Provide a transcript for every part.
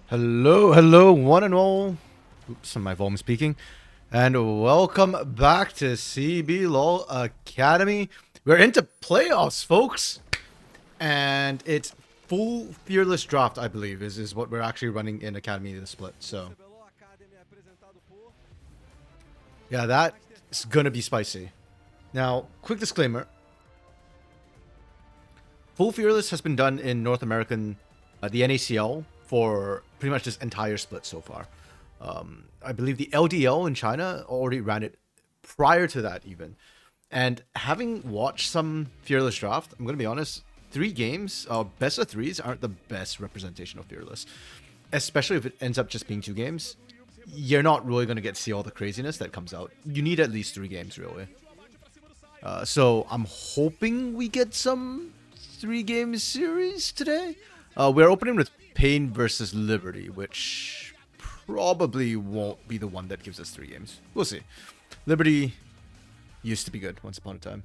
Hello, one and all. Oops, my volume speaking. And welcome back to CBLOL Academy. We're into playoffs, folks. And it's full fearless draft, I believe, is what we're actually running in Academy this split. So, yeah, that's gonna be spicy. Now, quick disclaimer. Full fearless has been done in North American, the NACL, for pretty much this entire split so far. I believe the LDL in China already ran it prior to that even. And having watched some Fearless draft, I'm going to be honest, 3 games, best of threes aren't the best representation of Fearless. Especially if it ends up just being 2 games. You're not really going to get to see all the craziness that comes out. You need at least 3 games, really. So I'm hoping we get some 3-game series today. We're opening with Pain versus Liberty, which probably won't be the one that gives us 3 games. We'll see. Liberty used to be good once upon a time.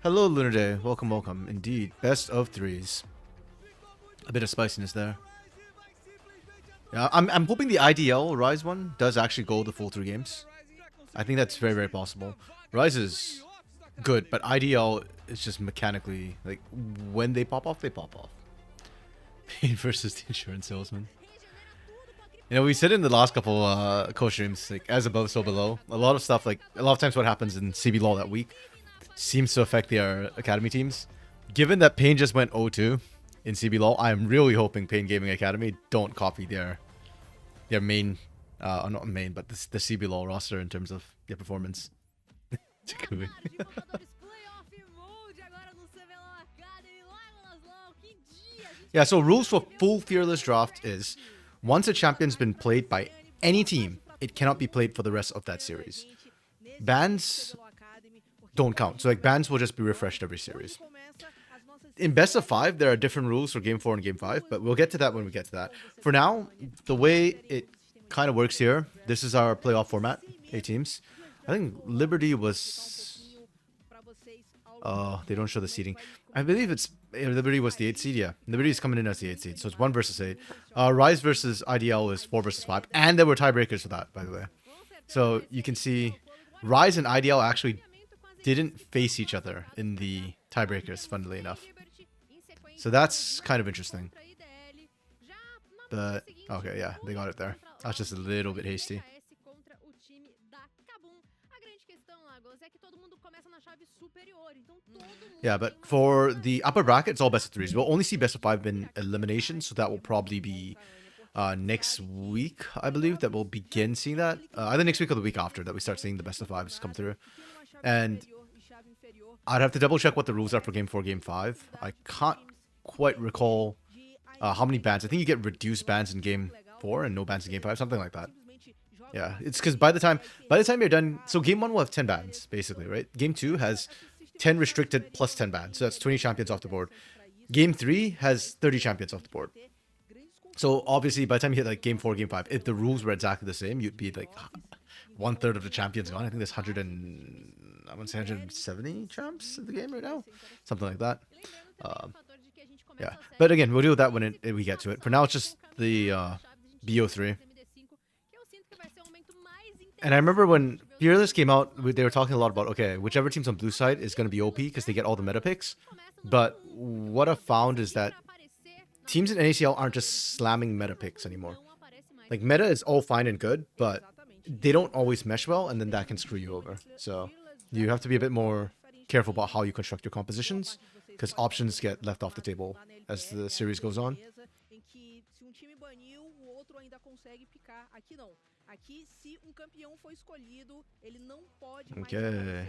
Hello, Lunar Day. Welcome, welcome. Indeed, best of threes. A bit of spiciness there. Yeah, I'm hoping the IDL Rise one does actually go the full 3 games. I think that's very, very possible. Rise is good, but IDL is just mechanically, like, when they pop off, they pop off. Pain versus the insurance salesman. You know, we said in the last couple co-streams, like, as above, so below. A lot of stuff, like, a lot of times what happens in CBLOL that week seems to affect their Academy teams. Given that Pain just went 0-2 in CBLOL, I'm really hoping Pain Gaming Academy don't copy their main, not main, but the CBLOL roster in terms of their performance. Yeah, so rules for full Fearless draft is, once a champion's been played by any team, it cannot be played for the rest of that series. Bans don't count. So, like, bans will just be refreshed every series. In best of 5, there are different rules for game 4 and game 5, but we'll get to that when we get to that. For now, the way it kind of works here, this is our playoff format, 8 teams. I think Liberty was... they don't show the seeding. I believe it's Liberty was the 8th seed, yeah. Liberty is coming in as the 8th seed, so it's 1 versus 8. Rise versus IDL is 4 versus 5, and there were tiebreakers for that, by the way. So you can see Rise and IDL actually didn't face each other in the tiebreakers, funnily enough. So that's kind of interesting. But, okay, yeah, they got it there. That's just a little bit hasty. Yeah, but for the upper bracket, it's all best of 3s. We'll only see best of 5 in elimination, so that will probably be next week, I believe, that we'll begin seeing that. Either next week or the week after that we start seeing the best of 5s come through. And I'd have to double check what the rules are for game 4, game 5. I can't quite recall how many bans. I think you get reduced bans in game 4 and no bans in game 5, something like that. Yeah, it's because by the time you're done, so game 1 will have 10 bans, basically, right? Game 2 has 10 restricted plus 10 bans, so that's 20 champions off the board. Game 3 has 30 champions off the board. So obviously, by the time you hit like game 4, game 5, if the rules were exactly the same, you'd be like 1/3 of the champions gone. I think there's 170 champs in the game right now, something like that. Yeah, but again, we'll deal with that when we get to it. For now, it's just the BO3. And I remember when Fearless came out, they were talking a lot about, okay, whichever team's on blue side is going to be OP because they get all the meta picks. But what I've found is that teams in NACL aren't just slamming meta picks anymore. Like, meta is all fine and good, but they don't always mesh well, and then that can screw you over. So you have to be a bit more careful about how you construct your compositions, because options get left off the table as the series goes on. Okay.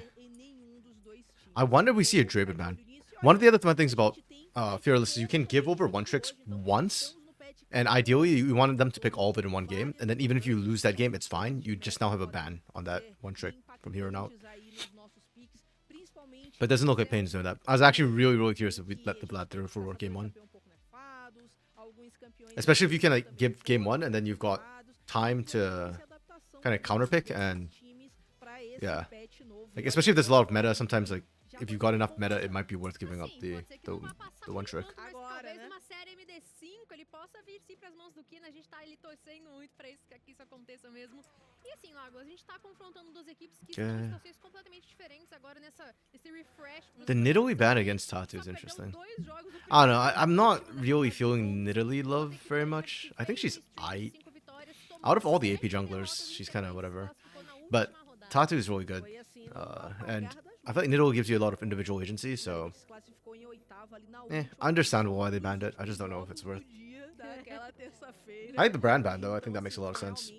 I wonder if we see a Draven ban. One of the other fun things about Fearless is you can give over 1-tricks once, and ideally you wanted them to pick all of it in one game, and then even if you lose that game, it's fine. You just now have a ban on that 1-trick from here on out. But it doesn't look like Pain's doing that. I was actually really, really curious if we let the Vlad through for game 1. Especially if you can, like, give game 1 and then you've got time to kind of counterpick, and yeah, like, especially if there's a lot of meta, sometimes, like, if you've got enough meta, it might be worth giving up the one trick. Agora, né? Uma série MD5 ele possa vir sim pras mãos do Kina. A gente tá ali torcendo muito pra isso, que isso aconteça mesmo. E assim, Lago, a gente tá confrontando duas equipes que estão em situações completamente diferentes agora nesse refresh. The Nidalee ban against Tatu is interesting. I don't know. I'm not really feeling Nidalee love very much. I think she's aight. Out of all the AP junglers, she's kind of whatever. But Tatu is really good. And I feel like Nidalee gives you a lot of individual agency, so understandable why they banned it. I just don't know if it's worth. I like the brand ban though. I think that makes a lot of sense.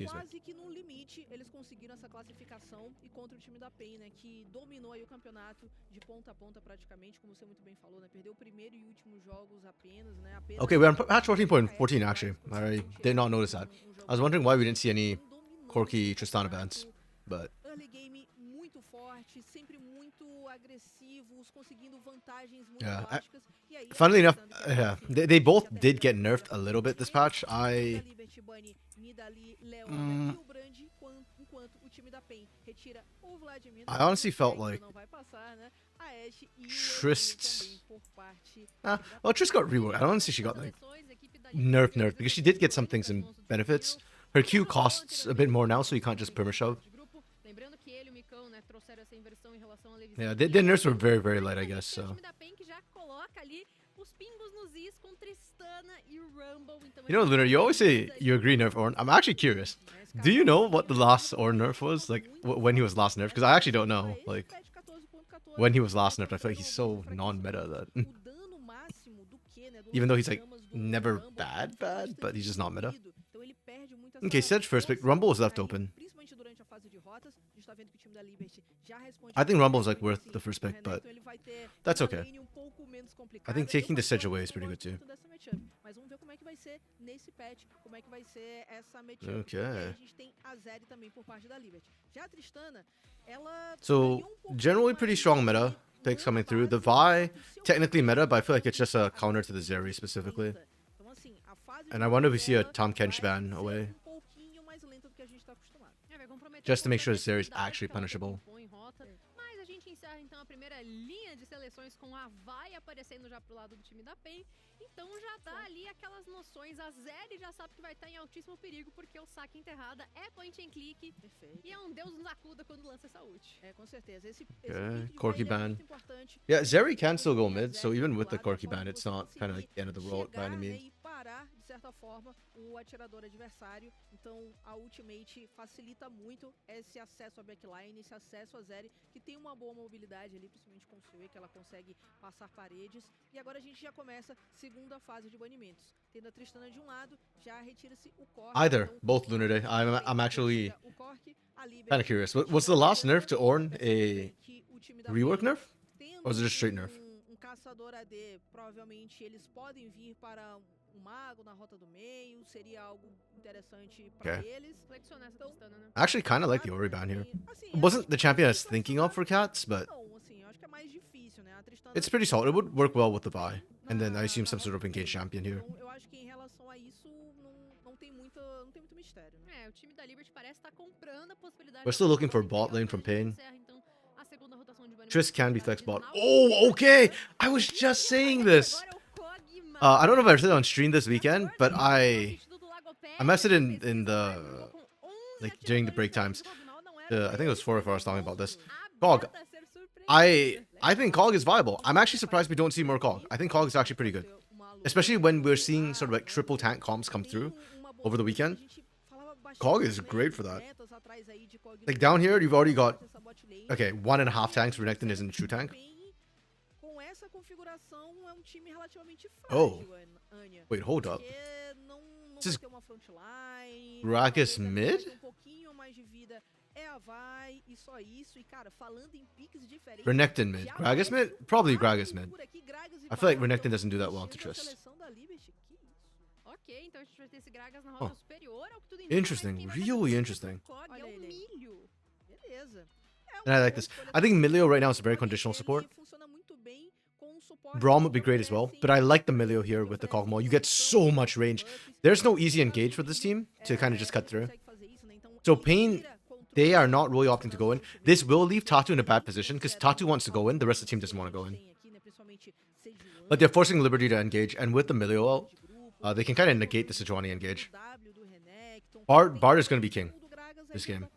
Quase que no limite eles conseguiram essa classificação e contra o time da PEN, né, que dominou aí o campeonato de ponta a ponta praticamente, como você muito bem falou, né, perdeu o primeiro e último jogos apenas, né, Okay, we're on patch 14.14 actually. I did not notice that. I was wondering why we didn't see any Corki Tristana bans, but early game muito forte, sempre muito agressivos, conseguindo vantagens muito yeah. drásticas. E aí, Funnily enough, yeah, they both did get nerfed a little bit this patch. I honestly felt like Trist. Well, Trist got reworked. I don't honestly she got like nerfed because she did get some things and benefits. Her Q costs a bit more now, so you can't just perma shove. Yeah, their nerfs were very, very light, I guess. So. You know, Lunar, you always say you agree nerf Ornn. I'm actually curious. Do you know what the last Ornn nerf was? Like, when he was last nerfed? Because I actually don't know. Like, when he was last nerfed, I feel like he's so non-meta that... Even though he's, like, never bad, but he's just not meta. Okay, Sedge first pick. Rumble was left open. I think Rumble is like worth the first pick, but that's okay. I think taking the Sedge away is pretty good too. Okay. So generally pretty strong meta picks coming through. The Vi, technically meta, but I feel like it's just a counter to the Zeri specifically. And I wonder if we see a Tom Kench ban away. Just to make sure the Zeri is actually punishable. Mas a gente encerra então a primeira linha de seleções com a Vi aparecendo já pro lado do time da PEN. Então já dá ali aquelas noções. A Zeri já sabe que vai estar em altíssimo perigo porque o saque enterrada é point and click. Perfeito. E é um deus nos acuda quando lança essa ult. É, com certeza. Esse Corki ban. Yeah, Zeri can still go mid, so even with the Corki ban, it's not kind of like the end of the world by any means. Parar, de certa forma, o atirador adversário. Então, a ultimate facilita muito esse acesso à backline, esse acesso a Zeri, que tem uma boa mobilidade ali, principalmente com o seu E, que ela consegue passar paredes. E agora a gente já começa a segunda fase de banimentos. Tendo a Tristana de um lado, já retira-se o Corki. Either, both Lunar Day. I'm actually kind of curious. Was the last nerf to Ornn a rework nerf? Or was it just straight nerf? Caçador AD, provavelmente eles podem vir para mago na rota do meio, seria algo interessante para eles. I actually kind of like the Ori ban here. Wasn't the champion I was thinking of for cats, but it's pretty solid. It would work well with the Vi. And then I assume some sort of engaged champion here. Eu acho que em relação a isso não tem muito mistério. O time da Liberty parece estar comprando a possibilidade. We're still looking for bot lane from Pain. Triss can be flex bot. Oh, okay. I was just saying this. I don't know if I said it on stream this weekend, but I messaged in the like during the break times. I think it was 4 of us talking about this. Cog. I think Cog is viable. I'm actually surprised we don't see more Cog. I think Cog is actually pretty good, especially when we're seeing sort of like triple tank comps come through over the weekend. Cog is great for that. Like down here, you've already got 1.5 tanks. Renekton isn't a true tank. Oh, wait, hold up. This is Gragas mid? Renekton mid. Gragas mid? Probably Gragas mid. I feel like Renekton doesn't do that well to Triss. Oh. Interesting. Really interesting. And I like this. I think Milio right now is very conditional support. Braum would be great as well, but I like the Milio here with the Kog'Maw. You get so much range. There's no easy engage for this team to kind of just cut through. So Pain they are not really opting to go in. This will leave Tatu in a bad position because Tatu wants to go in, the rest of the team doesn't want to go in. But they're forcing Liberty to engage, and with the Milio out, they can kind of negate the Sejuani engage. Bard is going to be king this game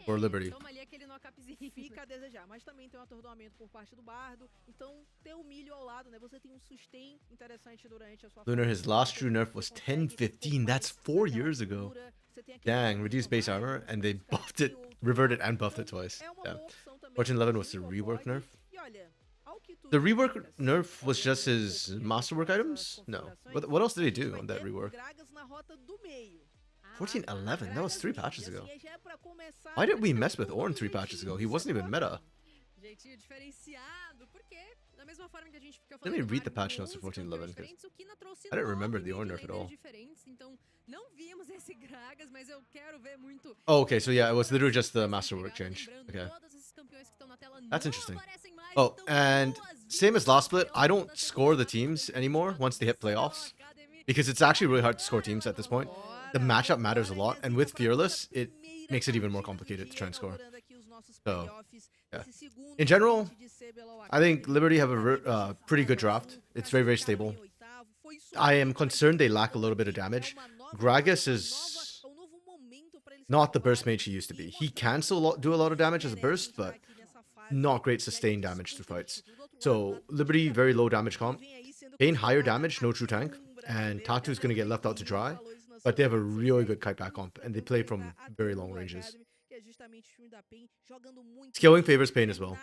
for Liberty. Toma ali aquele knock-upzinho. Fica a desejar, mas também tem um atordoamento por parte do Bardo, então ter o milho ao lado, né? Você tem um sustain interessante durante a sua Lunar, his last true nerf was 10-15. That's 4 years ago. Dang, reduced base armor, and they buffed it, reverted and buffed it twice. Yeah. 1411 was the rework nerf. The rework nerf was just his masterwork items? No. What else did he do on that rework? 1411? That was 3 patches ago. Why did we mess with Ornn 3 patches ago? He wasn't even meta. Jeitinho diferenciado, porque da mesma forma que a gente fica Let me read the patch notes for 1411, because I don't remember the Ornn nerf at all. Então, não vimos esse Gragas, mas eu quero ver muito. Oh, okay, so yeah, it was literally just the masterwork change. Okay. That's interesting. Oh, and same as last split, I don't score the teams anymore once they hit playoffs, because it's actually really hard to score teams at this point. The matchup matters a lot, and with Fearless, it makes it even more complicated to try and score. So, yeah. In general, I think Liberty have a pretty good draft. It's very, very stable. I am concerned they lack a little bit of damage. Gragas is not the burst mage he used to be. He can still do a lot of damage as a burst, but not great sustained damage through fights. So, Liberty, very low damage comp. Bane, higher damage, no true tank. And Tatu's going to get left out to dry. But they have a really good kite back comp, and they play from very long ranges. Scaling favors Pain as well.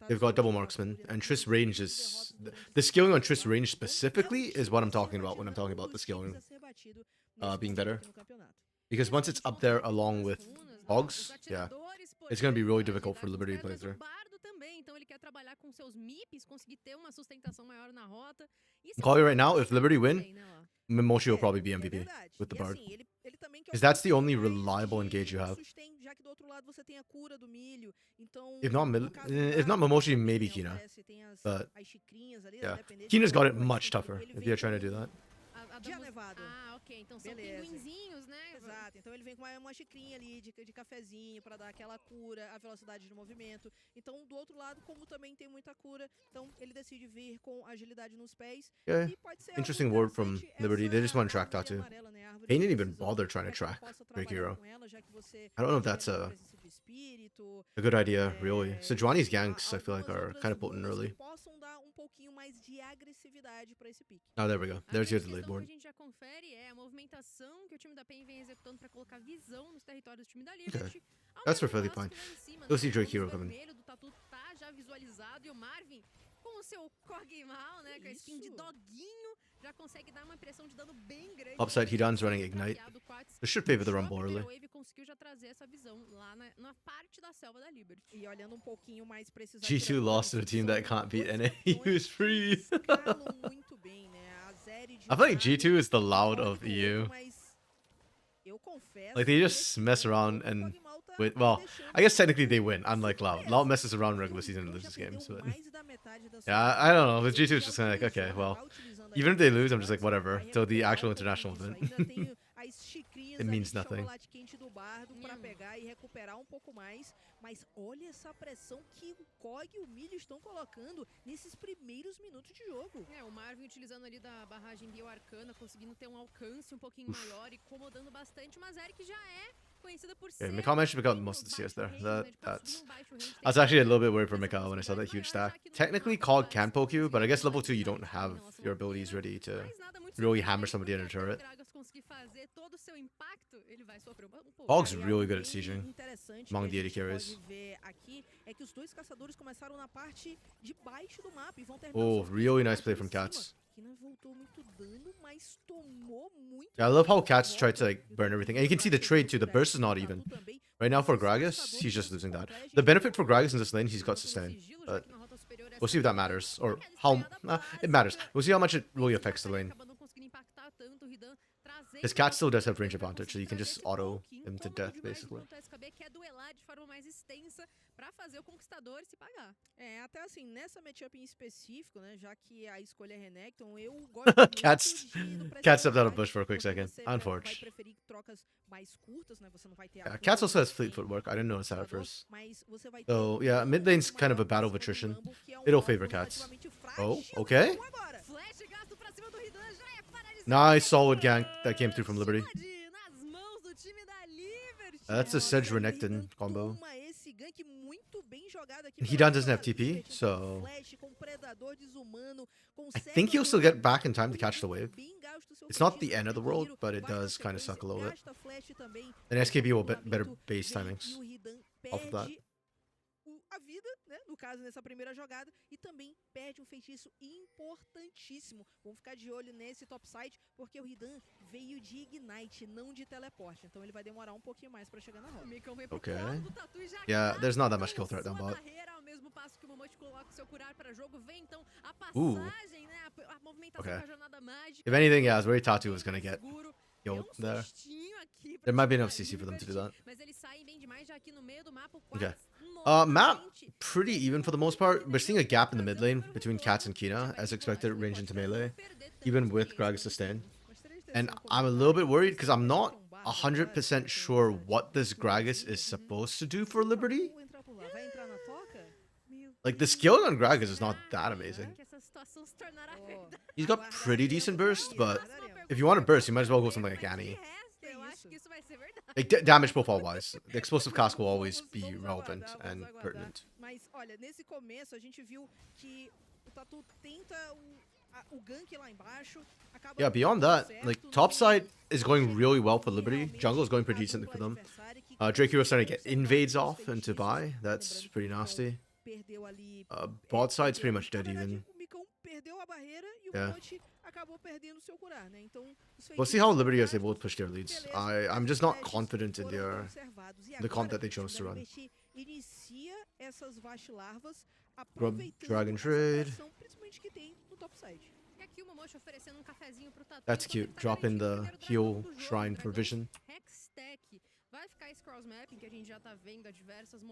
They've got double marksman, and Triss range is... The scaling on Triss range specifically is what I'm talking about when I'm talking about the scaling being better. Because once it's up there along with Hogs, yeah, it's going to be really difficult for Liberty to play through. I'm calling right now, if Liberty win, Mimoshi will probably be MVP with the Bard. Because that's the only reliable engage you have. If not Mimoshi, maybe Kina. But yeah, Kina's got it much tougher if you're trying to do that. Ok, então são pinguinzinhos, né? Exato, então ele vem com uma xicrinha ali de cafezinho para dar aquela cura, a velocidade de movimento. Então, do outro lado, como também tem muita cura, então ele decide vir com agilidade nos pés. Yeah, interesting word from Liberty. They just want to track Tatu. They didn't even bother trying to track Break Hero. I don't know if that's a good idea, really. Sejuani's ganks, I feel like, are kind of potent early. Oh, there we go. There's your delay board. Okay, that's perfectly fine. You'll see Drake Hero coming. Upside, Hidan's running Ignite. This should favor the Rumble early. G2 lost to a team that can't beat NA. He was free. I feel like G2 is the loud of EU. Like, they just mess around and win. Well, I guess technically they win, unlike Loud. Loud messes around in regular season and loses games. But yeah, I don't know. With G2, it's just kind of like, okay, well, even if they lose, I'm just like, whatever. Till the actual international event. It means nothing. Mas olha essa pressão que o COG e o Milho estão colocando nesses primeiros minutos de jogo. O Marvin utilizando ali da barragem bio-arcana, conseguindo ter alcance pouquinho maior, incomodando bastante, mas Eric já conhecida por ser... Mikau managed to pick up most of the CS there. I was actually a little bit worried for Mikau when I saw that huge stack. Technically, COG can poke you, but I guess level 2 you don't have your abilities ready to really hammer somebody in a turret. COG's really good at sieging among the AD carries. Oh, really nice play from Cats. Yeah, I love how Cats tried to like burn everything. And you can see the trade too. The burst is not even. Right now for Gragas, he's just losing that. The benefit for Gragas in this lane, he's got sustain. But we'll see if that matters. Or how... it matters. We'll see how much it really affects the lane. His Cat still does have range advantage, so you can just auto him to death, basically. fazer o conquistador se pagar. É, até assim, nessa matchup em específico, né, já que a escolha é Renekton, eu gosto muito Cats, de ir no Cat stepped out of precipitar, bush for a quick porque second. você vai Unfortunate. preferir trocas mais curtas, né, você não vai ter a Yeah, full Cats also has que fleet tem footwork. I didn't notice that at conquistador, first. mas você vai ter So yeah, mid lane's kind of a battle of attrition. It'll favor Cats. Oh, okay. Então agora, Flash gasto pra cima do Ridan, já é paralisado. Nice solid gank that came through from Liberty. Explode nas mãos do time da Liberty. That's a Sedge Nossa, Renekton Ridan combo. toma esse gank muito bem jogado aqui He pela doesn't have TP, Liberty, so Flash com predador desumano, I think he'll still get back in time to catch the consegue wave. bem gasto seu It's not feitiço, the end of the pega o world, Hero, but it vai na does kind of sequência, suck a little bit. gasta flash também, And SKB will o better lamento base vem timings e o Ridan off of that. perde a vida, né, no caso nessa primeira jogada, e também perde um feitiço importantíssimo. Vamos ficar de olho nesse topside, porque o Ridan veio de Ignite, não de teleporte, então ele vai demorar um pouquinho mais pra chegar na rota. O Micão vem pro Okay. colo do Tatu e já Yeah, there's not that much gasta kill threat down sua bot. barreira, ao mesmo passo que o Momote coloca o seu curar pra jogo, vem então a passagem, né, a movimentação Okay. com a jornada mágica. If anything, yeah, Ray Tatu is gonna get Seguro. killed there. Sustinho aqui pra There might be time enough da CC for them to do Liberty, that. mas eles saem bem demais já aqui no meio do mapa. Okay. Quase Map novamente. pretty even for the most part. We're seeing a gap in the mid lane between Cats and Kina, as expected, range into melee, even with Gragas sustain. And I'm a little bit worried because I'm not 100% sure what this Gragas is supposed to do for Liberty. Vai entrar na toca? Like, the skill on Gragas is not that amazing. Que essa situação se tornará Ó, verdade. He's got pretty decent burst, but Aguardaremos. if you want to burst, you might as well go something like Annie. De resto, eu acho que isso vai ser verdade. Like, damage profile wise, the explosive cask will always be relevant and pertinent. Mas olha, nesse começo a gente viu que o Tatu tenta o gank lá embaixo. Acaba Yeah, não beyond dando that, certo, like, não topside is going chega really well for e Liberty. realmente Jungle is going a pretty decently for dupla them. adversária que Drake Hero starting to get consegue invades observar off os into feitiços, buy. That's lembrando que pretty o Micão nasty. perdeu ali, Bot side's perdeu- pretty much na dead verdade, even. O Micão perdeu a barreira e o Yeah. Momote acabou perdendo o seu curar, né? Então, os We'll see how feitiços Liberty is gastos, able to push their leads. beleza, I'm mas just os not flashes confident in foram their observados. E the comp agora, that they o time chose to da run. Liberty inicia essas Vash-larvas Grub aproveitando Dragon essa Trade. pressão, principalmente que tem no topside. E aqui o Momote oferecendo um cafezinho pro Tatu. That's enquanto ele cute. tá Drop in garantindo o the primeiro heal dragão do jogo, shrine for dragão vision. Hextech. Vai ficar esse cross-mapping que a gente já tá vendo há diversas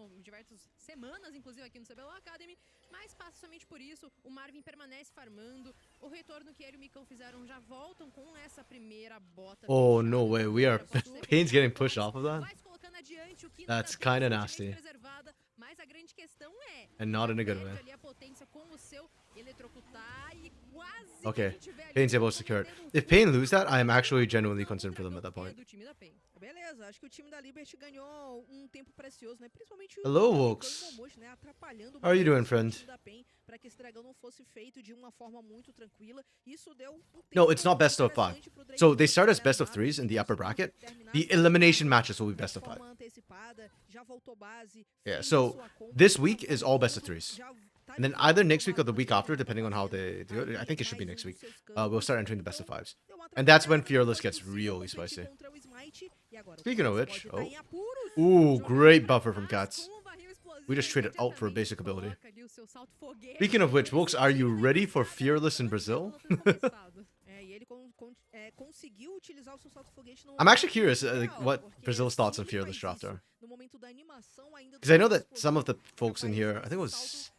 semanas, inclusive aqui no CBLOL Academy, mas passa somente por isso. O Marvin permanece farmando. O retorno que ele e o Micão fizeram já voltam com essa primeira bota. Oh, fechada. no way. We are. Pode ser Pain's getting bem pushed off of that. vai se colocando adiante, o Kina That's tá kinda bem nasty. preservada, mas a grande questão é And not in a good perde way. ali a potência com o seu eletrocutar e quase Okay. que a gente vê ali Pain's o able to secure it. If Pain lose that, I am actually genuinely concerned for them at that point. do time da PEN. Beleza, acho que o time da Liberty ganhou um tempo precioso, né? Principalmente Hello, o Micão e Wox. o Momote, né? Atrapalhando How are you doing, bastante o friend? time da PEN para que esse dragão não fosse feito de uma forma muito tranquila. Isso deu um tempo No, it's not best of five. interessante pro Drake So they start as trabalhar best no of mapa, threes in the upper bracket. terminar The elimination matches will be best of de five. forma antecipada, já voltou base, Yeah, fez so sua compra, this já week is all best of tudo, threes. já tá And then ligado either com next week or the uma week after, partida, depending on how they do it. I think it should be mais next um week. dos seus We'll campos, start entering the best of então, fives. deu uma And that's when atrapalhada, Fearless foi gets possível really competir spicy. contra o Smite, e agora o Speaking of Cats which, pode tá oh. em apuros. Ooh, Jogada great pra buffer from trás Cats. com o barril explosivo We just traded out for a imediatamente, basic ability. coloca ali o seu salto foguete. Speaking of which, Wox, are you ready for Fearless in Brazil? É, e ele conseguiu utilizar o seu salto foguete no I'm actually curious ideal, what porque Brazil's se thoughts on ele Fearless faz draft isso are. no momento da animação ainda Because I know do that some of the explosivo, folks in capaz here, I desse think it was salto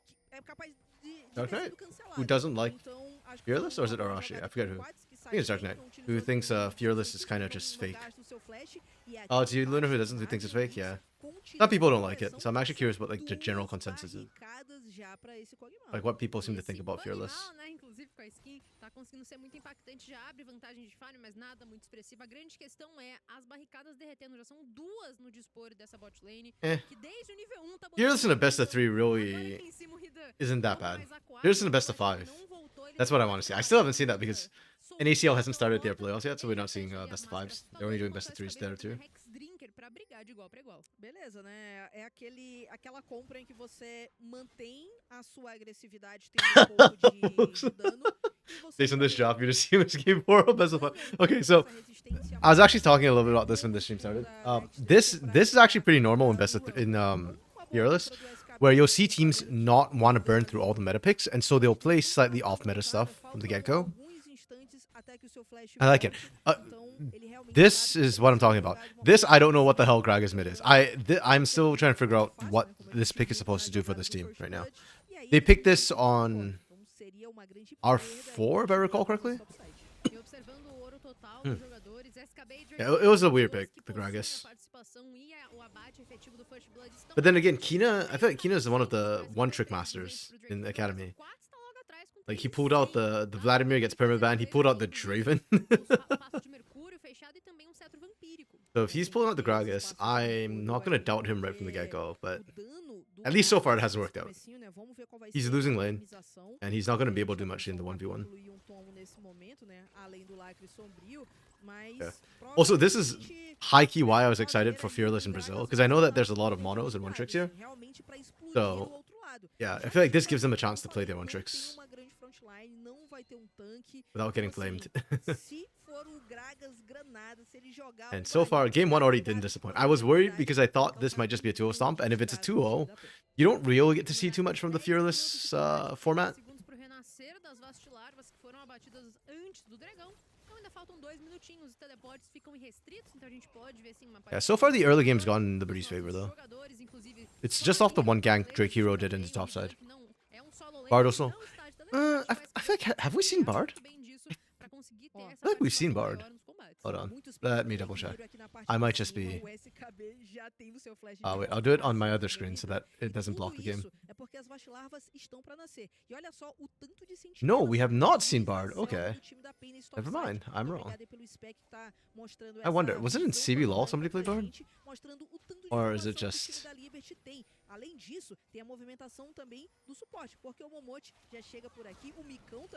que é capaz de Dark ter Knight, sido cancelado. who doesn't like Então, acho que Fearless, foi or is it uma boa Arashi? jogada I forget pro who. Quads, que I think it's saiu, Dark Knight, não who utilizou thinks direito o Fearless is feitiço, kind of não- just não fake. gasta o seu flash, e aqui Oh, do you Luna who embaixo doesn't who thinks it's Quads fake? Yeah. com Some people don't utilizando like it, pressão, so I'm actually curious what são like the general duas consensus is. barricadas já pra esse Kog'Maw. Like what people seem to Esse think about Buggy Fearless. Mal, né, inclusive com a skin, tá conseguindo ser muito impactante, já abre vantagem de farm, mas nada muito expressivo. A grande questão é as barricadas derretendo, já são duas no dispor dessa bot lane, Eh. que desde o nível 1 tá Fearless in a best of botando three agora really aqui em cima o Ridan isn't that não bad. mais aquático, Fearless in a best of mas ele five. não voltou, ele That's what I vai want to see. I ficar still haven't seen that ainda. because Soltou NACL hasn't a started their rota, playoffs yet, so we're not ele seeing pede best of ali as fives. máscaras They're only doing também, best of threes acontece there também too. com Hex Drinker pra brigar de igual pra igual. Beleza, né? É aquela compra em que você mantém a sua agressividade tendo um pouco de dano. E você Based on this também job, you just see this game 4 best of five. ganha Okay, so essa resistência I was actually talking a little bit about this when the stream started. This is actually pretty normal in Fearless, where you'll see teams not want to burn through all the meta picks, and so they'll play slightly off meta stuff from the get-go. I like it. This is what I'm talking about. This, I don't know what the hell Gragas mid is. I'm still trying to figure out what this pick is supposed to do for this team right now. They picked this on R4, if I recall correctly. Yeah, it was a weird pick, the Gragas. But then again, Kina, I feel like Kina is one of the one-trick masters in the academy. Like, he pulled out the Vladimir gets permaban, he pulled out the Draven. So if he's pulling out the Gragas, I'm not going to doubt him right from the get-go, but at least so far it hasn't worked out. He's losing lane, and he's not going to be able to do much in the 1v1. Yeah. Also, this is high-key why I was excited for Fearless in Brazil, because I know that there's a lot of monos and one-tricks here. So, yeah, I feel like this gives them a chance to play their one-tricks without getting flamed. And so far, game 1 already didn't disappoint. I was worried because I thought this might just be a 2-0 stomp, and if it's a 2-0, you don't really get to see too much from the Fearless format. Yeah, so far the early game's gone in Liberty's favor, though. It's just off the one gank Drake Hero did in the top side. Bard also. I feel like, have we seen Bard? I feel like we've seen Bard. Hold on, let me double check. I might just be... wait, I'll do it on my other screen so that it doesn't block the game. No, we have not seen Bard. Okay. Never mind, I'm wrong. I wonder, was it in CBLOL somebody played Bard? Or is it just...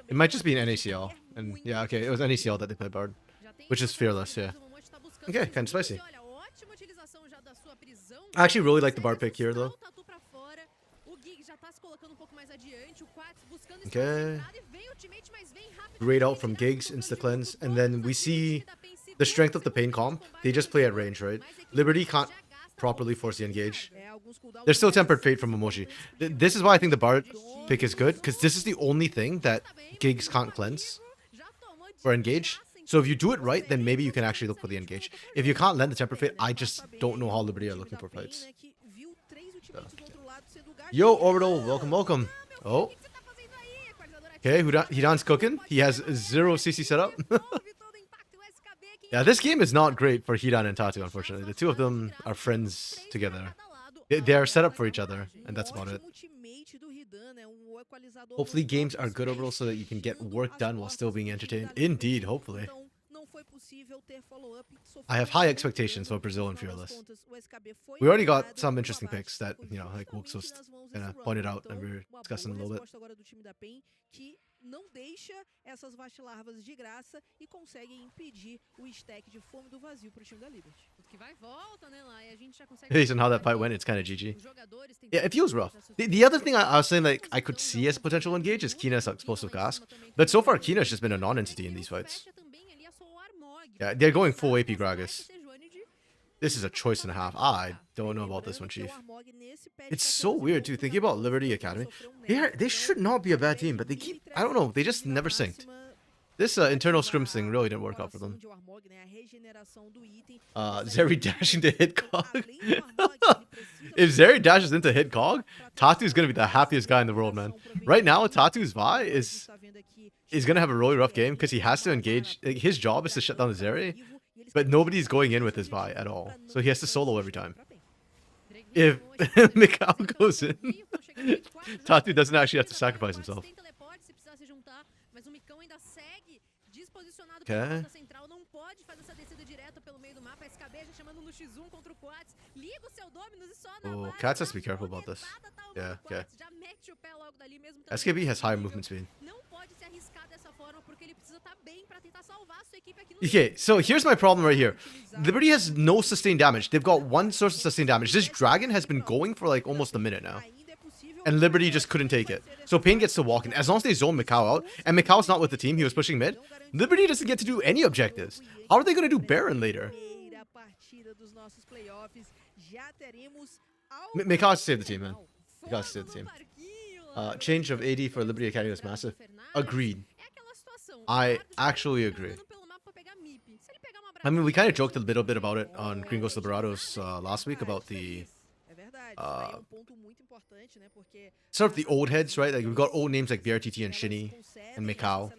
It might just be an NACL. And yeah, okay, it was NACL that they played Bard. Which is Fearless, yeah. Okay, kind of spicy. I actually really like the Bard pick here, though. Okay. Great out from Giggs, insta-cleanse. And then we see the strength of the Pain comp. They just play at range, right? Liberty can't properly force the engage. There's still Tempered Fate from Emoji. This is why I think the Bard pick is good, because this is the only thing that Giggs can't cleanse or engage. So if you do it right, then maybe you can actually look for the engage. If you can't land the Tempered Fate, I just don't know how Liberty are looking for fights. So, okay. Yo, Orbital, welcome, welcome. Oh. Okay, Hidan's cooking. He has 0 CC setup. Yeah, this game is not great for Hidan and Tatu, unfortunately. The two of them are friends together. They are set up for each other, and that's about it. Hopefully games are good overall so that you can get work done while still being entertained. Indeed, hopefully. I have high expectations for Brazil and Fearless. We already got some interesting picks that, you know, like Wooks was kind of pointed out and we were discussing a little bit. Não deixa essas vacilarvas de graça e conseguem impedir o stack de fome do vazio pro time da Liberty. Que vai volta, né, lá, e a gente já consegue. Based on how that fight went, it's kind of GG. Yeah, it feels rough. The other thing I was saying, like, I could see as a potential engage is Kina's explosive cask, but so far Kina's just been a non-entity in these fights. Yeah, they're going full AP Gragas. This is a choice and a half. I don't know about this one, Chief. It's so weird, too. Thinking about Liberty Academy, they should not be a bad team, but they keep... I don't know. They just never synced. This internal scrims thing really didn't work out for them. Zeri dashing to hit Cog. If Zeri dashes into hit Cog, Tatu's going to be the happiest guy in the world, man. Right now, Tatu's Vi is going to have a really rough game because he has to engage. Like, his job is to shut down the Zeri. But nobody's going in with his Vi at all. So he has to solo every time. If Mikau goes in, Tatu doesn't actually have to sacrifice himself. Okay. Oh, Cats has to be careful about this. Yeah, okay. SKB has higher movement speed. Okay, so here's my problem right here. Liberty has no sustained damage. They've got one source of sustained damage. This dragon has been going for like almost a minute now. And Liberty just couldn't take it. So Pain gets to walk in. As long as they zone Mikau out, and Mikau's not with the team, he was pushing mid, Liberty doesn't get to do any objectives. How are they going to do Baron later? Mikau has to save the team, man. Mikau has to save the team. Change of AD for Liberty Academy was massive. Agreed. I actually agree. andando pelo mapa pra pegar MIP. Se ele pegar uma I mean, we kind of bravinha joked a little bit about it on Gringos Liberados last week about the É verdade, isso daí é uh, um ponto muito importante, né? Porque sort of the old heads, right? Like we've got old names like VRTT and Shinny and Mikau.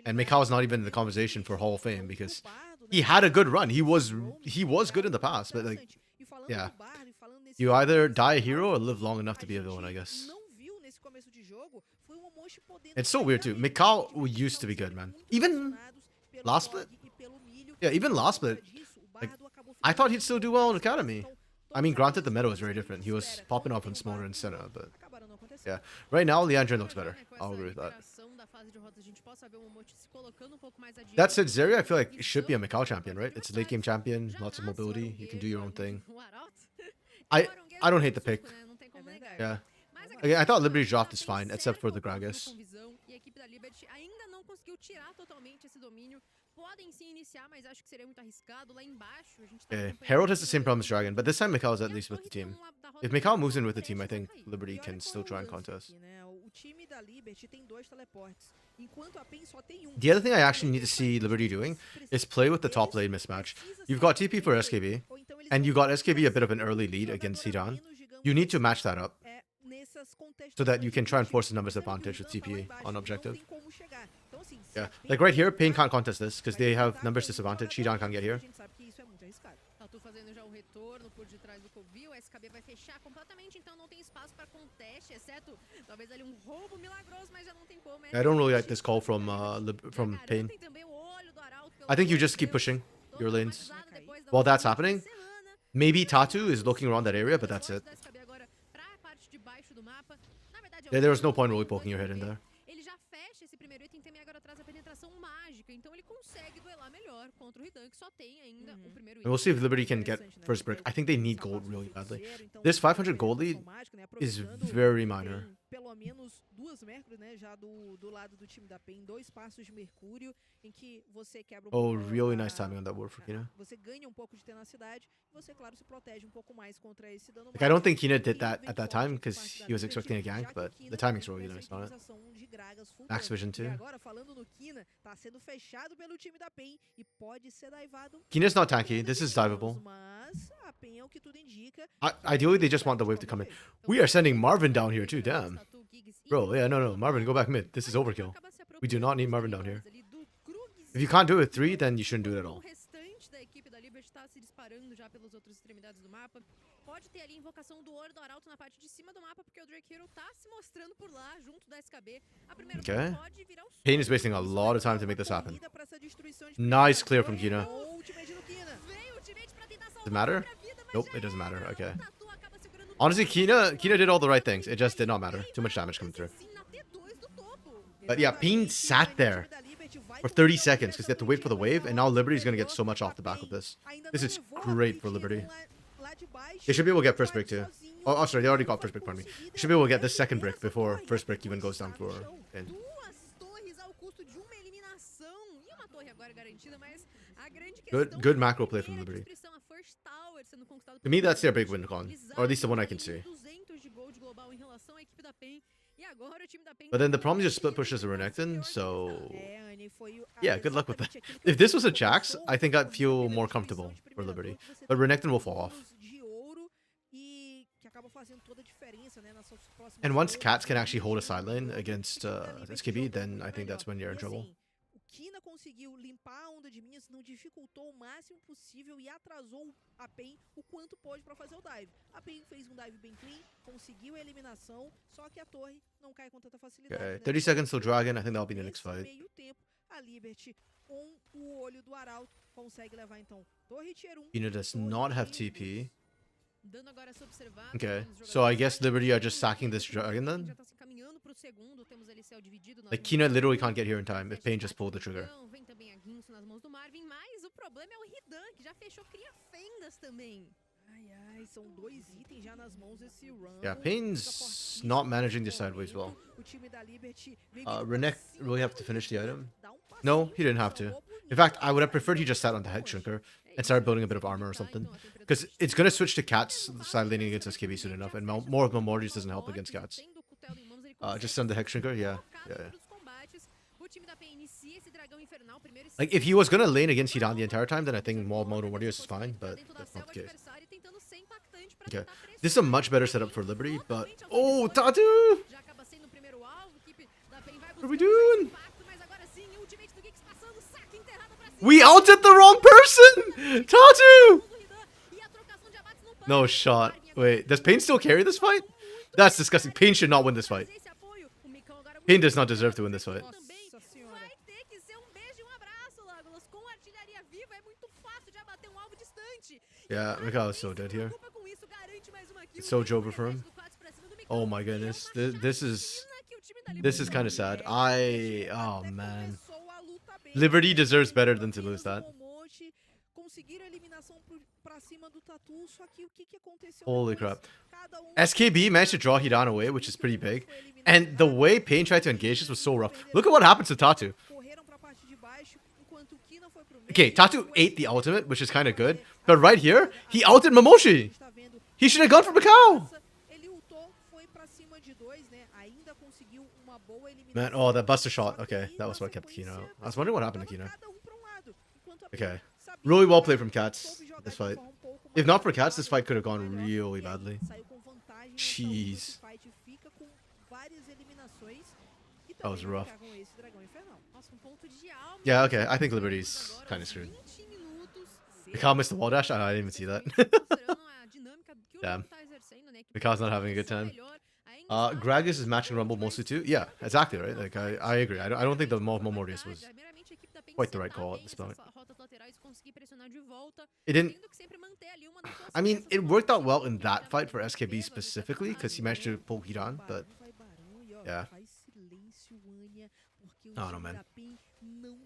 And Mikau is not even in the conversation for Hall of Fame because he had a good run. He was good in the past, but like, yeah, you either die a hero or live long enough to be a villain, I guess. It's so weird too. Mikau used to be good, man. Even last split, yeah, even last split, like I thought he'd still do well in Academy. I mean, granted, the meta was very different. He was popping off on Smaller and Senna, but yeah. Right now, Leandrin looks better. I'll agree with that. That said, Zeri, I feel like it should be a Mikau champion, right? It's a late game champion, lots of mobility. You can do your own thing. I don't hate the pick. Yeah. Again, I thought Liberty's draft is fine, except for the Gragas. Okay, Herald has the same problem as Dragon, but this time Mikau is at least with the team. If Mikau moves in with the team, I think Liberty can still try and contest. The other thing I actually need to see Liberty doing is play with the top lane mismatch. You've got TP for SKB, and you got SKB a bit of an early lead against Hidan. You need to match that up so that you can try and force the numbers advantage with TP on objective. Yeah, like right here, Pain can't contest this because they have numbers disadvantage. Hidan can't get here. Fazendo já o retorno por detrás do Covil, o SKB vai fechar completamente, então não tem espaço para conteste, exceto talvez ali roubo milagroso, mas já não tem como. I don't really like this call from Pain. I think you just keep pushing your lanes. While that's happening, maybe Tatu is looking around that area, but that's it. Yeah, there was no point really poking your head in there. Esse primeiro item também agora traz a penetração mágica, então ele consegue duelar melhor contra o Hidan, que só tem ainda o primeiro item. And we'll see if Liberty can get first brick. I think they need gold really badly. This 500 gold lead is very minor. Pelo menos 2 Mercury, né, já do lado do time da PEN, 2 passos de Mercúrio, em que você quebra um pouco really nice timing on that ward for Kina. Você ganha um pouco de tenacidade, e você, claro, se protege um pouco mais contra esse dano. Like, I don't think Kina did that at that time because he was expecting a gank, but the timing's really nice on it. Max Vision too. Agora falando no Kina, tá sendo fechado pelo time da PEN e pode ser divado. Kina's not tanky. This is diveable. Mas a PEN é o que tudo indica. Ideally, they just want the wave to come in. We are sending Marvin down here too. Damn. Bro, yeah, no. Marvin, go back mid. This is overkill. We do not need Marvin down here. If you can't do it with 3, then you shouldn't do it at all. Pode ter ali invocação do olho do Arauto na parte de cima do mapa, porque o Drake Hero tá se mostrando por lá, junto da SKB. Okay. Pain is wasting a lot of time to make this happen. Nice clear from Kina. Does it matter? Nope, it doesn't matter. Okay. Honestly, Kina did all the right things. It just did not matter. Too much damage coming through. But yeah, Pain sat there for 30 seconds because they have to wait for the wave, and now Liberty's going to get so much off the back of this. This is great for Liberty. They should be able to get first break too. Oh, sorry, they already got first break, pardon me. They should be able to get this second break before first break even goes down for Pain. Good macro play from Liberty. To me, that's their big win con, or at least the one I can see. But then the problem is just split pushes a Renekton, so yeah, good luck with that. If this was a Jax, I think I'd feel more comfortable for Liberty. But Renekton will fall off. And once Cats can actually hold a side lane against SKB, then I think that's when you're in trouble. Kina conseguiu limpar a onda de minhas, não dificultou o máximo possível e atrasou a PEN o quanto pôde para fazer o dive. A PEN fez um dive bem clean, conseguiu a eliminação, só que a torre não cai com tanta facilidade. Okay, 30 seconds till Dragon. I think that'll be the next fight. Meio tempo, a Liberty com o olho do Arauto consegue levar então torre tier 1. Kina does not have TP. Okay, so I guess Liberty are just sacking this Dragon then? Like, Kina literally can't get here in time if Pain just pulled the trigger. Yeah, Pain's not managing this sideways well. Renek really have to finish the item? No, he didn't have to. In fact, I would have preferred he just sat on the Hex Shrinker and started building a bit of armor or something. Because it's going to switch to Cats side laning against SKB soon enough, and more of Memorials doesn't help against Cats. Just send the Hex Shrinker, yeah. Like, if he was gonna lane against Hidan the entire time, then I think Wall Mono Warriors is fine, but that's not the case. Okay, this is a much better setup for Liberty, but... Oh, Tatu! What are we doing? We ulted the wrong person! Tatu! No shot. Wait, does Pain still carry this fight? That's disgusting. Pain should not win this fight. Pain does not deserve to win this fight. Yeah, Mikhail is so dead here. It's so Joker for him. Oh my goodness. This is kind of sad. Oh man. Liberty deserves better than to lose that. Holy crap. SKB managed to draw Hidan away, which is pretty big. And the way Pain tried to engage this was so rough. Look at what happened to Tatu. Okay, Tatu ate the ultimate, which is kind of good. But right here, he ulted Momoshi. He should have gone for Macau. Man, oh, that buster shot. Okay, that was what kept Kino out. I was wondering what happened to Kino. Okay. Really well played from Cats, this fight. If not for Cats, this fight could have gone really badly. Jeez. That was rough. Yeah, okay. I think Liberty's kind of screwed. Mikhail missed the wall dash? I didn't even see that. Damn. Mikhail's not having a good time. Gragas is matching Rumble mostly too. Yeah, exactly, right? Like, I agree. I don't think the Memorius was quite the right call at this point. It didn't... I mean, it worked out well in that fight for SKB specifically, because he managed to pull Hidan, but... Yeah. I don't know, man.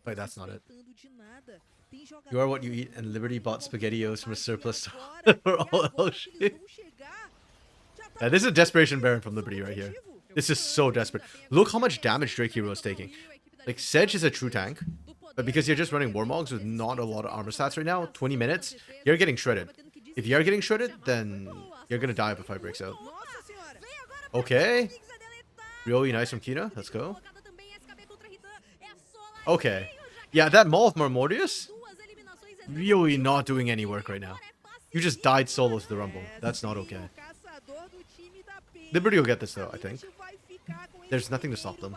Wait, that's not it. You are what you eat, and Liberty bought SpaghettiOs from a surplus for all else. Yeah, this is a desperation Baron from Liberty right here. This is so desperate. Look how much damage Drake Hero is taking. Like, Sedge is a true tank, but because you're just running Warmogs with not a lot of armor stats right now, 20 minutes, you're getting shredded. If you're getting shredded, then you're gonna die if a fight breaks out. Okay. Really nice from Kina. Let's go. Okay. Yeah, that Maul of Marmortius, really not doing any work right now. You just died solo to the Rumble. That's not okay. Liberty will get this though, I think. There's nothing to stop them.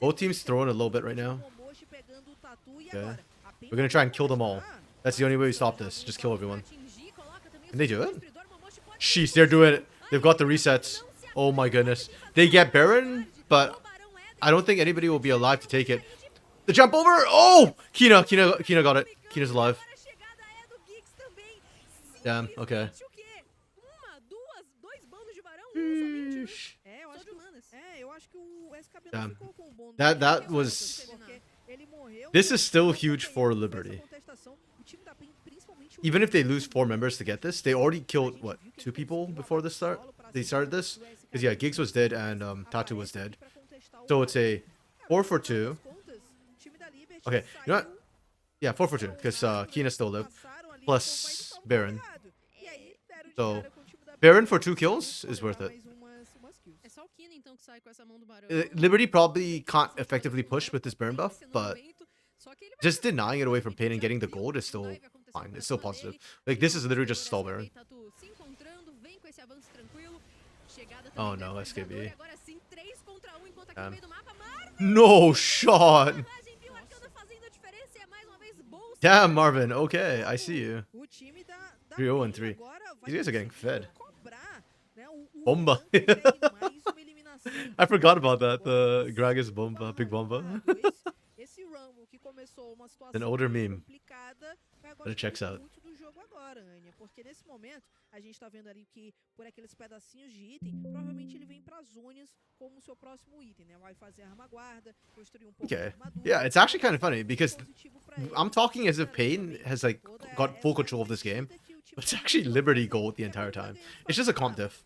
Both teams throwing a little bit right now. Okay. We're gonna try and kill them all. That's the only way we stop this. Just kill everyone. Can they do it? Sheesh, they're doing it. They've got the resets. Oh my goodness. They get Baron, but I don't think anybody will be alive to take it. The jump over! Oh! Kina got it. Kina's alive. Damn, okay. Damn. That was... This is still huge for Liberty. Even if they lose 4 members to get this, they already killed, what, 2 people before the start? They started this? Because, yeah, Giggs was dead and Tatu was dead. So it's a 4 for 2. Okay, you know what? Yeah, 4 for 2, because Kina still lived. Plus Baron. So, Baron for 2 kills is worth it. Liberty probably can't effectively push with this Baron buff, but just denying it away from Pain and getting the gold is still fine. It's still positive. Like, this is literally just stall Baron. Oh no, SKB. No shot! Damn, Marvin. Okay, I see you. 3-0-3. These guys are getting fed. Bomba. I forgot about that. The Gragas Bomba, Big Bomba. An older meme. But it checks out. Okay. Yeah, it's actually kind of funny because I'm talking as if Pain has like got full control of this game, but it's actually Liberty gold the entire time. It's just a comp diff.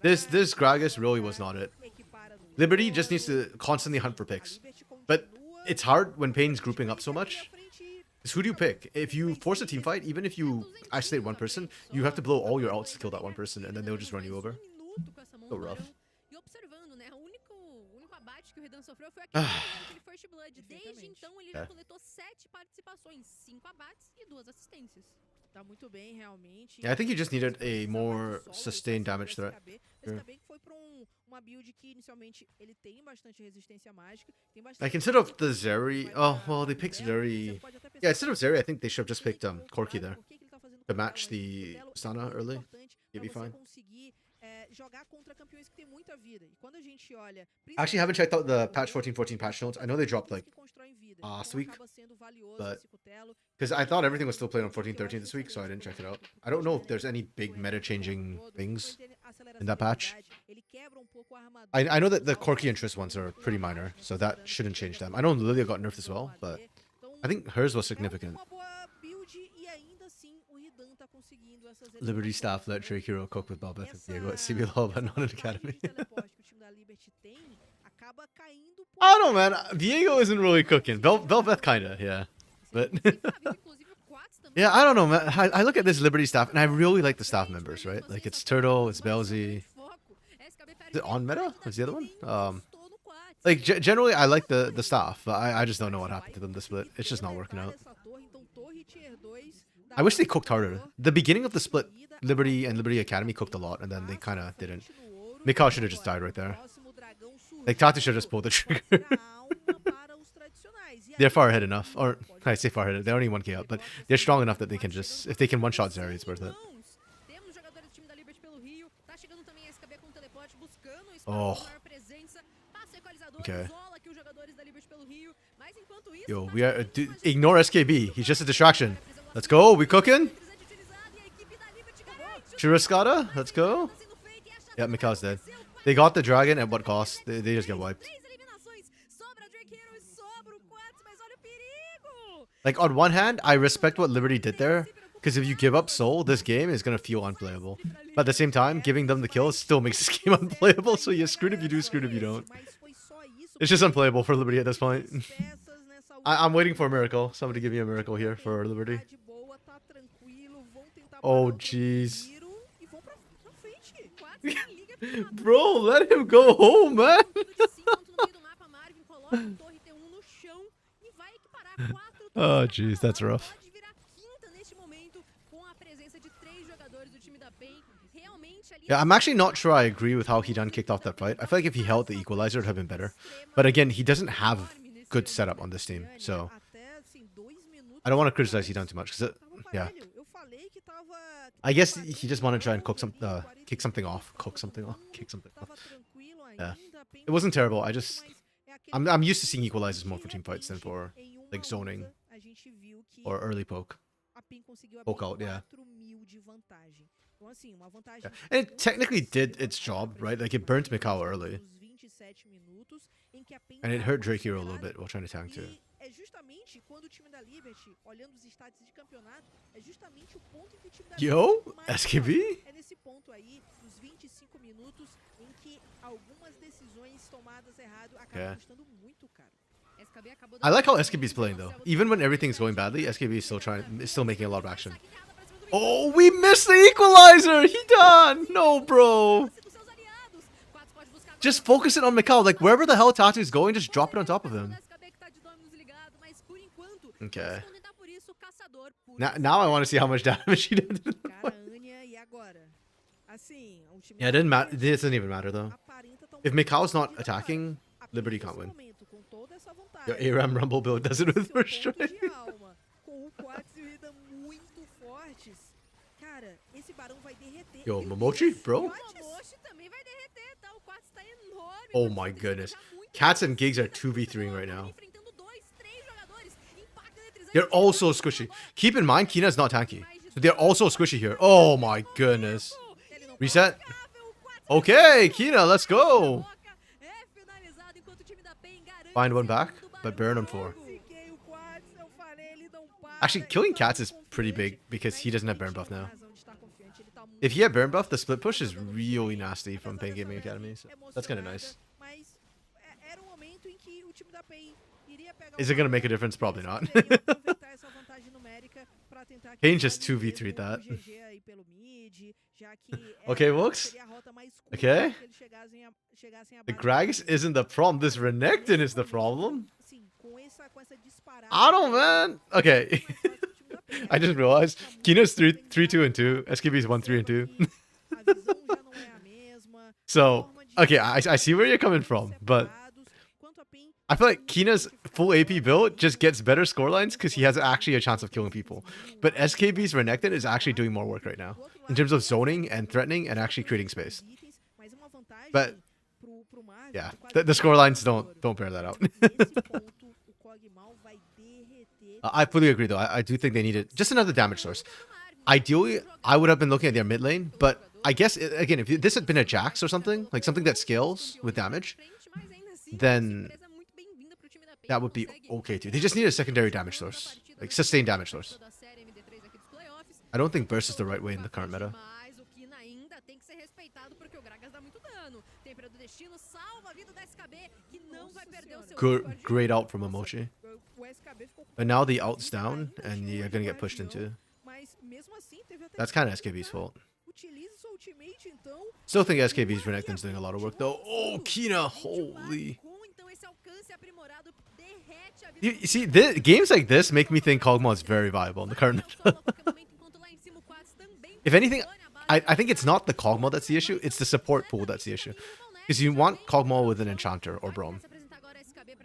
This Gragas really was not it. Liberty just needs to constantly hunt for picks, but it's hard when Pain's grouping up so much. Because who do you pick? If you force a team fight, even if you isolate one person, you have to blow all your ults to kill that one person, and then they'll just run you over. puto com essa mão So do rough. Barão. E observando, né? O único abate que o Redan sofreu foi aquele primeiro, aquele First Blood. Desde então, ele já coletou 7 participações, 5 abates e 2 assistências. Tá muito bem, realmente. Yeah, I think he just needed a Precisa mais more do solo, sustained tá damage sendo threat. SKB que foi pra uma build que inicialmente ele tem bastante resistência mágica, tem bastante Like instead of the vai Zeri, pra- oh well, pra they picked Cutelo. Zeri. Você pode até Yeah, pensar, instead of Zeri, I think they should have just picked ao Corki contrário, there por que que ele tá fazendo to Cutelo, match né? the Cutelo é Sana muito early. importante You'd be pra você fine. conseguir jogar contra campeões que tem muita vida. E quando a gente olha, I actually haven't checked out the principalmente patch no Corki, 14.14 patch notes. I know they dropped like que constroem vida. last Então week, acaba sendo valioso but esse Cutelo. because I thought everything was still playing on 14.13 this week, so I didn't check it out. I don't know if there's any big meta changing things in that patch. I know that the Corki and Triss ones are pretty minor, so that shouldn't change them. I know Lilia got nerfed as well, but I think hers was significant. Liberty staff let Drake Hero cook with Belbeth and Diego at CBLOL, but not in Academy. I don't know, man. Diego isn't really cooking. Belbeth kinda, yeah. But yeah, I don't know, man. I look at this Liberty staff and I really like the staff members, right? Like it's Turtle, it's Belzy. Is it on meta? Is the other one? Like generally, I like the staff, but I just don't know what happened to them this split. It's just not working out. I wish they cooked harder. The beginning of the split, Liberty and Liberty Academy cooked a lot, and then they kind of didn't. Mikau should have just died right there. Like Tatu should have just pulled the trigger. They're far ahead enough, or I say far ahead. They're only 1k up, but they're strong enough that they can just, if they can one-shot Zeri, it's worth it. Oh. Okay. Yo, we are ignore SKB. He's just a distraction. Let's go. We cooking? Churrascada? Let's go. Yeah, Mikau's dead. They got the dragon at what cost? They just get wiped. Like, on one hand, I respect what Liberty did there, because if you give up Soul, this game is going to feel unplayable. But at the same time, giving them the kill still makes this game unplayable, so you're screwed if you do, screwed if you don't. It's just unplayable for Liberty at this point. I'm waiting for a miracle. Somebody give me a miracle here for Liberty. Oh, jeez. Bro, let him go home, man. Oh, jeez, that's rough. Yeah, I'm actually not sure I agree with how he done kicked off that fight. I feel like if he held the equalizer, it would have been better. But again, he doesn't have good setup on this team, so I don't want to criticize Hidan too much, because yeah. I guess he just wanted to try and cook kick something off. Cook something off. Kick something off. Yeah. It wasn't terrible. I'm used to seeing equalizers more for team fights than for like zoning or early poke. Poke out, yeah. Yeah. And it technically did its job, right? Like it burnt Mikau early. And it hurt Drake Hero a little bit while trying to tank too. Yo, SKB? Yeah. I like how SKB is playing though. Even when everything's going badly, SKB is still making a lot of action. Oh, we missed the equalizer! He done! No, bro! Just focus it on Mikau. Like, wherever the hell Tatu is going, just drop it on top of him. Okay. Now I want to see how much damage he did. Yeah, it didn't matter. It doesn't even matter, though. If Mikau's not attacking, Liberty can't win. Your ARAM Rumble build does it with first strike. Yo, Momochi, bro? Oh my goodness. Cats and Gigs are 2v3ing right now. They're also squishy. Keep in mind, Kina's not tanky. So they're also squishy here. Oh my goodness. Reset. Okay, Kina, let's go. Find one back, but burn on 4. Actually, killing Cats is pretty big because he doesn't have burn buff now. If he had burn buff, the split push is really nasty from Pain Gaming Academy. So that's kind of nice. Is it going to make a difference? Probably not. Pain just 2v3 that. Okay, Wooks? Okay. que eles chegassem The abaixo Gragas deles. isn't the problem. This Então, Renekton nesse is the momento, problem. sim, com essa disparada I don't, de man. pontos, Okay. fica mais fácil pro time da PEN. I A just equipe realized fica muito Kino's mais 3, 2, and organizada, 2. SKB's 1, 3, and observa 2. que a visão já não é a mesma, a So, forma de okay, I see where you're coming todos from, but separados, enquanto a PEN I feel like muito Kina's identificada full AP agora, build just muito gets better muito scorelines because he has forte ali, actually a chance of killing 3 people. mil, But altos SKB's dados Renekton is actually disparados. doing more work right now Do outro in lado, terms of tem a zoning Zed and também, threatening and que actually tem creating os bons space. itens, mas é uma vantagem But pro Marvel yeah, de quase the 10 scorelines de ouro. don't bear that out. Nesse ponto, o Kog'Maw vai derreter. I fully agree though. I do think they needed just another damage source. Ideally, I would have been looking at their mid lane, but I guess again, if this had been a Jax or something, like something that scales with damage, then that would be okay too. They just need a secondary damage source, like sustained damage source. I don't think burst is the right way in the current meta. Mas o Kina ainda tem que ser respeitado porque o Gragas dá muito dano. Tempera do destino salva a vida do SKB, que não vai perder o seu Good, great out from Emochi. O SKB ficou com But now the pouco out's vida, down, ainda and chegou you're ali gonna no get pushed guardião, into. mas mesmo assim teve até That's que kind of SKB's fault. utilize sua ultimate, então. Still think SKB's Renekton's doing a lot of work though. Oh, Kina, holy. Então esse alcance aprimorado derrete a vida You see, games like this make me think Kog'Maw is very viable in the current meta. If anything, I think it's not the Kog'Maw that's the issue, it's the support pool that's the issue. Because you want Kog'Maw with an Enchanter or Braum.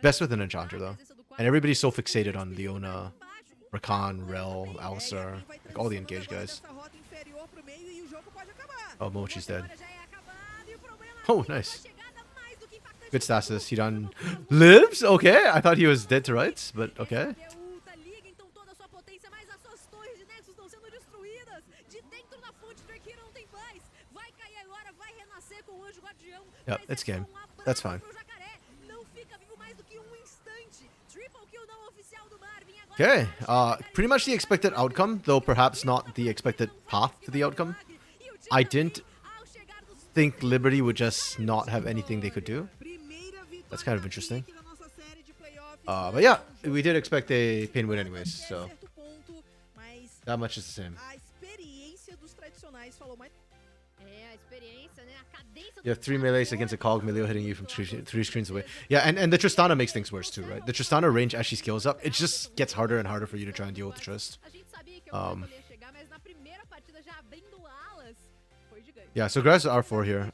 Best with an Enchanter though. And everybody's so fixated on Leona, Rakan, Rel, Alistar, like all the engaged guys. Oh, Mochi's dead. Oh, nice. Good status. He done lives? Okay, I thought he was dead to rights, but okay. Yep, it's game. That's fine. Okay, pretty much the expected outcome, though perhaps not the expected path to the outcome. I didn't think Liberty would just not have anything they could do. That's kind of interesting. But yeah, we did expect a pin win anyways, so that much is the same. You have 3 melees against a Cog melee hitting you from three screens away. Yeah, and the Tristana makes things worse too, right? The Tristana range as she scales up, it just gets harder and harder for you to try and deal with the Trist. Yeah, so Graves R4 here.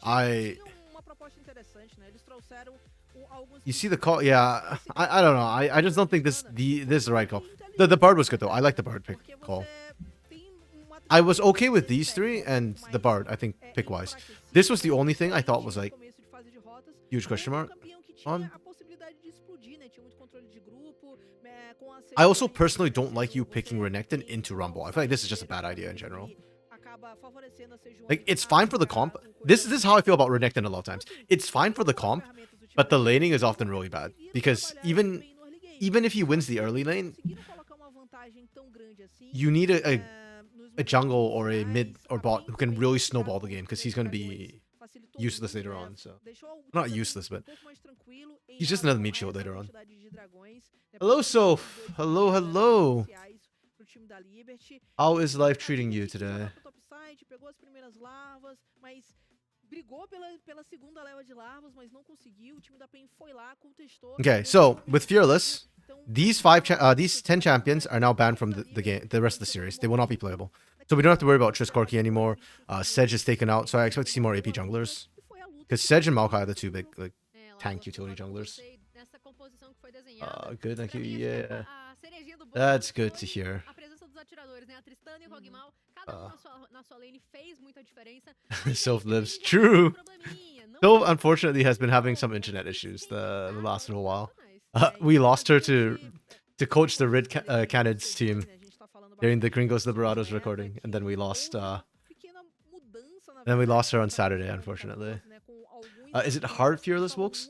You see the call? Yeah, I don't know. I just don't think this is the right call. The Bard was good though. I like the Bard pick call. I was okay with these three and the Bard, I think, pick-wise. This was the only thing I thought was like huge question mark on. I also personally don't like you picking Renekton into Rumble. I feel like this is just a bad idea in general. Like, it's fine for the comp. This is how I feel about Renekton a lot of times. It's fine for the comp, but the laning is often really bad. Because even if he wins the early lane, you need a jungle or a mid or bot who can really snowball the game because he's going to be useless later on. So not useless, but he's just another meat shield later on. Hello, Soph. Hello. How is life treating you today? Okay, so with Fearless, these 10 champions are now banned from the game, the rest of the series. They will not be playable. So we don't have to worry about Triss Corki anymore. Sedge is taken out, so I expect to see more AP junglers. Because Sedge and Maokai are the two big like tank utility junglers. Good, thank you. Yeah, that's good to hear. Soph lives. True. Soph unfortunately has been having some internet issues the last little while. We lost her to coach the Red Canids team during the Gringos Liberados recording, and then we lost. Then we lost her on Saturday, unfortunately. Is it hard Fearless, folks?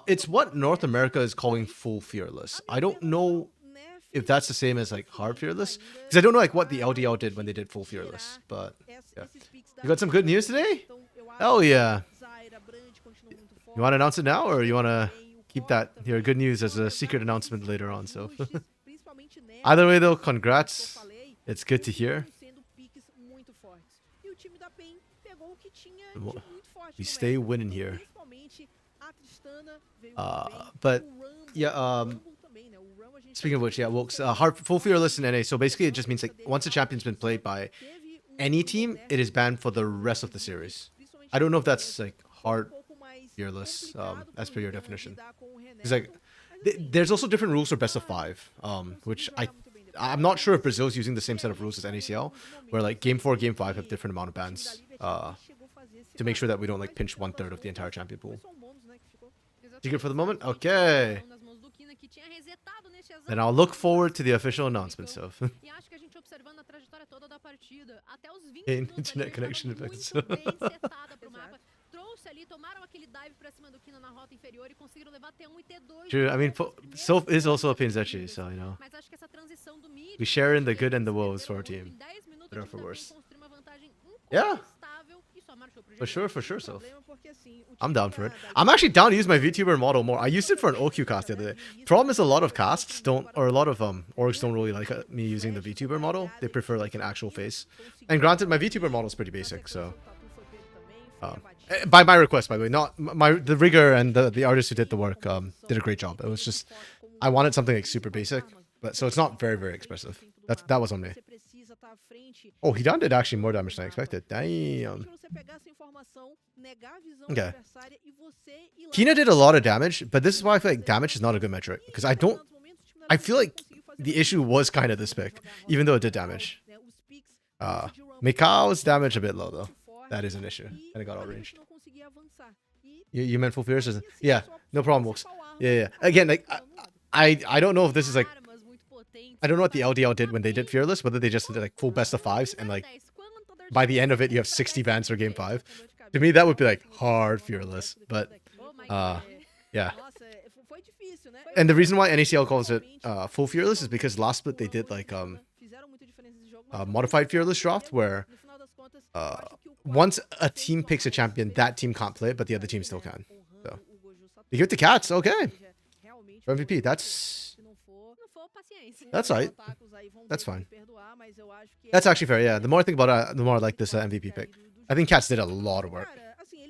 It's what North America is calling full Fearless. I don't know if that's the same as like hard Fearless, because I don't know like what the LDL did when they did full Fearless. But yeah, you got some good news today? Hell yeah! You want to announce it now, or you want to keep that your good news as a secret announcement later on? So either way, though, congrats. It's good to hear. tinha de muito forte We no stay meta. winning Então, here. principalmente a Tristana veio muito bem, But o Rumble, yeah, o Rumble também, né? O Rumble a gente speaking of sabe which, yeah, que well, ele hard full fearless in consegue NA. So basically, it just means like dele once a champion's been played by teve any bom team, nerf it is banned for the no rest of the Device, series. principalmente I don't know if no that's começo. like Foi hard pouco mais fearless, complicado as pro per your Ligan definition. lidar com o It's like Renekton, mas assim, there's also different rules for ele best of tá 5, which conseguiu jogar muito bem I'm depois, not sure if mas Brazil's using the same set a of rules as gente tá vendo NACL, alguns where momentos like game aí 4, game 5 have que different amount of o time da bans. Liga até chegou a fazer esse To make sure that we básico, don't like mas pinch no final 1/3 das of the entire contas, champion pool. foi só um bônus, né, que ficou. Secret for the moment? Exatamente, Okay. nas mãos do Kina, que tinha resetado neste exato Then I'll look momento forward to the a official situação announcement do stuff. E acho que a gente observando a trajetória toda da partida, até os 20 Hey, minutos internet ali, connection a gente effects. tava muito bem setada pro Exato. mapa. Trouxe ali, tomaram aquele dive pra cima do Kina na rota inferior e conseguiram levar T1 e T2. True, I mean, durante as primeiras Soph is also a horas PNG, seguidas. so you know. Mas acho que essa transição do mid, We share in the onde good and eles the woes perderam for our muito, team. em 10 minutos Better a or gente for ainda worse. construiu uma vantagem Yeah. incontestável e só marchou pro For GG. sure, Soph. Problema porque, assim, o I'm time down da- for it. da I'm Liga actually down to use my conseguiu VTuber model more. I used it for an OQ cast the other day. Problem is a lot of casts don't, or a lot of orgs don't really like me using the VTuber model. They prefer like an actual face. And granted, my VTuber model is pretty basic, so by my request, by the way, not the rigger and the artist who did the work did a great job. It was just I wanted something like super basic, but so it's not very expressive. That was on me. Oh, he did actually more damage than I expected. Damn. Okay. Kina did a lot of damage, but this is why I feel like damage is not a good metric because I feel like the issue was kind of this pick, even though it did damage. Mikao's damage a bit low though. That is an issue. And it got all ranged. You meant full fierce? Yeah, no problem, Wolves. Yeah. Again, like I don't know if this is like I don't know what the LDL did when they did fearless, whether they just did like full best of 5s and like by the end of it you have 60 bans for game 5. To me that would be like hard fearless, but yeah. And the reason why NACL calls it full fearless is because last split they did like modified fearless draft where once a team picks a champion, that team can't play it, but the other team still can. So you give it to Cats, okay. For MVP, that's right. That's fine. That's actually fair, yeah. The more I think about it, the more I like this MVP pick. I think Cats did a lot of work.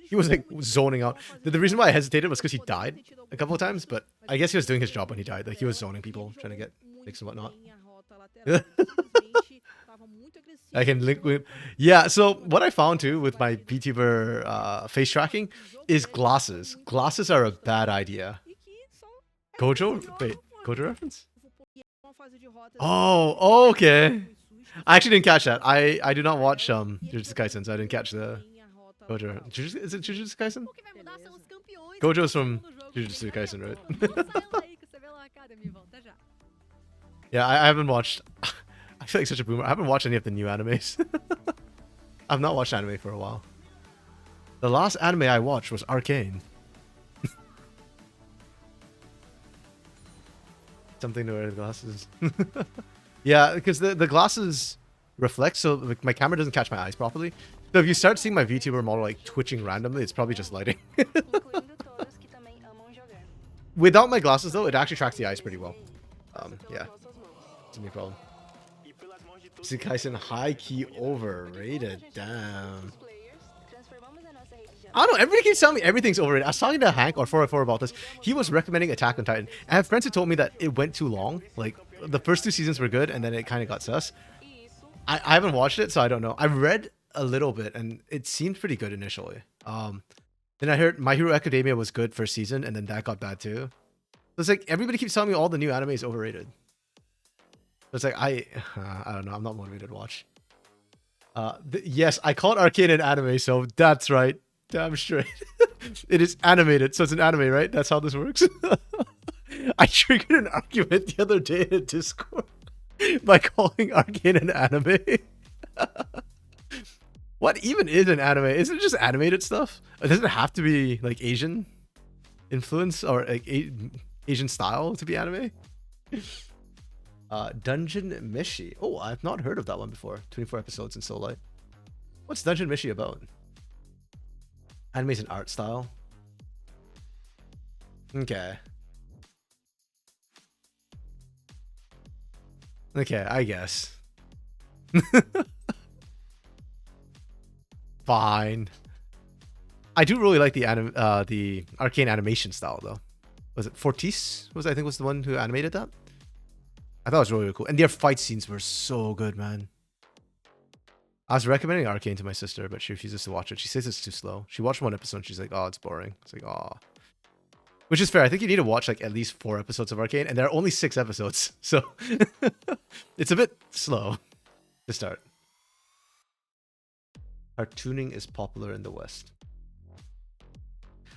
He was like zoning out. The reason why I hesitated was because he died a couple of times, but I guess he was doing his job when he died. Like he was zoning people, trying to get picks and whatnot. I can link with... Yeah, so what I found too with my VTuber face tracking is glasses. Glasses are a bad idea. Gojo? Wait, Gojo reference? Oh, okay. I actually didn't catch that. I do not watch Jujutsu Kaisen, so I didn't catch the Gojo. Is it Jujutsu Kaisen? Gojo's from Jujutsu Kaisen, right? Yeah, I haven't watched... I feel like such a boomer. I haven't watched any of the new animes. I've not watched anime for a while. The last anime I watched was Arcane. Something to wear the glasses. Yeah, because the glasses reflect, so like, my camera doesn't catch my eyes properly. So if you start seeing my VTuber model like twitching randomly, it's probably just lighting. Without my glasses though, it actually tracks the eyes pretty well. Yeah, it's no problem. Kaisen high-key overrated. Damn. I don't know. Everybody keeps telling me everything's overrated. I was talking to Hank or 404 about this. He was recommending Attack on Titan. I have friends who told me that it went too long. Like, the first 2 seasons were good, and then it kind of got sus. I haven't watched it, so I don't know. I read a little bit, and it seemed pretty good initially. Then I heard My Hero Academia was good first season, and then that got bad too. So it's like, everybody keeps telling me all the new anime is overrated. It's like, I don't know. I'm not motivated to watch. Yes, I called Arcane an anime, so that's right. Damn straight. It is animated, so it's an anime, right? That's how this works. I triggered an argument the other day in Discord by calling Arcane an anime. What even is an anime? Isn't it just animated stuff? It doesn't have to be like Asian influence or like Asian style to be anime. Dungeon Mishi. Oh, I've not heard of that one before. 24 episodes in so light. What's Dungeon Mishi about? Anime's an art style. Okay. Okay, I guess. Fine. I do really like the arcane animation style though. Was it Fortis? I think was the one who animated that? I thought it was really, really cool. And their fight scenes were so good, man. I was recommending Arcane to my sister, but she refuses to watch it. She says it's too slow. She watched one episode and she's like, oh, it's boring. It's like, oh. Which is fair. I think you need to watch like at least 4 episodes of Arcane, and there are only 6 episodes. So it's a bit slow to start. Cartooning is popular in the West.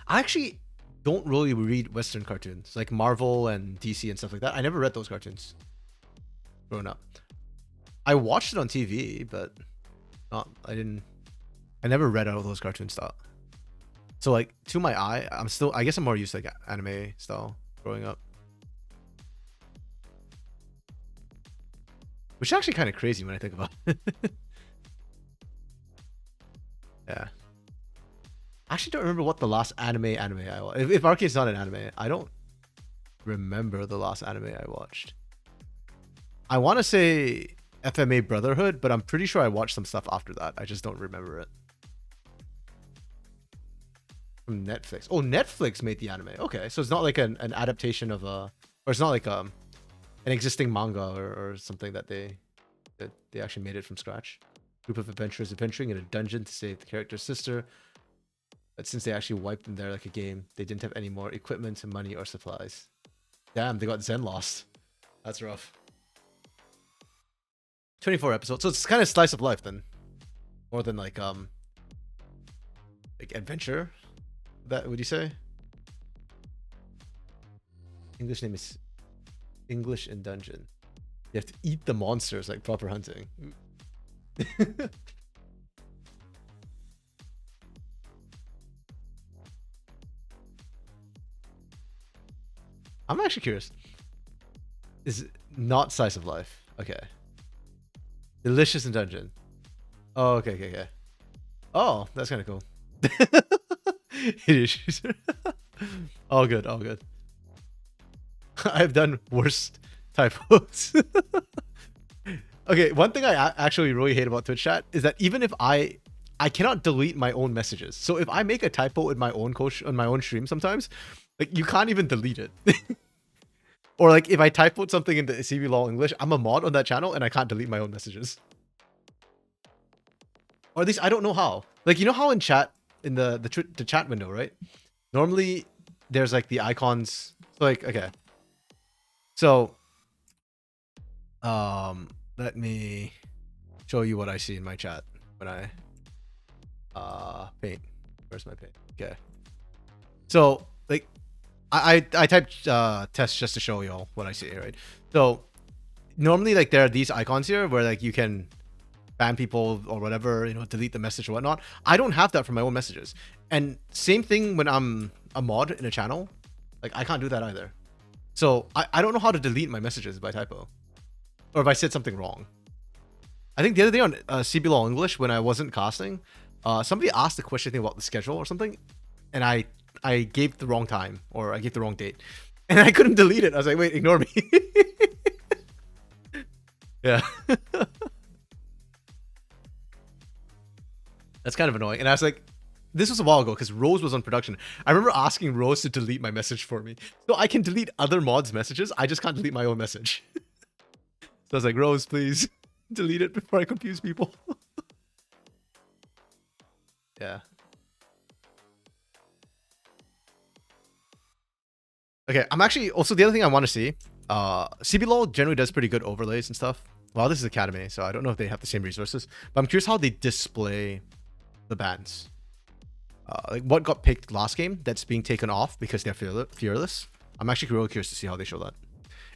I actually don't really read Western cartoons, like Marvel and DC and stuff like that. I never read those cartoons growing up. I watched it on TV, but I never read all those cartoon stuff. So like to my eye, I guess I'm more used to like anime style growing up. Which is actually kind of crazy when I think about it. Yeah. I actually don't remember what the last anime I watched. If Arcane's not an anime, I don't remember the last anime I watched. I want to say FMA Brotherhood, but I'm pretty sure I watched some stuff after that. I just don't remember it. From Netflix. Oh, Netflix made the anime. Okay, so it's not like an adaptation of or it's not like an existing manga or something that they actually made it from scratch. Group of adventurers adventuring in a dungeon to save the character's sister. But since they actually wiped in there like a game, they didn't have any more equipment, money, or supplies. Damn, they got Zen lost. That's rough. 24 episodes, so it's kind of slice of life then, more than like adventure. That would you say? English name is English in Dungeon. You have to eat the monsters like proper hunting. I'm actually curious. Is it not slice of life? Okay. Delicious in Dungeon. Oh, okay. Oh, that's kind of cool. Issues. All good. I've done worst typos. Okay, one thing I actually really hate about Twitch chat is that even if I cannot delete my own messages. So if I make a typo in my own on my own stream sometimes, like you can't even delete it. Or like if I typoed something into CBLOL English, I'm a mod on that channel and I can't delete my own messages. Or at least I don't know how. Like, you know how in chat, in the chat window, right? Normally there's like the icons. Like, okay. So let me show you what I see in my chat when I paint. Where's my paint? Okay. So like I typed test just to show y'all what I see, right? So normally like there are these icons here where like you can ban people or whatever, you know, delete the message or whatnot. I don't have that for my own messages. And same thing when I'm a mod in a channel, like I can't do that either. So I don't know how to delete my messages by typo, or if I said something wrong. I think the other day on CBLOL English when I wasn't casting, somebody asked a question thing about the schedule or something, and I gave the wrong time, or I gave the wrong date, and I couldn't delete it. I was like, wait, ignore me. Yeah. That's kind of annoying. And I was like, this was a while ago because Rose was on production. I remember asking Rose to delete my message for me. So I can delete other mods' messages. I just can't delete my own message. So I was like, Rose, please delete it before I confuse people. Yeah. Okay, I'm actually also the other thing I want to see. CBLOL generally does pretty good overlays and stuff. Well, this is Academy, so I don't know if they have the same resources. But I'm curious how they display the bans. Like what got picked last game that's being taken off because they're fearless. I'm actually really curious to see how they show that.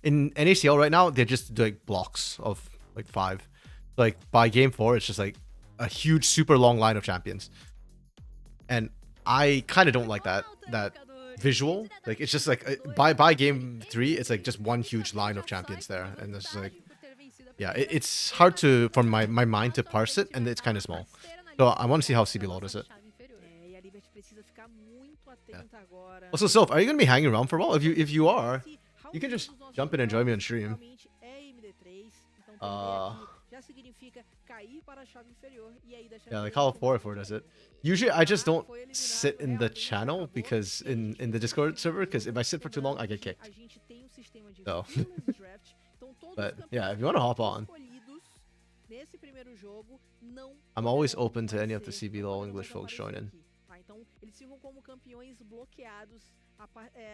In NACL right now, they're just like blocks of like 5. Like by game 4, it's just like a huge, super long line of champions. And I kind of don't like that visual. Like it's just like by game 3, it's like just one huge line of champions there, and it's like, yeah, it's hard to for my mind to parse it, and it's kind of small. So I want to see how CBLOL does it. Yeah. Also, Soph, are you gonna be hanging around for a while? If you are, you can just jump in and join me on stream. já significa cair para a chave inferior e aí da chave Yeah, like inferior how 4-4 does it. Usually I just don't sit in the channel because in the Discord server, because if I sit for too long I get kicked. A gente tem um sistema de So. fearless draft, então todos But os yeah, campeões if you want to hop que on, escolhidos nesse primeiro jogo não I'm always poderão open to any of the aparecer, CBLOL não poderão English folks aparecer joining. aqui, tá? Então eles ficam como campeões bloqueados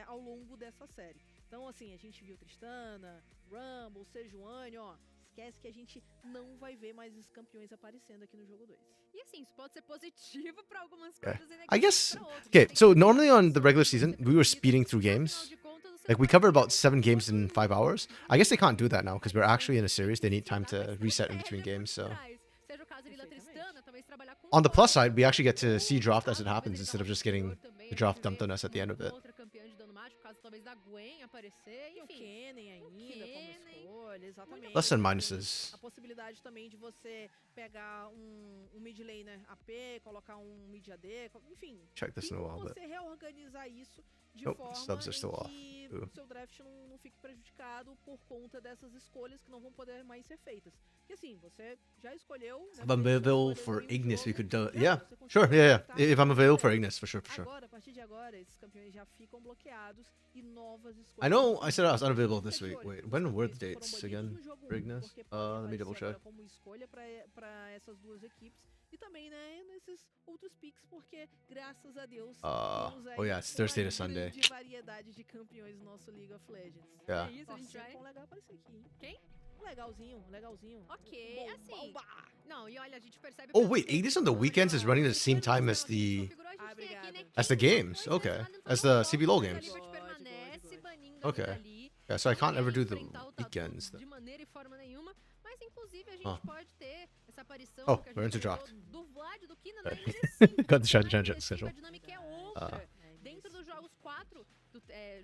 ao longo dessa série. Então assim, a gente viu Tristana, Rumble, Sejuani, ó. Esquece que a gente não vai ver mais esses campeões aparecendo aqui no jogo 2. E assim, isso pode ser positivo para algumas Okay. coisas e I guess, negativo para outras. okay, Tem so que normally on ver the regular se season, você we were precisa, speeding through afinal games. de contas, você Like we vai cover ter about 7 games in 5 hours. I guess they can't do that now because we're Mas actually in a series. They need time to estratégia reset in por between games. So trás. Seja o caso ali da Tristana, talvez trabalhar com on the plus Flash, side, we actually get to ou see draft as it caso talvez happens ele instead tá of just mais getting superior também, the a draft gente dumped vê on us at the end of uma it. outra campeã de dano mágico, caso talvez da Gwen aparecer, E o enfim. Kennen ainda como escolha, exatamente. Plus and minuses. A possibilidade também de você pegar um mid laner AP, colocar um mid AD, enfim. Check this in Tem a como while, but você reorganizar isso de Nope, forma subs are still em off. que Ooh. o seu draft não fique prejudicado por conta dessas escolhas que não vão poder mais ser feitas. Porque assim, você já escolheu... Né, if I'm você já available escolheu for em um Ignis, we jogo, could do. já Yeah, você consegue sure. Yeah, aproveitar yeah. If I'm e available for liberar. Ignis, for sure. Agora, a partir de agora, esses campeões já ficam bloqueados e novas escolhas. I know vão I ser said I was feitas. unavailable this Fique de week. olho, Wait, os when were the campeões que dates foram banidos again no jogo for 1, Ignis? porque podem Let me double aparecer agora check. como escolha para essas duas equipes. E também, né, nesses outros picks, porque, graças a Deus, temos aí Oh yeah, it's Thursday to uma Sunday. grande variedade de campeões no nosso League of Legends. Yeah. É isso, a gente Nossa, vai... com um legal aparecer aqui, hein? Quem? Um legalzinho. Ok, Bom, assim... bomba! Não, e olha, a gente percebe... Oh pelo wait, tempo Ignis on the que weekends is joga, running at the same depois time dos as cenários que the configurou, a gente tem aqui, Obrigada. né, as the quem games. foi Okay, selecionado, então as não the volta, CBLOL mas a games. Liberty God, permanece God. banindo Okay. aquilo ali. Yeah, so I can't Não ever quer do the enfrentar o Tatu weekends. de maneira e forma nenhuma, mas inclusive a gente Huh. pode ter essa aparição Oh, que a we're gente into comentou draft. do Vlad, do Kina, Okay. na NG5. Got the shot to Na change NG5 schedule. a dinâmica é outra. Dentro dos jogos 4,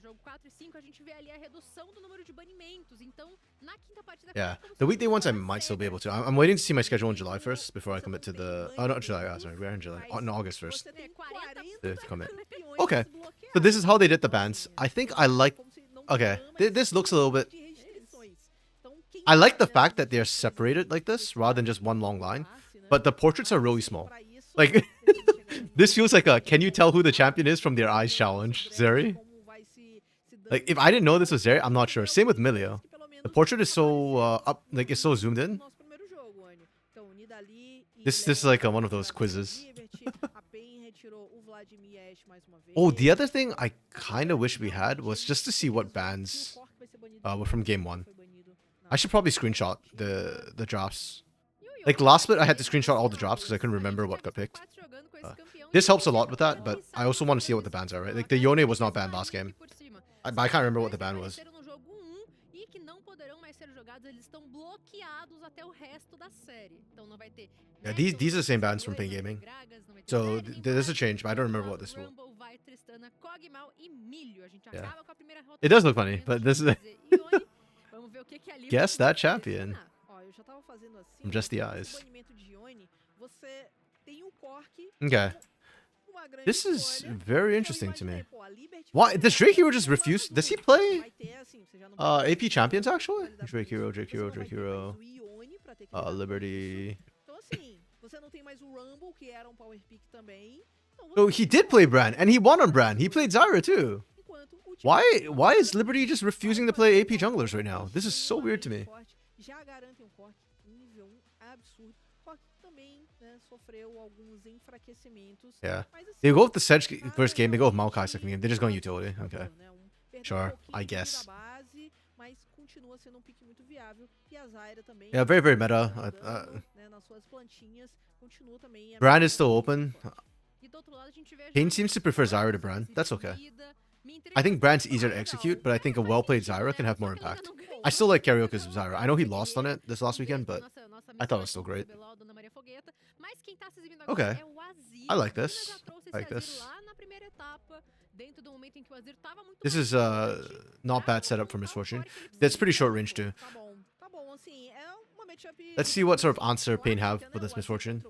jogo 4 e 5, a gente vê ali a redução do número de banimentos. Então, na quinta partida... Yeah, como se the weekday ones I fosse might still be able cegas. to. I'm waiting to see my schedule in July 1st before I commit to the. Oh, not July. Sorry, we're in July. Oh, no, August 1st. Você tem 40 to commit. campeões Okay, bloqueados. so this is how they did the bans. I think I like. Como se não Okay, tenha mais this looks a little bit. de restrições. Então, quem I like the quiser fact that they're assistir separated like this rather than just one long line. passe, né? But the portraits are really Mas, small. pra isso, Like, você tem que chegar no this feels like a can you tell who the champion is from their eyes challenge, Zeri? como vai se Like, if I didn't know this was Zeri, I'm not sure. Same with Milio. The portrait is so up, like it's so zoomed in. nosso primeiro jogo, Anny. Então, Nidalee e This is like one of those quizzes. Liberty, a PEN retirou o Vladimir Ashe mais uma vez. Oh, the other thing I kind of wish we had was just to see what bans O Cork vai ser banido were from game 1. foi banido na I should probably screenshot the drops. Like last split, I had to screenshot all the drops because I couldn't remember what got picked. This helps a lot with that, but I also want to see what the bans are, right? Like the Yone was not banned last game. But I can't remember what the ban was. No jogo 1 e que não poderão mais ser jogados, eles estão bloqueados até o resto da série. Então não vai ter. Yeah, these are the same bans from Pain Gaming. So there's a change, but I don't remember what this was. Rumble, vai, Tristana, Cogmal e Milho. A gente Yeah. acaba com a primeira It does look funny, but this is Vamos ver o que que ali Guess vai that champion. selecionar. Ó, eu já tava fazendo assim. From Just the esse Eyes. banimento de Yone, você tem o Cork Okay. como uma grande This is escolha. very Eu interesting to me. imaginei, pô, a Liberty Why vai does ter Drake Hero um just lado refuse? Does he duro. play Vai ter, assim, você já não vai ter AP champions actually? escolha da Drake Hero, Blitz, Drake você Hero, não vai Drake ter mais Hero. o Yone pra ter que lidar com isso. Liberty. Então assim, você não tem mais o Rumble, que era um power pick também. Então, So você he did play Bran, and he won on Bran. He played Zyra too. enquanto o time Why is Liberty just refusing to play AP junglers right now? This is so weird to me. forte, já garantem um Cork nível 1 absurdo. Cork também, né, sofreu alguns enfraquecimentos. Yeah. Mas, assim, They go with the Sedge nada first game, they go with realmente Maokai second game. They're just going utility. assustador, Okay. né? Perdeu Sure, pouquinho I ali guess. da base, mas continua sendo um pique muito viável. E a Zyra também. Yeah, very, very meta. dano, né, nas suas plantinhas, continua também. Bran is still open. E do outro lado, a gente vê Kane já seems to prefer Zyra to Bran. That's okay. I think Bran's easier to execute, but I think a well-played Zyra can have more impact. I still like Karaoke's Zyra. I know he lost on it this last weekend, but I thought it was still great. Okay. I like this. I like this. This is not bad setup for Misfortune. That's pretty short range too. Tá bom, assim, é uma matchup. Let's see what sort of answer Pain have for this Misfortune.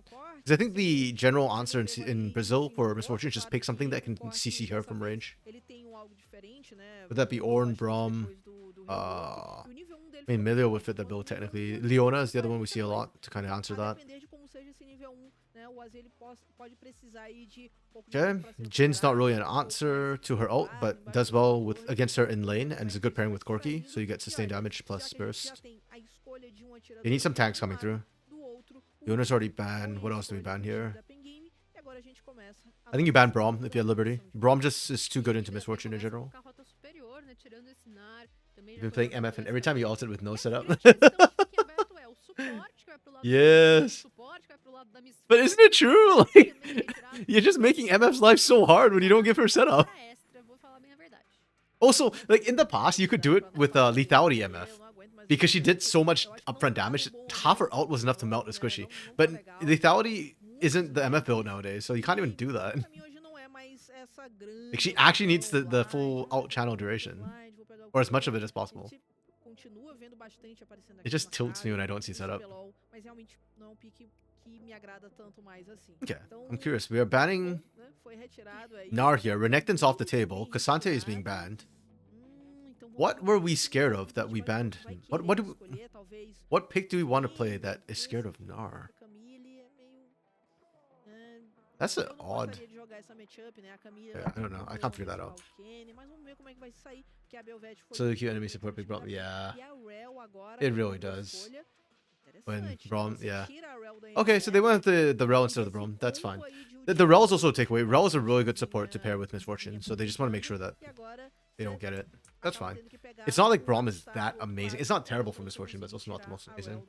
Because I think the general answer in Brazil for Misfortune is just pick something that can CC her from range. Ele tem um algo diferente, né? Would that be Ornn, Braum? Depois do Uh, rework. E o nível 1 dele I mean, foi Milio muito would fit the bom, bill então, technically. muito Leona bom. is the other one we Porém, see a lot to kind of answer a that. depender de como seja esse nível 1, né? O Az ele pode precisar aí de pouco de Okay, tempo pra se Jin's not recuperar, really an um pouco answer mais to her ult, regular, but embaixo does da well sua with torre. against her in lane, and Como is é a que good pairing vai with ficar Corki, indo? so you get E sustained olha, damage já plus que a gente já burst. tem a escolha de um atirador You need some de um tanks coming lado, through. do outro, o Yona's Riven already com banned. What a else do we escolha ban do time here? da Pen Game, e agora a gente começa a I think you nossa ban Braum if you have segunda Liberty. sessão de Braum jogo. just is too good into Ele Misfortune in começa a general. focar a rota superior, né? Tirando esse Nar. Também You've já been foi playing jogando MF, and por every essa time you rota. ulted with E no a setup. grande questão que fica em aberto é o suporte que vai pro lado do Yes. o suporte que vai pro lado da Miss But isn't it true? Like, you're just making MF's life so hard when you don't give her setup. Hora extra, vou falar bem a verdade. Also, like in the past, you could do it with lethality MF. Because she did so much upfront damage, half her ult was enough to melt a squishy. But lethality isn't the MF build nowadays, so you can't even do that. Like she actually needs the full ult channel duration, or as much of it as possible. It just tilts me when I don't see setup. Okay, I'm curious. We are banning Gnar here. Renekton's off the table. Cassante is being banned. What were we scared of that we banned? What pick do we want to play that is scared of Gnar? That's an odd. Yeah, I don't know. I can't figure that out. So the cute enemy support big Braum. Yeah, it really does. When Braum, yeah. Okay, so they went with the Rel instead of the Braum. That's fine. The Rel is also a takeaway. Rel is a really good support to pair with Misfortune, so they just want to make sure that they don't get it. That's fine. It's not like Braum is that amazing. It's not terrible for Misfortune, but it's also not the most amazing.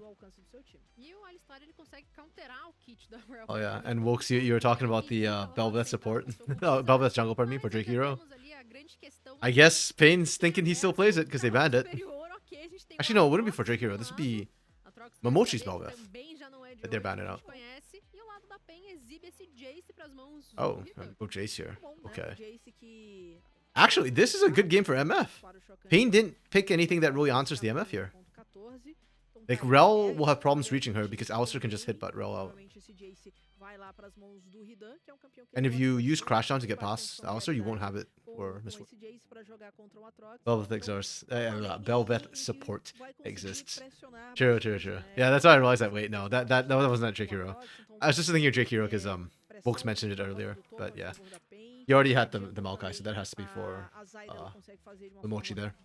Oh yeah, and Wilkes, you were talking about the Bel'Veth support. Bel'Veth jungle, pardon me, for Drake Hero. I guess Pain's thinking he still plays it because they banned it. Actually, no, it wouldn't be for Drake Hero. This would be Momochi's Bel'Veth that they're banning out. Oh, go Jace here. Okay. Actually, this is a good game for MF. Pain didn't pick anything that really answers the MF here. Like, Rel will have problems reaching her because Alistar can just hit butt Rel out. And if you use Crash Down to get past Alistar, you won't have it for Misfortune. Bel'Veth exists. Bel'Veth support exists. True. Yeah, that's why I realized that. Wait, no, that wasn't that Drake Hero. I was just thinking of Drake Hero because folks mentioned it earlier, but yeah. You already had the Maokai, so that has to be for the Mochi there.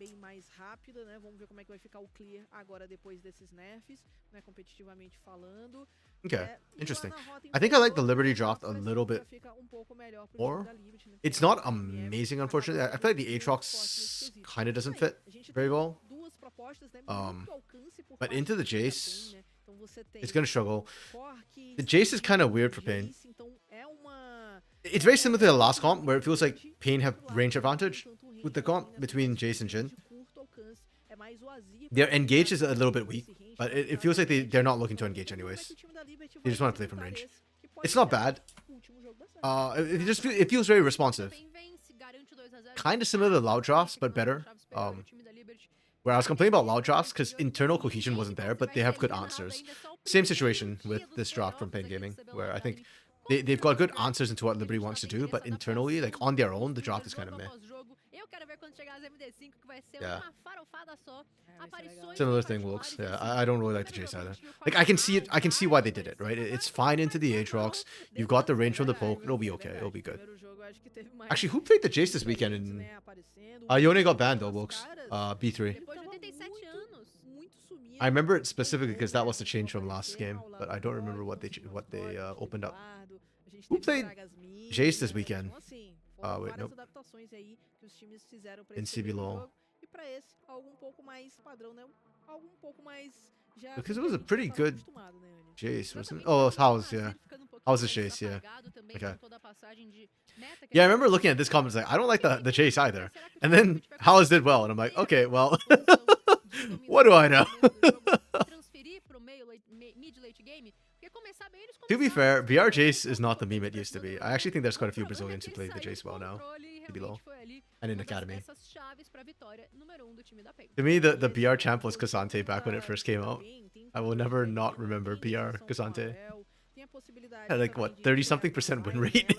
Okay, interesting. I think I like the Liberty draft a little bit more. It's not amazing, unfortunately. I feel like the Aatrox kind of doesn't fit very well. But into the Jace, it's going to struggle. The Jace is kind of weird for Pain. It's very similar to the last comp, where it feels like Pain have range advantage with the comp between Jace and Jhin. Their engage is a little bit weak, but it feels like they're not looking to engage anyways. They just want to play from range. It's not bad. It feels very responsive. Kind of similar to Loud Drafts, but better. Where I was complaining about Loud Drafts because internal cohesion wasn't there, but they have good answers. Same situation with this draft from Pain Gaming, where I think they've got good answers into what Liberty wants to do, but internally, like on their own, the draft is kind of meh. Yeah. Similar thing, Wilkes. Yeah, I don't really like the Jace either. Like I can see why they did it, right? It's fine into the Aatrox. You've got the range from the poke. It'll be okay. It'll be good. Actually, who played the Jace this weekend? And Yone got banned though, Wilkes. B3. I remember it specifically because that was the change from last game, but I don't remember what they opened up. Who played Jace this weekend? Wait, nope. In CBLOL. Because it was a pretty good Jace, wasn't it? Oh, House, yeah. House is Jace, yeah. Okay. Yeah, I remember looking at this comment, like, I don't like the Jace either. And then House did well, and I'm like, okay, well, what do I know? To be fair, VR Jace is not the meme it used to be. I actually think there's quite a few Brazilians who play the Jace well now. Below. And in Academy. To me, the BR champ was Cassante back when it first came out. I will never not remember BR Cassante. Had like, what, 30-something% win rate?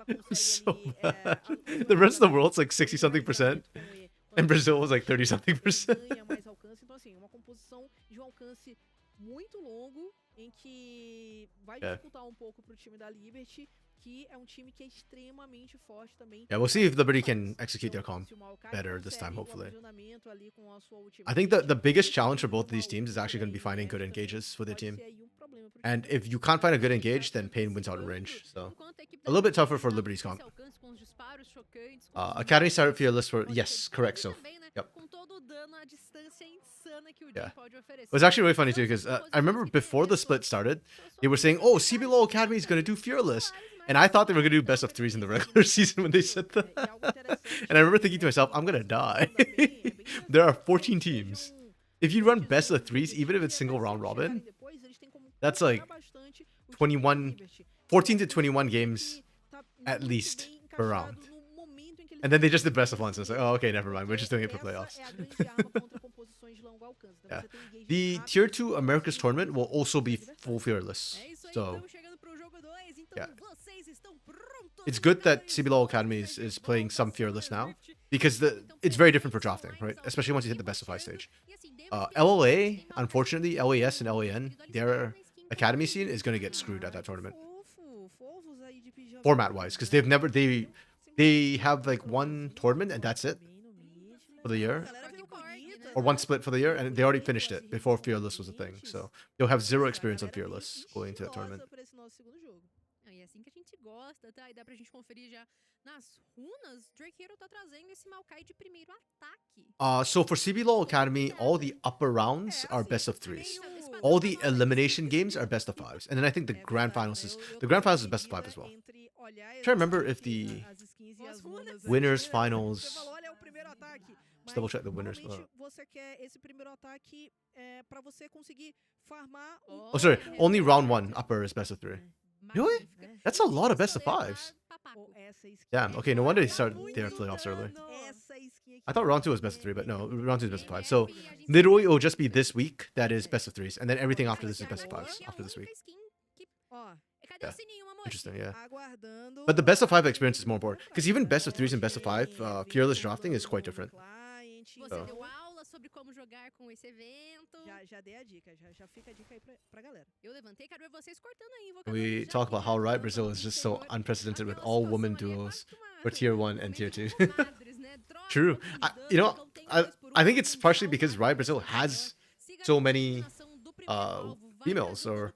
ela consegue So ali, bad. fazer The um rest of the cruzamento, world's like um 60 something finalizamento percent, com E. and Então, Brazil was like 30 something ele percent. ganha mais alcance. Então, assim, uma composição de um alcance muito longo, em que vai Yeah. dificultar um pouco pro time da Liberty, que é um time que é extremamente forte também. Yeah, we'll see if Liberty can execute their comp Se o Maokai better this time, consegue o hopefully. aprisionamento ali com a sua I think the ultimate, biggest ele challenge for tem both of these uma teams is ult actually going to be daí finding good direto também, engages for their pode team. ser aí um problema pro And time if you can't find a good engage, then Pain wins out on range. So Enquanto a equipe a little bit da tougher for tá Liberty's com comp. esse alcance, com os disparos chocantes, com os Academy impactos, started fearless for pode yes, ser correct. e So também, né, yep. com todo o dano à distância insana que o Yeah. Jhin pode oferecer. It was actually really funny too São because I posições remember que têm before the ali split started, suas they were saying, "Oh, vantagens, CBLOL Academy is going to do fearless," and I thought they were going to do best of threes in the regular season when they said that. E algo interessante And I remember é thinking to que myself, a I'm gonna die. composição da PEN é bem There are interessante, 14 sejam teams. If you run best of threes, objetivos even if it's e single até se round eles robin, chegarem depois, eles têm como that's provocar like bastante o time da 21, Liberty. 14 to É um 21 time games que tá at muito least bem per encaixado round. no momento em que eles And then they estão just did best of jogando. ones. And it's like, oh, okay, never mind. We're just doing it for Essa playoffs. é a grande arma contra composições de longo alcance. Então Yeah. você tem engages The rápidos, Tier 2 você Americas consegue tournament will fazer also be adversários. full fearless. É isso aí, So então chegando pro jogo 2, então yeah. vocês estão prontos It's good that então, CBLOL estamos Academy de is playing volta, some Summer fearless now Rift. because Então, it's very different for presentes drafting, online, right? os Especially once you hit the algoritmos best of 5 mostrando. stage. E assim, demos que a LOA, gente tem Maokai unfortunately, LAS and LAN, conseguido ali their na skin academy também. scene is going to get screwed at that tournament. Fofos aí de pijama. Format-wise, because they've never they have like one tournament and that's it for the year, or one split for the year, and they already finished it before Fearless was a thing. So they'll have zero experience on Fearless going into that tournament. E é assim que a gente gosta, tá? E dá pra gente conferir já nas runas. Drake Hero tá trazendo esse Maokai de primeiro ataque. So for CBLOL Academy, all the upper rounds are best of threes. All the elimination games are best of fives, and then I think the grand finals is best of five as well. I'm trying to remember if the winners finals. Just double check the winners. Você quer esse primeiro ataque para você conseguir farmar Oh, sorry. Only round one upper is best of three. Really? That's a lot of best of fives. Damn. Okay, no wonder they started their playoffs early. I thought round two was best of three, but no, round two is best of five. So literally, it will just be this week that is best of threes, and then everything after this is best of fives after this week. Yeah. Interesting, yeah. But the best of five experience is more important because even best of threes and best of five, fearless drafting is quite different. Você deu aula sobre como jogar com esse evento. Já dei a dica, já fica a dica aí pra galera. Eu levantei, quero ver vocês cortando aí. We talk about how Riot Brazil is just so unprecedented with all women duos for tier 1 and tier 2. True. I think it's partially because Riot Brazil has so many females, or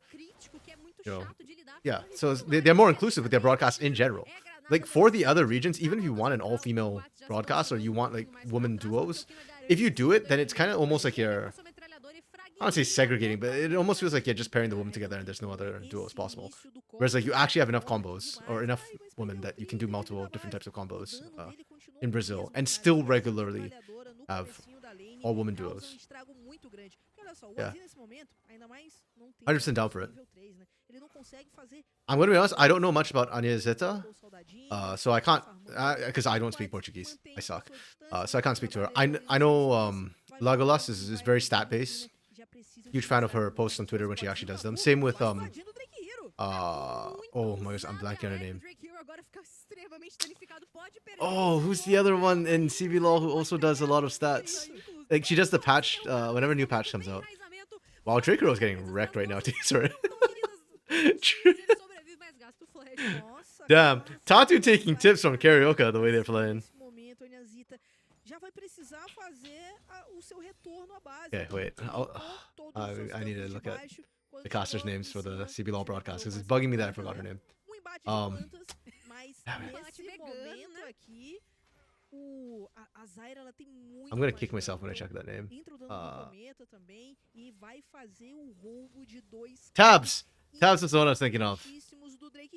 yeah, so they're more inclusive with their broadcasts in general. Like for the other regions, even if you want an all-female broadcast or you want like women duos, if you do it, then it's kind of almost like you're, I don't say segregating, but it almost feels like you're just pairing the women together and there's no other duos possible. Whereas like you actually have enough combos or enough women that you can do multiple different types of combos in Brazil and still regularly have all women duos. Yeah. 100% down for it. I'm gonna be honest, I don't know much about Anya Zeta, so I can't, because I don't speak Portuguese. I suck. So I can't speak to her. I know Legolas is very stat based. Huge fan of her posts on Twitter when she actually does them. Same with oh my gosh, I'm blanking on her name. Oh, who's the other one in CBLOL who also does a lot of stats? Like she does the patch whenever a new patch comes out. Wow, Draco is getting wrecked right now too. Sorry. Damn, Tatu taking tips from Karaoke the way they're playing. Okay, wait. I need to look at the casters' names for the CBLOL broadcast because it's bugging me that I forgot her name. I'm gonna kick myself when I check that name. Tabs! Tabs is the one I was thinking of.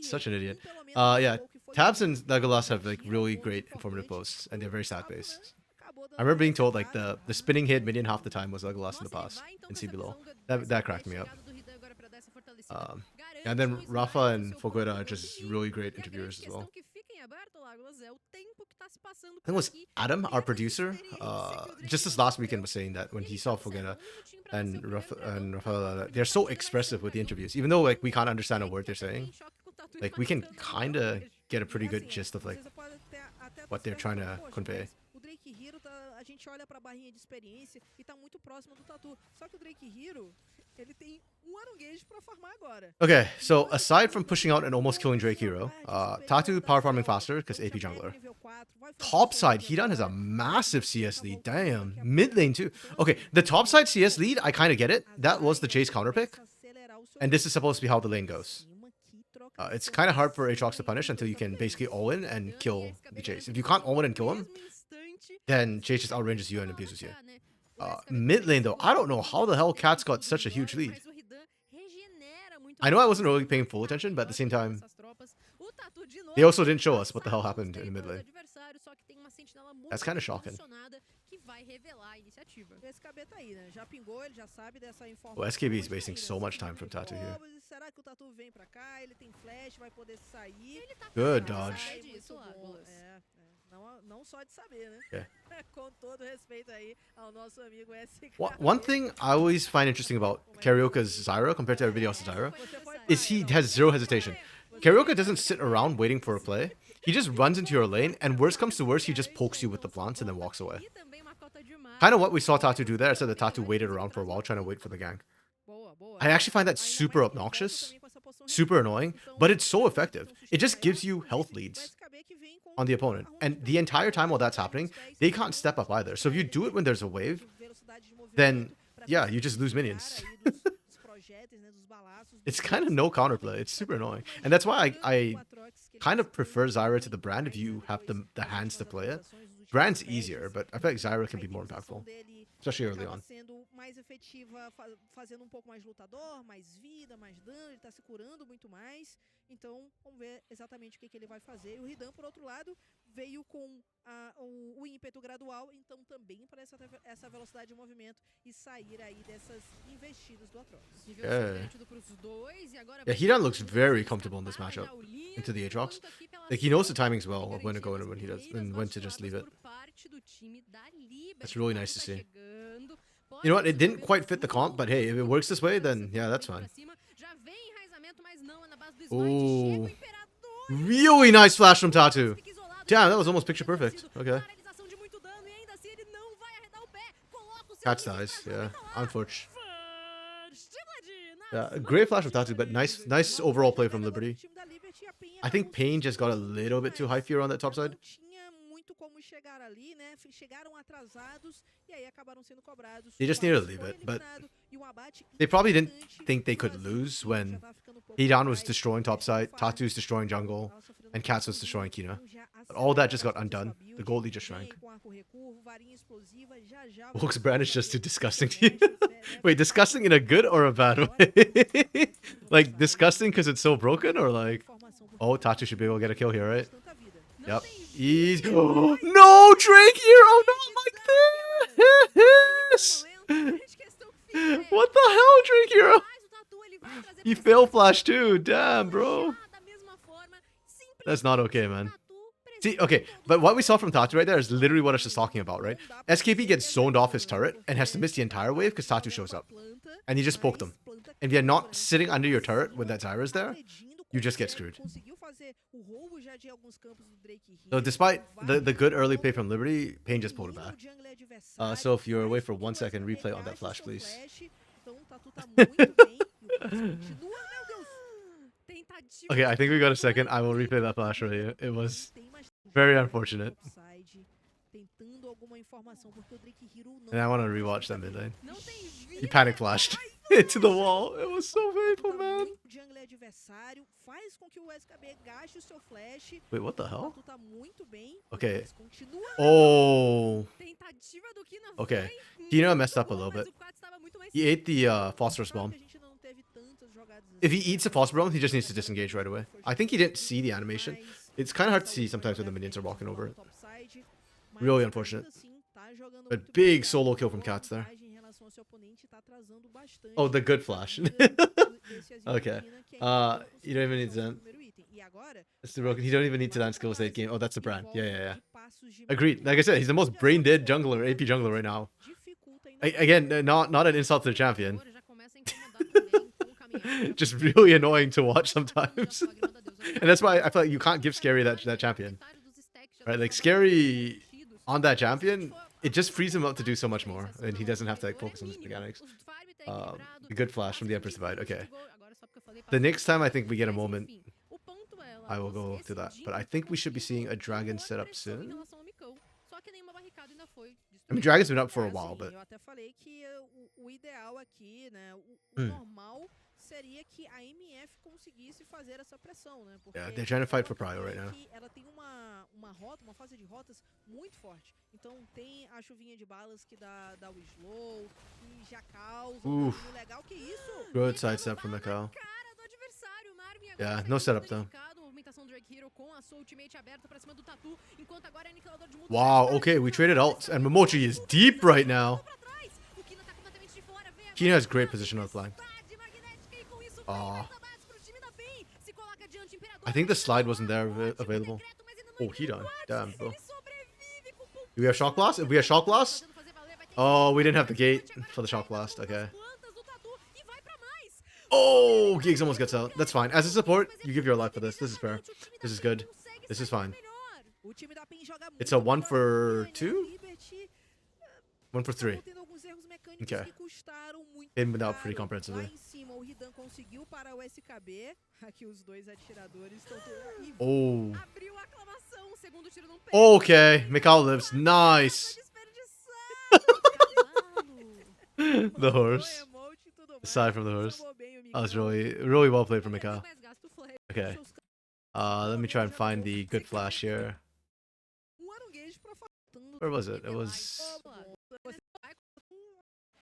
Such an idiot. Yeah, Tabs and Legolas have like really great informative posts, and they're very stat based. I remember being told like the spinning hit minion half the time was Legolas in the past in CBLOL. That cracked me up. And then Rafa and Fogueira are just really great interviewers as well. I think it was Adam, our producer, just this last weekend was saying that when he saw Fogueira and Rafa, they're so expressive with the interviews, even though like we can't understand a word they're saying. Like we can kind of get a pretty E, good assim, gist of like você pode até what they're se trying perguntar, to poxa, convey. mas o Drake Hero a gente olha pra barrinha de experiência e tá muito próximo do Tatu. Só que o Drake Hero, ele tem um Aron Gage pra farmar agora. Okay, so Então, ele aside tá from jogando pushing out and almost killing toda Drake essa Hero, parte superior Tatu da power farming selva. faster because Então AP já pega o jungler. nível 4, vai fazer Top sua side, ult Hidan has a agora, massive vai CS tentar lead. voltar daqui Damn. a Mid pouco. lane too. Então, Okay, assim, the top ele side CS começa lead, I kind of get it. a That was the zaga, Jace counter pick. começa a acelerar o seu And this is jogo. supposed to be how the lane goes. Cima, que troca de It's kind of hard for informação Aatrox to punish aí until you dos can basically tabuleiros. all in and kill the Jace. If you can't all in and kill him, then Jace just outranges you and abuses you. Mid lane though, I don't know how the hell Cat's got such a huge lead. I know I wasn't really paying full attention, but at the same time, they also didn't show us what the hell happened in the mid lane. That's kind of shocking. O SKB tá aí, né? Já pingou, ele já sabe dessa informação. Well, SKB is mas tá wasting aí, né? so much Segundo time from nível Tatu here. 9, será que o Tatu vem pra cá? Ele tem flash, vai poder sair. Good Vai, dodge. muito bom. Não só de saber, né? Yeah. Com todo respeito aí ao nosso amigo SKB. One thing I always find interesting about Carioca's Zyra compared to everybody else's Zyra is he has zero hesitation. Carioca doesn't sit around waiting for a play. He just runs into your lane, and worst comes to worst, he just pokes you with the plants and then walks away. Kind of what we saw Tatu do there, except that Tatu waited around for a while trying to wait for the gank. I actually find that super obnoxious, super annoying, but it's so effective. It just gives you health leads on the opponent. And the entire time while that's happening, they can't step up either. So if you do it when there's a wave, then yeah, you just lose minions. It's kind of no counterplay. It's super annoying. And that's why I kind of prefer Zyra to the Brand if you have the hands to play it. Brand's easier, but I feel like Zyra can be more impactful, especially early on. Sendo mais efetiva, fazendo pouco mais lutador, mais vida, mais dano, ele tá se curando muito mais. Então, vamos ver exatamente o que ele vai fazer. E o Hidan, por outro lado, veio com o ímpeto gradual, então também para essa velocidade de movimento e sair aí dessas investidas do Atrox. Yeah, Hidan looks very comfortable in this matchup into the Aatrox. Like, he knows the timings well of when to go and when he does, and when to just leave it. That's really nice to see. You know what? It didn't quite fit the comp, but hey, if it works this way, then yeah, that's fine. Oh, really nice flash from Tatu. Damn, that was almost picture perfect. Okay. Catch dies. Yeah, unfortunate. Yeah, a great flash of Tatu, but nice overall play from Liberty. I think Pain just got a little bit too high fear on that top side. They just needed to leave it, but they probably didn't think they could lose when Hidan was destroying top side, Tatu's destroying jungle, and Cats was destroying Kina. But all that just got undone. The goalie just shrank. Wolf's brand is just too disgusting to you. Wait, disgusting in a good or a bad way? Like, disgusting because it's so broken, or like, oh, Tatu should be able to get a kill here, right? Yep. Easy. Oh, no, Drake here! Oh, not like this! What the hell, Drake Hero? He fail flash too. Damn, bro. That's not okay, man. See, okay, but what we saw from Tatu right there is literally what I was just talking about, right? SKP gets zoned off his turret and has to miss the entire wave because Tatu shows up. And he just poked him. And if you're not sitting under your turret when that Zyra's there, you just get screwed. So despite the good early play from Liberty, Pain just pulled it back. So if you're away for 1 second, replay on that flash, please. Okay, I think we got a second. I will replay that flash for you. It was very unfortunate. And I want to rewatch that mid lane. He panic flashed into the wall. It was so painful, man. Wait, what the hell? Okay. Oh. Okay. Kina messed up a little bit. He ate the phosphorus bomb. If he eats the phosphorus bomb, he just needs to disengage right away. I think he didn't see the animation. It's kind of hard to see sometimes when the minions are walking over it. Really unfortunate. A big solo kill from Cats there. Oh, the good flash. Okay. You don't even need to. It's the broken. You don't even need to dance skills late game. Oh, that's the brand. Yeah. Agreed. Like I said, he's the most brain dead jungler, AP jungler right now. Again, not an insult to the champion. Just really annoying to watch sometimes. And that's why I feel like you can't give Scary that champion. Right, like Scary on that champion, it just frees him up to do so much more, and he doesn't have to like focus on his mechanics. A good flash from the Empress Divide. Okay. The next time I think we get a moment, I will go to that. But I think we should be seeing a dragon set up soon. I mean, dragon's been up for a while, but Eu até falei que o ideal aqui, né, o Hmm. normal seria que a MF conseguisse fazer essa pressão, né? Porque yeah, they're trying to fight for eu Prio right falei now. que ela tem uma rota, uma fase de rotas muito forte. Então tem a chuvinha de balas que dá o slow, que já causa um daninho legal. Que isso? Good sidestep from Mikau. Cara do adversário, Marvin Yeah, agora no saindo setup though. delicado, movimentação do Drake Hero com a sua ultimate aberta pra cima do Tatu, enquanto agora é aniquilador de mundo. Wow, okay, we traded ults, and Momochi is deep right now. O Kina tá completamente de fora, vem Kina has agora great a position on the flank. velocidade magnética e com isso Aw. vai mais abades pro time da PEN. Se coloca diante, Imperador I think the vai slide wasn't there ótimo available. decreto, mas ainda não Oh, Hedon. entrou no Damn, quad. bro. Ele sobrevive com pouquinho Do we have shock blast? If we have shock blast? tentando fazer valer, vai ter Oh, que we didn't have the gate agora for the shock vai blast. nas Okay. plantas do Tatu e vai pra mais. Oh, Giggs almost gets out. That's fine. As a support, you give your life for this. This is fair. This is good. This is fine. O time da PEN joga It's a muito 1 melhor for que a 2? Liberty 1 for 3. acabou tendo alguns erros mecânicos Okay. que custaram muito Hit him out caro. pretty comprehensively. Lá em cima o Hidan conseguiu parar o SKB. Aqui os dois atiradores estão e Oh. Abriu a aclamação, o segundo tiro não pega. Okay, Mikau lives. Nice. Desperdiçado. The horse. Emote e tudo mais. Aside from the horse. Salvou bem o That was Mikau. really well played from Mikau. Mais gasto flash. Okay. Seus Let me try and find the good flash here. Aranguejo pra faltando Where was it? It was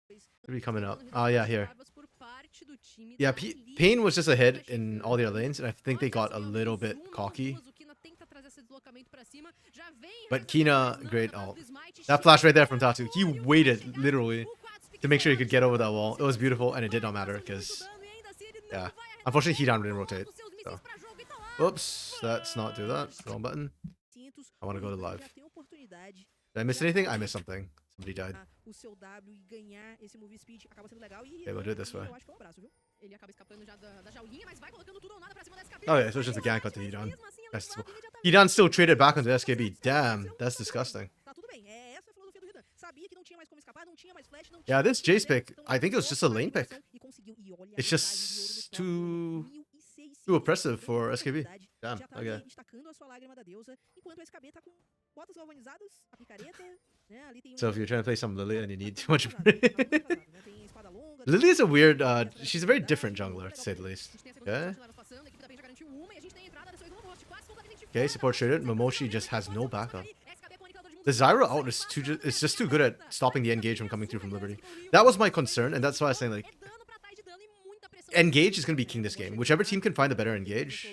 Você should be coming up. Oh yeah, here. Por parte do time Yeah, da Liga. Pain was just ahead in all their lanes, and I think they got a little bit cocky. But Kina, great ult. That flash right there from Tatu, he waited literally to make sure he could get over that wall. It was beautiful, and it did not matter because, yeah, unfortunately, Hidan didn't rotate. So. Oops, let's not do that. Wrong button. I want to go to live. já tem oportunidade Did I miss anything? I missed something. Somebody died. o seu W e ganhar esse move speed acaba sendo legal e Okay, we'll do it this way. eu acho que é um braço, viu? Ele acaba escapando já da jaulinha, mas vai colocando tudo ou nada pra cima da SKB. Oh yeah, so it's just a gank onto Hidan. Mesmo assim, ela That's vai imediatamente. Hidan still traded back onto SKB. Damn, that's disgusting. Tá tudo bem, essa é a filosofia do Hidan. Sabia que não tinha mais como escapar, não tinha mais flash, não Yeah, tinha this mais Jace pick, então I think it was just a lane pick. e conseguiu. E olha a It's vantagem de ouro just no top, 1.600. too oppressive for SKB. Oportunidade. Damn, Já tá okay. ali destacando a sua lágrima da deusa, enquanto o SKB tá com botas galvanizadas, a picareta, né? Ali tem So if you're trying to play some Lily and you need too much. tem espada longa, Lily is a weird, she's a very different jungler, to say the least. Okay. Okay, support traded. Momoshi just has no backup. The Zyra ult is just too good at stopping the engage from coming through from Liberty. That was my concern, and that's why I was saying, like, engage is going to be king this game. Whichever team can find the better engage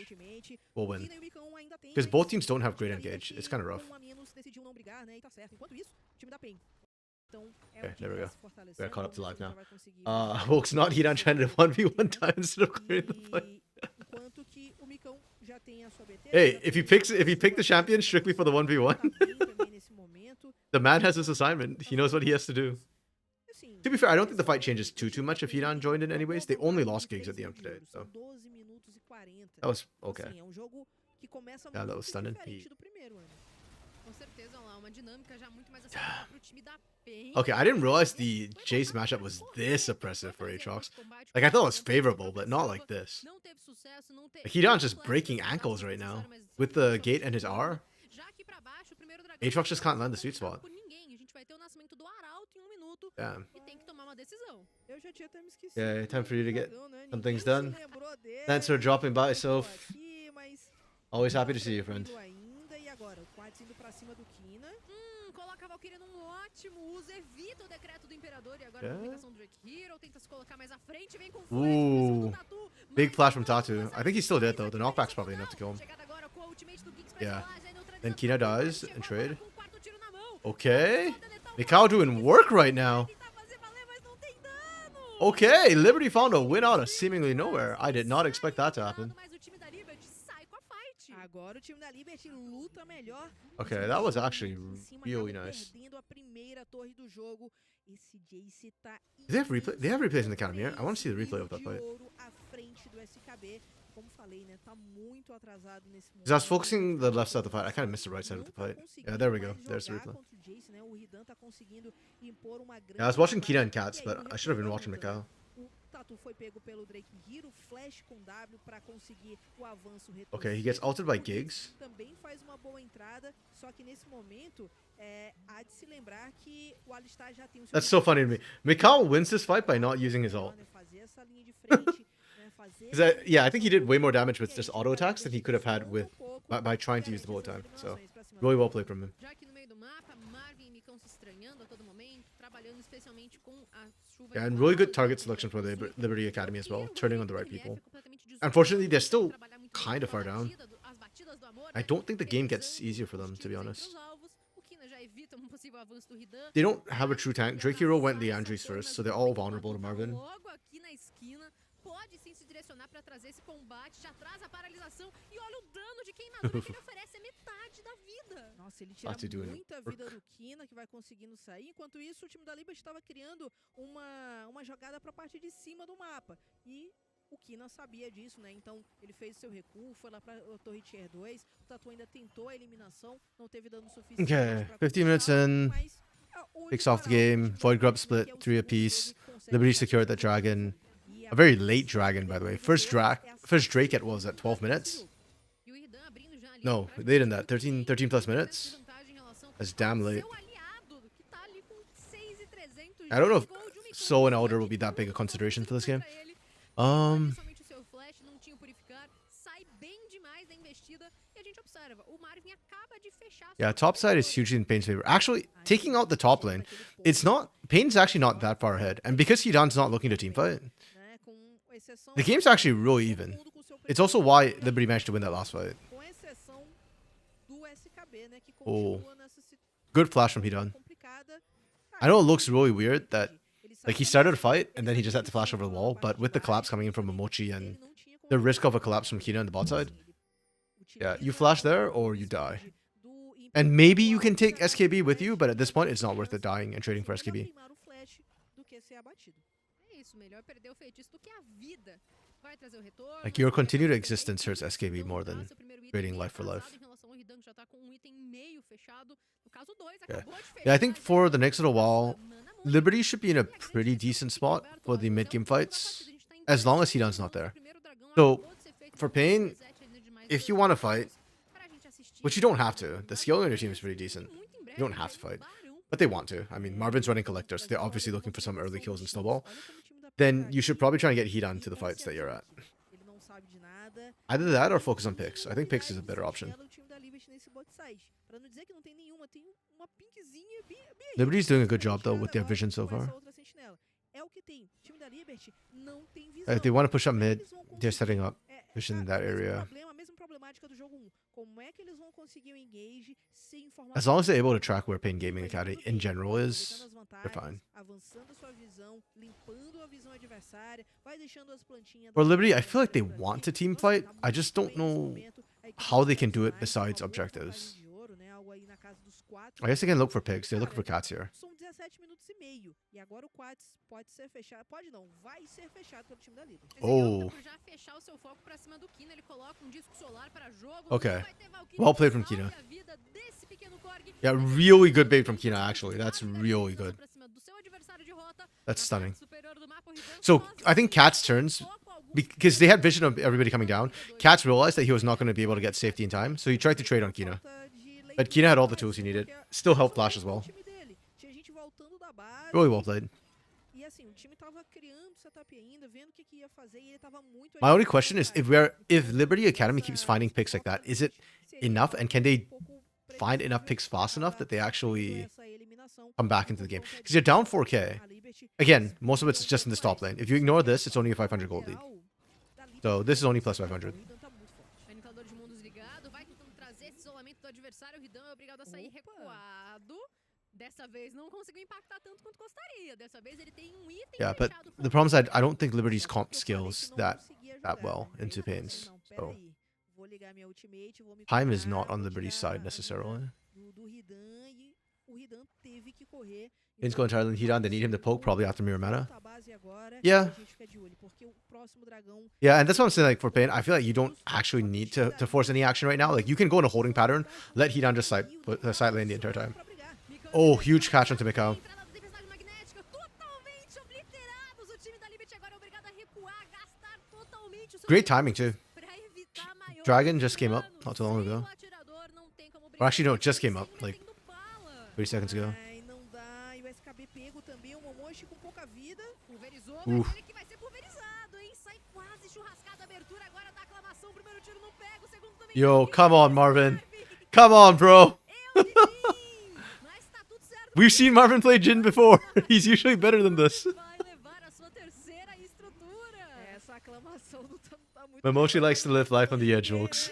will win. Because both teams don't have great engage. It's kind of rough. Okay, there we go. We're caught up to live now. Wolk's not Hidan trying to 1v1 time instead of clearing the fight. Hey, if you pick the champion strictly for the 1v1, the man has his assignment. He knows what he has to do. To be fair, I don't think the fight changes too much if Hidan joined in anyways. They only lost gigs at the end today, so that was okay. Yeah, that was stunning. Okay, I didn't realize the Jace matchup was this oppressive for Aatrox. Like, I thought it was favorable, but not like this. Like, Hidan's just breaking ankles right now. With the gate and his R, Aatrox just can't land the sweet spot. Damn. Yeah, time for you to get some things done. Thanks for dropping by, Soph. Always happy to see you, friend. Coloca a Valkyria num ótimo uso, evita o decreto do Imperador e agora a movimentação do Drake Hero, tenta se colocar mais à frente, vem com Ooh, big flash from Tatu. I think he's still dead though. The knockback's probably enough to kill him. Yeah. Then Kina dies and trade. Okay. Mikau doing work right now. Okay, Liberty found a win out of seemingly nowhere. I did not expect that to happen. Agora o time da Liberty luta melhor. Okay, that was actually really nice. Perdendo a primeira torre do jogo. Esse Jace tá Do they have replay? They have replays in the camera here. I want to see the replay of that fight. ouro à frente do SKB. como falei, né, tá muito atrasado nesse Because I was momento. focusing the left side of the fight. I kind of missed the right side of Não the tá fight. Yeah, conseguindo there we go. mais There's the jogar replay. contra o Jace, né? O Ridan tá conseguindo impor uma grande Yeah, I was watching Kina vantagem. and Cats, E aí, but no I should have been replay da watching luta, né, Mikao. o Tatu foi pego pelo Drake Hero, flash com W pra conseguir o avanço retorcido. Okay, he gets ulted by O Giggs Gigs. também faz uma boa entrada, só que nesse momento há de se lembrar que o Alistar já tem o seu That's so funny to me. Mikao wins this fight by not using his ult. né, fazer essa linha de frente, né, fazer 'Cause yeah, I think he did way more damage with just auto attacks than he could have had with by trying to use the bullet time. So really well played from him. Já aqui no meio do mapa, Marvin e Micão se estranhando a todo momento, trabalhando especialmente com a chuva. Yeah, and really good target selection for the Liberty Academy as well, turning on the right people. Unfortunately, they're still kind of far down. I don't think the game gets easier for them, to be honest. They don't have a true tank. Drake Hero went the Andres first, so they're all vulnerable to Marvin. Logo aqui na esquina, pode sim se direcionar para trazer esse combate, já traz a paralisação e olha o dano de queimadura que ele oferece, é metade da vida. Nossa, ele tira That's doing muita vida do Kina, que vai conseguindo sair. Enquanto isso, o time da Liberty estava criando uma jogada para a parte de cima do mapa. E o Kina sabia disso, né? Então ele fez seu recuo, foi lá para a torre tier 2. O Tatu ainda tentou a eliminação, não teve dano suficiente. Okay, pra 15 minutes continuar, in. mas, Kicks off the game. Void Grub split, 3 apiece. Liberty secured the dragon. A very late dragon, by the way. First Drake at what was that, 12 minutes? No, later than that. 13 plus minutes. That's damn late. I don't know if So and Elder will be that big a consideration for this game. Yeah, top side is hugely in Pain's favor. Actually, taking out the top lane, Pain's actually not that far ahead. And because Hidan's not looking to teamfight, the game's actually really even. It's also why Liberty managed to win that last fight. Oh, good flash from Hidan. I know it looks really weird that like he started a fight and then he just had to flash over the wall, but with the collapse coming in from Momochi and the risk of a collapse from Kina on the bot side, yeah, you flash there or you die. And maybe you can take SKB with you, but at this point, it's not worth it dying and trading for SKB. Like, your continued existence hurts SKB more than trading life for life. Yeah, I think for the next little while, Liberty should be in a pretty decent spot for the mid-game fights, as long as Hidan's not there. So, for Pain, if you want to fight, which you don't have to, the skill on your team is pretty decent. You don't have to fight, but they want to. I mean, Marvin's running Collector, so they're obviously looking for some early kills in Snowball. Then you should probably try and get Hidan to the fights that you're at. Either that or focus on picks. I think picks is a better option. Liberty's doing a good job though with their vision so far. If they want to push up mid, they're setting up vision in that area. As long as they're able to track where Pain Gaming Academy in general is, they're fine. For Liberty, I feel like they want to team fight. I just don't know how they can do it besides objectives. I guess they can look for pigs. They're looking for cats here. Oh. Okay. Well played from Kina. Yeah, really good bait from Kina, actually. That's really good. That's stunning. So, I think Cat's turns, because they had vision of everybody coming down, Cats realized that he was not going to be able to get safety in time, so he tried to trade on Kina. But Kina had all the tools he needed. Still helped Flash as well. Really well played. My only question is if Liberty Academy keeps finding picks like that, is it enough? And can they find enough picks fast enough that they actually come back into the game? Because you're down 4k. Again, most of it's just in this top lane. If you ignore this, it's only a 500 gold lead. So this is only plus 500. Yeah, but the problem is I don't think Liberty's comp scales that well into Pain's. So time is not on Liberty's side necessarily. correr. He's going to Thailand, Hidan, they need him to poke probably after Mirror Mana. Monta a base agora, Yeah. e a gente fica de olho, porque o próximo dragão Yeah, and that's what I'm saying, like, for Pain, I feel like you don't actually need to force any action right now. Like, you can go in a holding pattern, let Hidan just side lane the entire time. pra brigar. Oh, huge catch onto Mikao. Entrada da tempestade magnética, totalmente obliterados. O time da Liberty agora é obrigado a recuar, gastar totalmente o seu Great timing, too. pra evitar maior Dragon just came up not too long Sem ago. o atirador, não tem como Or actually, no, it just came brigar, up, segue like, metendo bala. 30 seconds ago. Ai, não dá. E o SKB pego também, o Momoshi com pouca vida. Pulverizou, Uf. mas olha que vai ser pulverizado, hein? Sai quase churrascado a abertura agora da aclamação. Primeiro tiro não pega, o segundo também. Yo, não. come on, Marvin. Come on, bro. Eu sim, mas tá tudo certo. We've seen Marvin play Jin before. He's usually better than this. Vai levar a sua terceira estrutura. Essa aclamação não tá muito Momoshi legal. likes to live life on the edge, folks.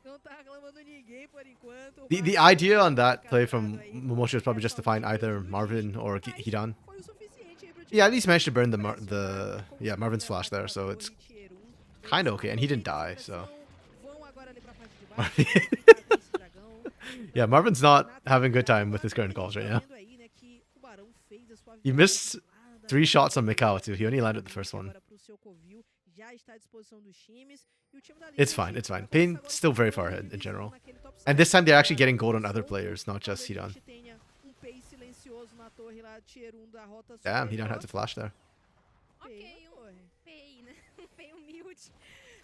Não tá reclamando ninguém por enquanto. The idea on that play from Momoshi was probably just to find either Marvin or Hidan. Foi o suficiente aí pro time. Yeah, at least managed to burn Marvin's flash there, so it's kind of okay. And he didn't die, so Vão agora ali pra parte de baixo. Esse dragão. yeah, Marvin's not having a good time with his current calls right now. Vendo aí, né, que o Barão fez a sua He viagem missed isolada. 3 shots on Mikao too. He only landed the first one. Agora pro seu Covil, já está à disposição dos times, e o time da It's Liberty fine, it's vai fine. começar Pain agora still com very um far controle ahead de in general. visão naquele top And side. this time they're actually getting gold on other players, not just Talvez a Hidan. gente tenha pace silencioso na torre lá, tier 1 da rota Damn, Hidan superior. had to flash there. Ok, Pain na torre. Pei, né? Um Pei humilde.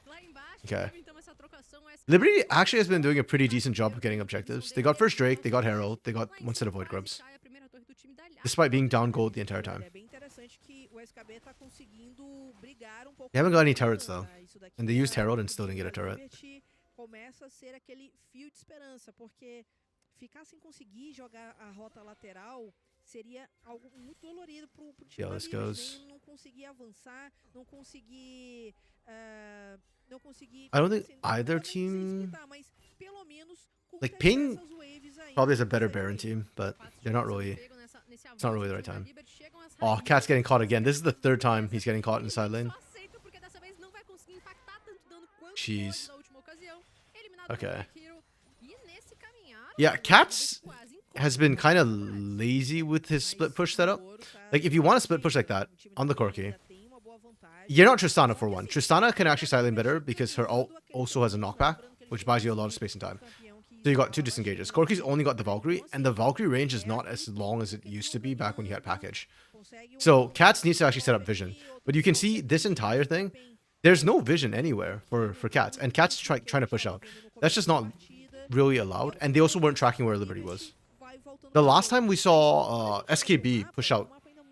Lá embaixo, Okay. teve, então essa trocação. Liberty actually has been doing a pretty decent job of getting objectives. They got first Drake, they got Herald, they got one set of Void Grubs. Despite being down gold the entire time. É bem interessante que o SKB tá conseguindo brigar um pouco. They haven't got any com turrets, a though. Ana. Isso daqui And they used é Herald algo and still didn't get a que a turret. Liberty começa a ser aquele fio de esperança, porque ficar sem conseguir jogar a rota lateral seria algo muito dolorido pro time Yeah, da this Liberty, goes- né? Não conseguir avançar, não conseguir I don't think assim, either não sei team- explicar, mas pelo menos Like, contestar Pain essas waves ainda, Probably has a better consegue Baron ir. team, but they're not really. It's not really the right time. Oh, Cat's getting caught again. This is the third time he's getting caught in the side lane. Jeez. Okay. Yeah, Cat's has been kind of lazy with his split push setup. Like, if you want to split push like that on the Corki, you're not Tristana for one. Tristana can actually side lane better because her ult also has a knockback, which buys you a lot of space and time. So you got 2 disengages. Corki's only got the Valkyrie, and the Valkyrie range is not as long as it used to be back when you had package. So Cats needs to actually set up vision. But you can see this entire thing, there's no vision anywhere for Cats. And Cats trying to push out. That's just not really allowed. And they also weren't tracking where Liberty was. The last time we saw SKB push out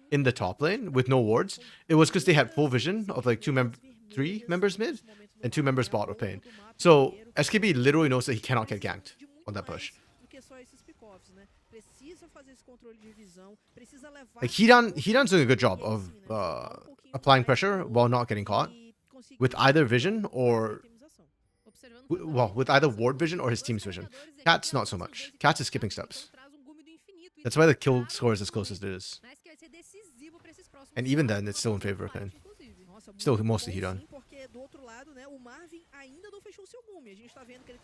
in the top lane with no wards, it was because they had full vision of like 3 members mid and 2 members bot of Pain. So SKB literally knows that he cannot get ganked on that push. Like Hidan's doing a good job of applying pressure while not getting caught with either vision or with either ward vision or his team's vision. Cat's not so much. Cat's is skipping steps. That's why the kill score is as close as it is. And even then, it's still in favor of Pain. Still mostly Hidan. Porque do outro lado, né, o Marvin ainda não fechou seu gume. A gente tá vendo que ele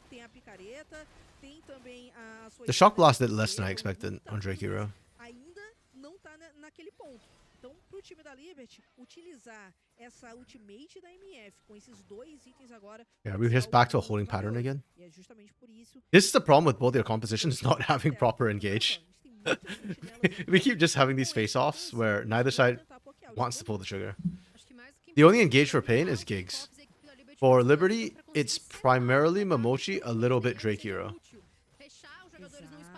tem a picareta, tem também a sua The shock blast did less than I expected on Drake Hero. ainda não tá naquele ponto. Então, pro time da Liberty utilizar essa ultimate da MF com esses 2 itens agora. Yeah, we just back to a holding pattern again. E é justamente por isso. This is the problem with both their compositions not having proper engage. We keep just having these face-offs where neither side wants to pull the trigger. The only engage for Pain is Gigs. For Liberty, it's primarily Momochi, a little bit Drake Hero.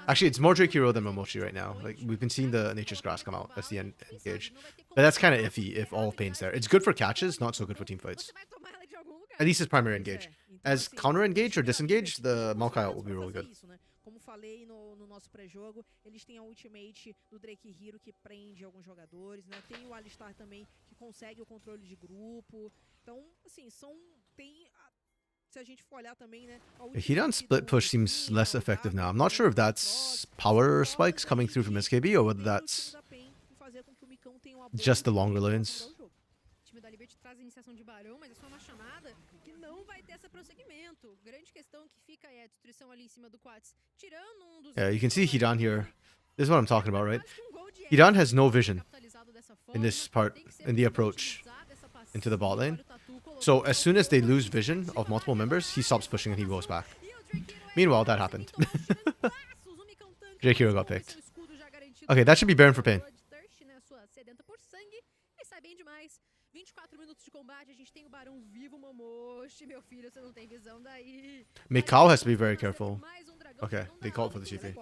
Actually, it's more Drake Hero than Momochi right now. Like, we've been seeing the Nature's Grass come out. That's the engage. But that's kind of iffy if all Pain's there. It's good for catches, not so good for team fights. At least it's primary engage. As counter engage or disengage, the Maokai ult will be really good. Como falei no nosso pré-jogo, eles têm a ultimate do Drake Hero que prende alguns jogadores, né? Tem o Alistar também que consegue o controle de grupo. Então, assim, se a gente for olhar também, né? Hidan's split push seems less effective now. I'm not sure if that's power spikes coming through from SKB or whether that's just the longer lanes. O time da Liberty traz a iniciação de Barão, mas é só uma chamada que não vai ter esse prosseguimento. Grande questão que fica é a destruição ali em cima do Quats. Tirando dos Yeah, you can see Hidan here. This is what I'm talking about, right? Hidan has no vision in this part, in the approach into the bot lane. So as soon as they lose vision of multiple members, he stops pushing and he goes back. Meanwhile, that happened. Drake Hero got picked. Okay, that should be Baron for Pain. 24 minutos de combate, a gente tem o Barão vivo, Momoshi, meu filho, você não tem visão daí. Mikau has to be very careful. Okay, they called for the TP.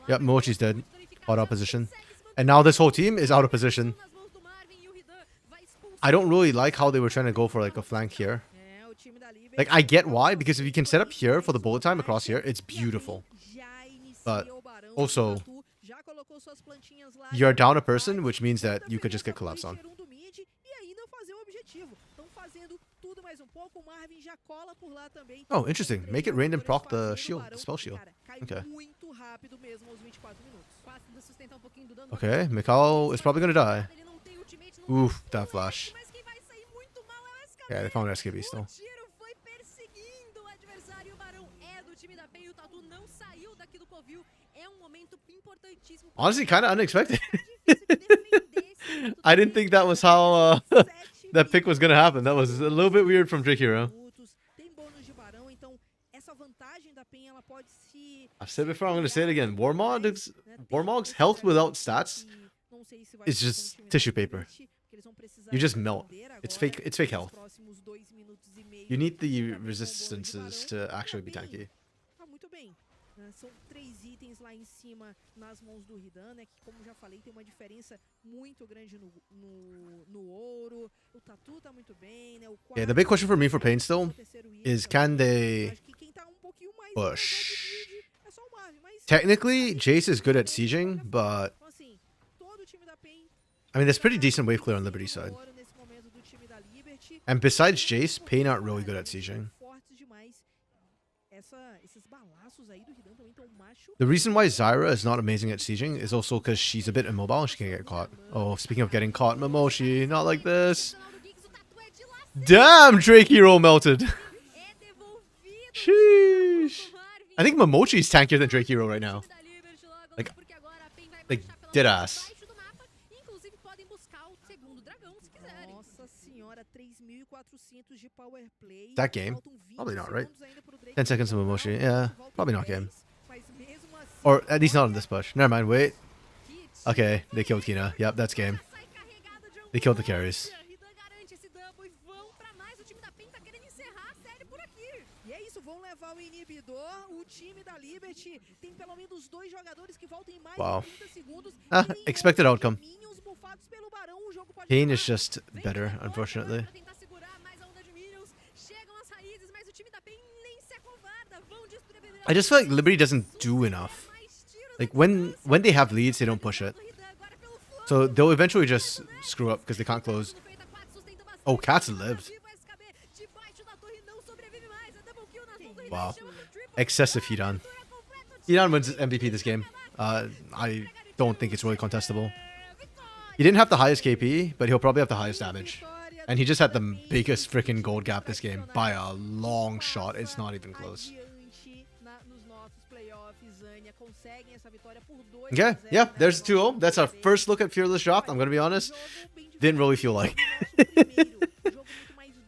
Yep, Mochi's dead. Out of position. And now this whole team is out of position. I don't really like how they were trying to go for like a flank here. Like, I get why, because if you can set up here for the bullet time across here, it's beautiful. But also, you're down a person, which means that you could just get collapsed on. Oh, interesting. Make it rain and proc the shield, the spell shield. Okay. Okay, Mikau is probably gonna die. Oof, that flash. Yeah, they found SKB still. Honestly, kind of unexpected. I didn't think that was how that pick was gonna happen. That was a little bit weird from Drake Hero. I've said before, I'm gonna say it again. Warmog's health without stats is just tissue paper. You just melt. It's fake. It's fake health. You need the resistances to actually be tanky. São 3 itens lá em cima nas mãos do Hidan, né? Que, como já falei, tem uma diferença muito grande no ouro. O Tatu tá muito bem, né? Yeah, the big question for me for Pain still is, can they push? Technically, Jace is good at sieging, but I mean, there's pretty decent wave clear on Liberty side. And besides Jace, Pain aren't really good at sieging. The reason why Zyra is not amazing at sieging is also because she's a bit immobile and she can get caught. Oh, speaking of getting caught, Momoshi, not like this. Damn, Drake Hero melted. Sheesh. I think Momoshi is tankier than Drake Hero right now. Like dead ass. That game? Probably not, right? 10 seconds of Momoshi. Yeah, probably not game. Or at least not on this push. Never mind, wait. Okay, they killed Kina. Yep, that's game. They killed the carries. Wow. Expected outcome. Pain is just better, unfortunately. I just feel like Liberty doesn't do enough. Like, when they have leads, they don't push it. So they'll eventually just screw up because they can't close. Oh, Cats lived. Wow. Excessive Hidan. Hidan wins MVP this game. I don't think it's really contestable. He didn't have the highest KP, but he'll probably have the highest damage. And he just had the biggest freaking gold gap this game by a long shot. It's not even close. Okay, yeah, there's 2-0. That's our first look at Fearless Draft. I'm going to be honest. Didn't really feel like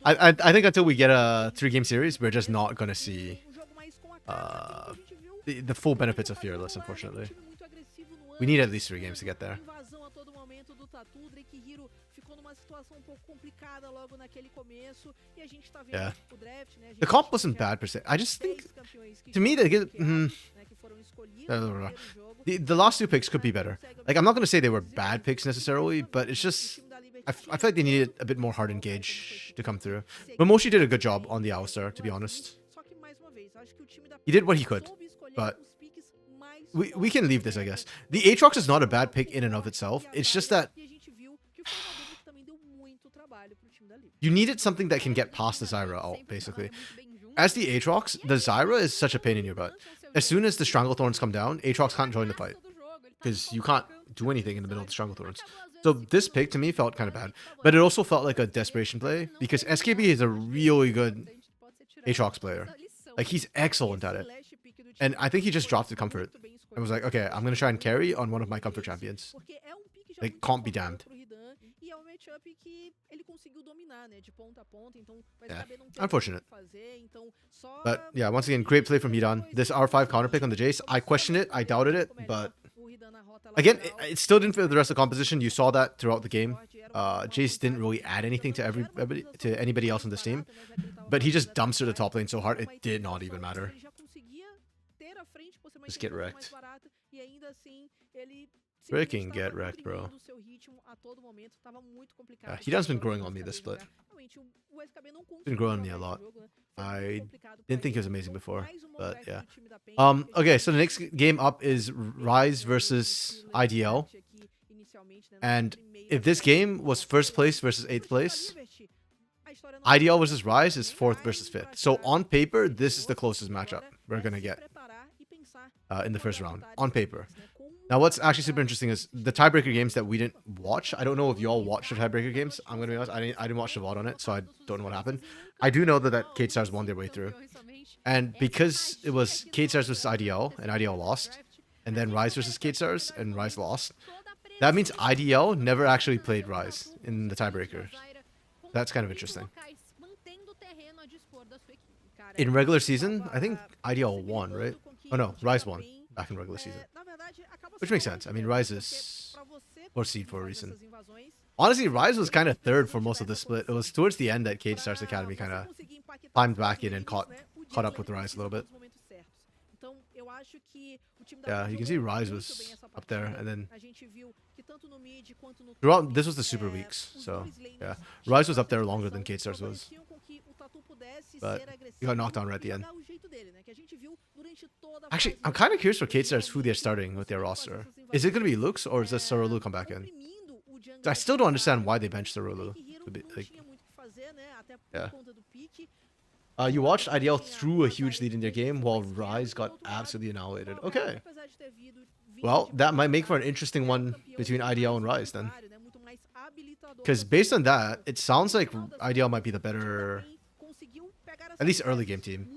I think until we get a 3-game series, we're just not going to see the full benefits of Fearless, unfortunately. We need at least 3 games to get there. Yeah. The comp wasn't bad per se. I just think, to me, they get... The last 2 picks could be better. Like, I'm not going to say they were bad picks necessarily, but it's just... I feel like they needed a bit more hard engage to come through. Momoshi did a good job on the Alistar, to be honest. He did what he could, but... We can leave this, I guess. The Aatrox is not a bad pick in and of itself. It's just that... You needed something that can get past the Zyra ult, basically. As the Aatrox, the Zyra is such a pain in your butt. As soon as the Stranglethorns come down, Aatrox can't join the fight. Because you can't do anything in the middle of the Stranglethorns. So this pick, to me, felt kind of bad. But it also felt like a desperation play. Because SKB is a really good Aatrox player. Like, he's excellent at it. And I think he just dropped the comfort. I was like, okay, I'm gonna try and carry on one of my comfort champions. Like, can't be damned. E é um matchup que ele conseguiu dominar, né, de ponta a ponta, então vai Yeah, saber não ter unfortunate. o que fazer, então só But yeah, once again, great play from Hidan. This R5 counter pick on the Jace, I questioned it, I doubted it, but again, it still didn't fit the rest of the composition. You saw that throughout the game. Jace didn't really add anything to anybody else on this team, but he just dumpster the top lane so hard it did not even matter. Just get wrecked. Freaking get wrecked, bro. Hidan's been growing on me this split. Been growing on me a lot. I didn't think he was amazing before, but yeah. Okay, so the next game up is Rise versus IDL. And if this game was first place versus 8th place, IDL versus Rise is 4th versus 5th. So on paper, this is the closest matchup we're gonna get in the first round. On paper. Now, what's actually super interesting is the tiebreaker games that we didn't watch. I don't know if y'all watched the tiebreaker games. I'm gonna be honest, I didn't watch the VOD on it, so I don't know what happened. I do know that Kate Stars won their way through, and because it was Kate Stars versus IDL and IDL lost, and then Rise versus Kate Stars and Rise lost, that means IDL never actually played Rise in the tiebreakers. That's kind of interesting. In regular season, I think IDL won, right? Oh no, Rise won back in regular season. Which makes sense. I mean, Rise is 4th seed for a reason. Honestly, Rise was kind of 3rd for most of the split. It was towards the end that Cage Stars Academy kind of climbed back in and caught up with Rise a little bit. Yeah, you can see Rise was up there, and then throughout, this was the super weeks, so yeah. Rise was up there longer than Cage Stars was. But he got knocked down right at the end. Actually, I'm kind of curious for Kate Stars who they're starting with their roster. Is it going to be Lux or is this Sorolu come back in? I still don't understand why they benched Sorolu. Yeah. You watched IDL threw a huge lead in their game while Rise got absolutely annihilated. Okay. Well, that might make for an interesting one between IDL and Rise then. Because based on that, it sounds like IDL might be the better, at least early game team.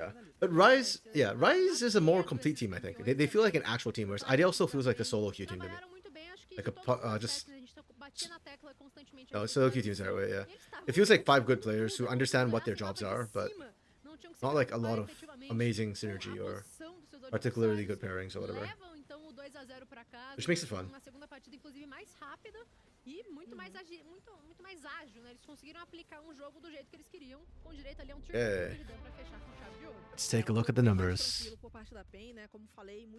Yeah. But Rise is a more complete team, I think. They feel like an actual team, whereas IDL still feels like a solo queue team to me. Like a, just... No, solo queue team is that way, yeah. It feels like 5 good players who understand what their jobs are, but not like a lot of amazing synergy or particularly good pairings or whatever. Which makes it fun. E muito mais ágil, né? Eles conseguiram aplicar jogo do jeito que eles queriam, com direito ali a turno pra fechar com chave de ouro. Let's take a look at the numbers.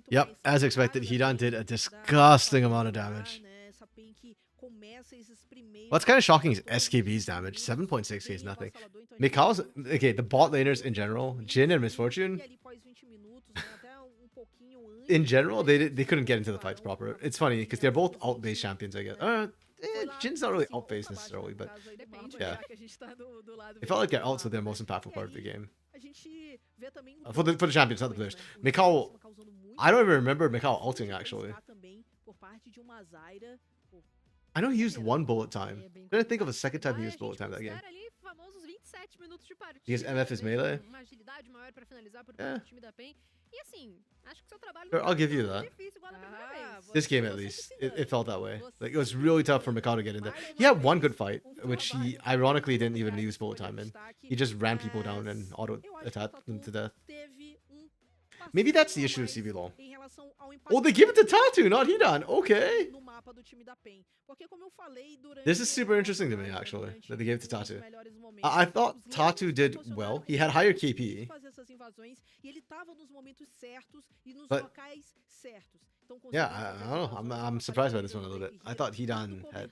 Yep, as expected, Hidan did a disgusting amount of damage. What's kind of shocking is SKB's damage. 7.6k is nothing. Mikao's, okay, the bot laners in general, Jin and Misfortune, in general, they couldn't get into the fights proper. It's funny because they're both alt-based champions, I guess. Jin's not really alt-based necessarily, but yeah. It felt like their ults were their most impactful part of the game. For the champions, not the players. Mikao, I don't even remember Mikao ulting actually. I know he used 1 bullet time. I'm trying to think of a second time he used bullet time that game. Because MF is melee? Yeah. Sure, I'll give you that. This game, at least, it felt that way. Like, it was really tough for Mikao to get in there. He had 1 good fight, which he ironically didn't even use bullet time in. He just ran people down and auto-attacked them to death. Maybe that's the issue with CBLOL. Oh, they give it to Tatu, not Hidan. Okay. This is super interesting to me, actually, that they gave it to Tatu. I thought Tatu did well. He had higher KP. But yeah, I don't know. I'm surprised by this one a little bit. I thought Hidan had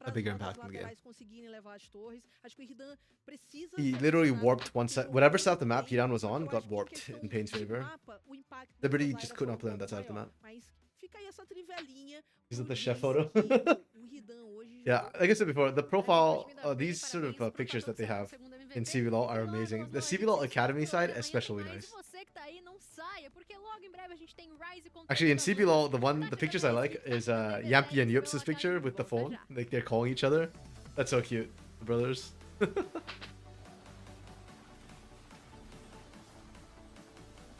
a bigger impact in the game. He literally warped one set. Whatever side of the map Hidan was on got warped in Pain's favor. Liberty just could not play on that side of the map. Is it the chef photo? Yeah, like I said before, the profile, these sort of pictures that they have in CBLOL are amazing. The CBLOL Academy side especially nice. Actually, in CBLOL, the pictures I like is Yampy and Yups's picture with the phone. Like they're calling each other. That's so cute, the brothers.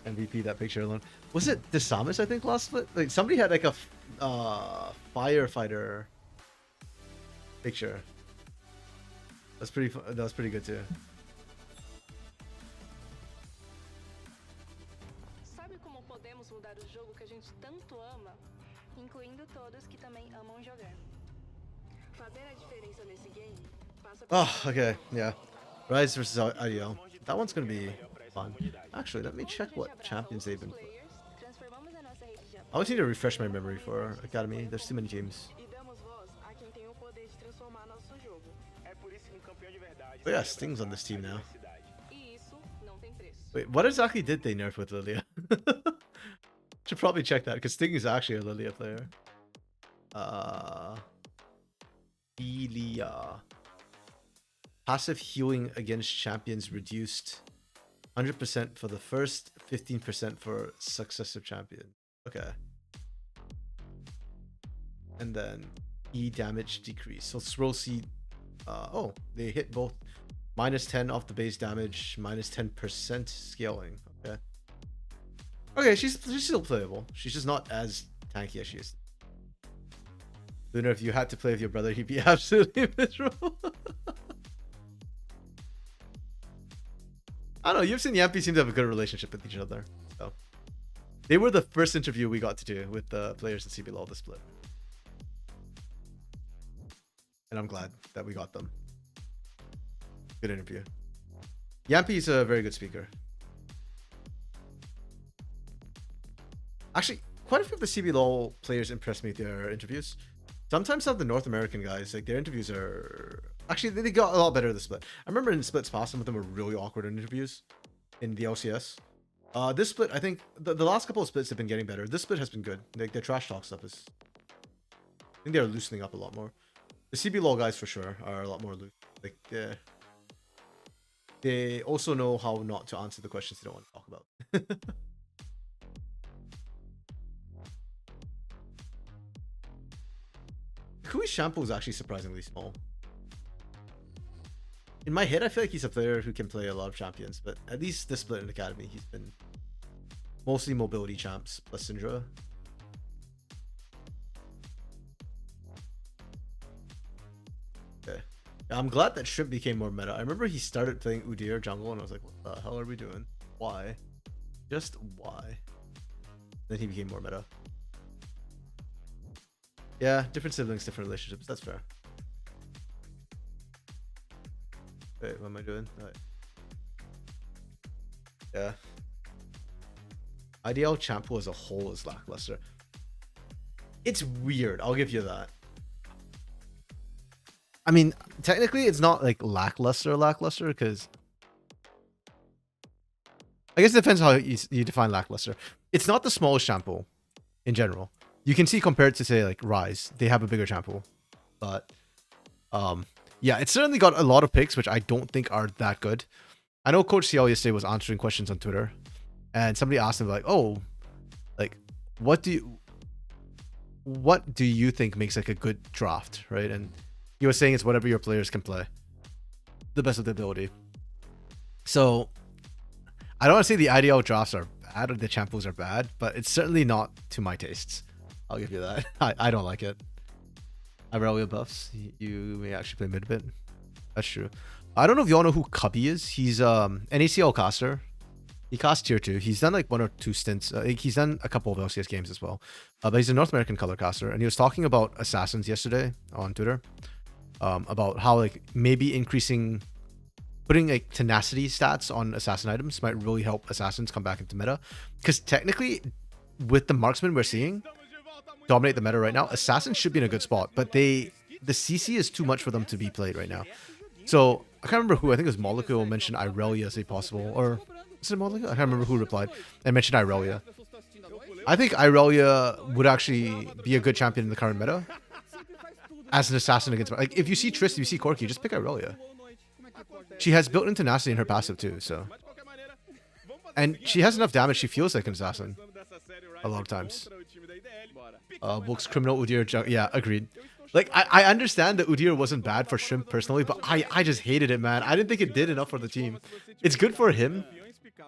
MVP that picture alone. Was it Desamus, I think, last split? Like somebody had like a firefighter picture. That's pretty that was pretty good too. Sabe como podemos mudar o jogo que a gente tanto ama, incluindo todos que também amam jogar. Fazer a diferença nesse game passa por Oh, okay, yeah. Rise versus IDL. That one's gonna be fun. Actually, let me check what champions they've been playing. transformamos a nossa rede de I always need to refresh my memory for Academy. There's too many teams. e damos voz a quem tem o poder de transformar nosso jogo. É por isso que campeão de verdade. Oh yeah, Sting's on this team now. E isso não tem preço. Wait, what exactly did they nerf with Lilia? Should probably check that, because Sting is actually a Lilia player. Lilia. Passive healing against champions reduced 100% for the first, 15% for successive champion. Okay. And then E damage decrease. So throw seed. Oh, they hit both. -10 off the base damage, -10% scaling. Okay. Okay, she's still playable. She's just not as tanky as she is. Lunar, if you had to play with your brother, he'd be absolutely miserable. I don't know, Yipsen and Yampi seem to have a good relationship with each other. So they were the first interview we got to do with the players at CBLOL this split. And I'm glad that we got them. Good interview. Yampi's a very good speaker. Actually, quite a few of the CBLOL players impressed me with their interviews. Sometimes some of the North American guys, like their interviews are actually they got a lot better this split. I remember in splits past, some of them were really awkward in interviews in the LCS. This split, I think the last couple of splits have been getting better. This split has been good. Like their trash talk stuff is, I think they're loosening up a lot more. The CBLOL guys for sure are a lot more loose. Like they also know how not to answer the questions they don't want to talk about. Kui's shampoo is actually surprisingly small. In my head, I feel like he's a player who can play a lot of champions, but at least this split in Academy, he's been mostly mobility champs plus Syndra. Okay. Yeah, I'm glad that Shrimp became more meta. I remember he started playing Udyr jungle, and I was like, what the hell are we doing? Why? Just why? Then he became more meta. Yeah, different siblings, different relationships. That's fair. Wait, what am I doing? Right. Yeah. IDL Champo as a whole is lackluster. It's weird. I'll give you that. I mean, technically, it's not like lackluster, because I guess it depends how you define lackluster. It's not the smallest shampoo in general. You can see compared to say like Rise, they have a bigger shampoo, but yeah, it's certainly got a lot of picks which I don't think are that good. I know Coach CL yesterday was answering questions on Twitter, and somebody asked him like, "Oh, like what do you think makes like a good draft, right?" And he was saying it's whatever your players can play, the best of their ability. So I don't want to say the IDL drafts are bad or the shampoos are bad, but it's certainly not to my tastes. I'll give you that. I don't like it. Irelia buffs. You may actually play mid a bit. That's true. I don't know if y'all know who Cubby is. He's an ACL caster. He casts tier 2. He's done like 1 or 2 stints. He's done a couple of LCS games as well. But he's a North American color caster. And he was talking about Assassins yesterday on Twitter. About how like maybe putting like tenacity stats on assassin items might really help assassins come back into meta. Because technically, with the marksman we're seeing dominate the meta right now, assassins should be in a good spot, but the CC is too much for them to be played right now. So I can't remember who. I think it was Molecule mentioned Irelia as a possible, or is it Molecule? I can't remember who replied and mentioned Irelia. I think Irelia would actually be a good champion in the current meta as an assassin against, like, if you see Trist, if you see Corki, just pick Irelia. She has built-in tenacity in her passive too, so, and she has enough damage. She feels like an assassin a lot of times. Books criminal Udyr. Yeah, agreed. Like I understand that Udyr wasn't bad for Shrimp personally, but I just hated it, man. I didn't think it did enough for the team. It's good for him,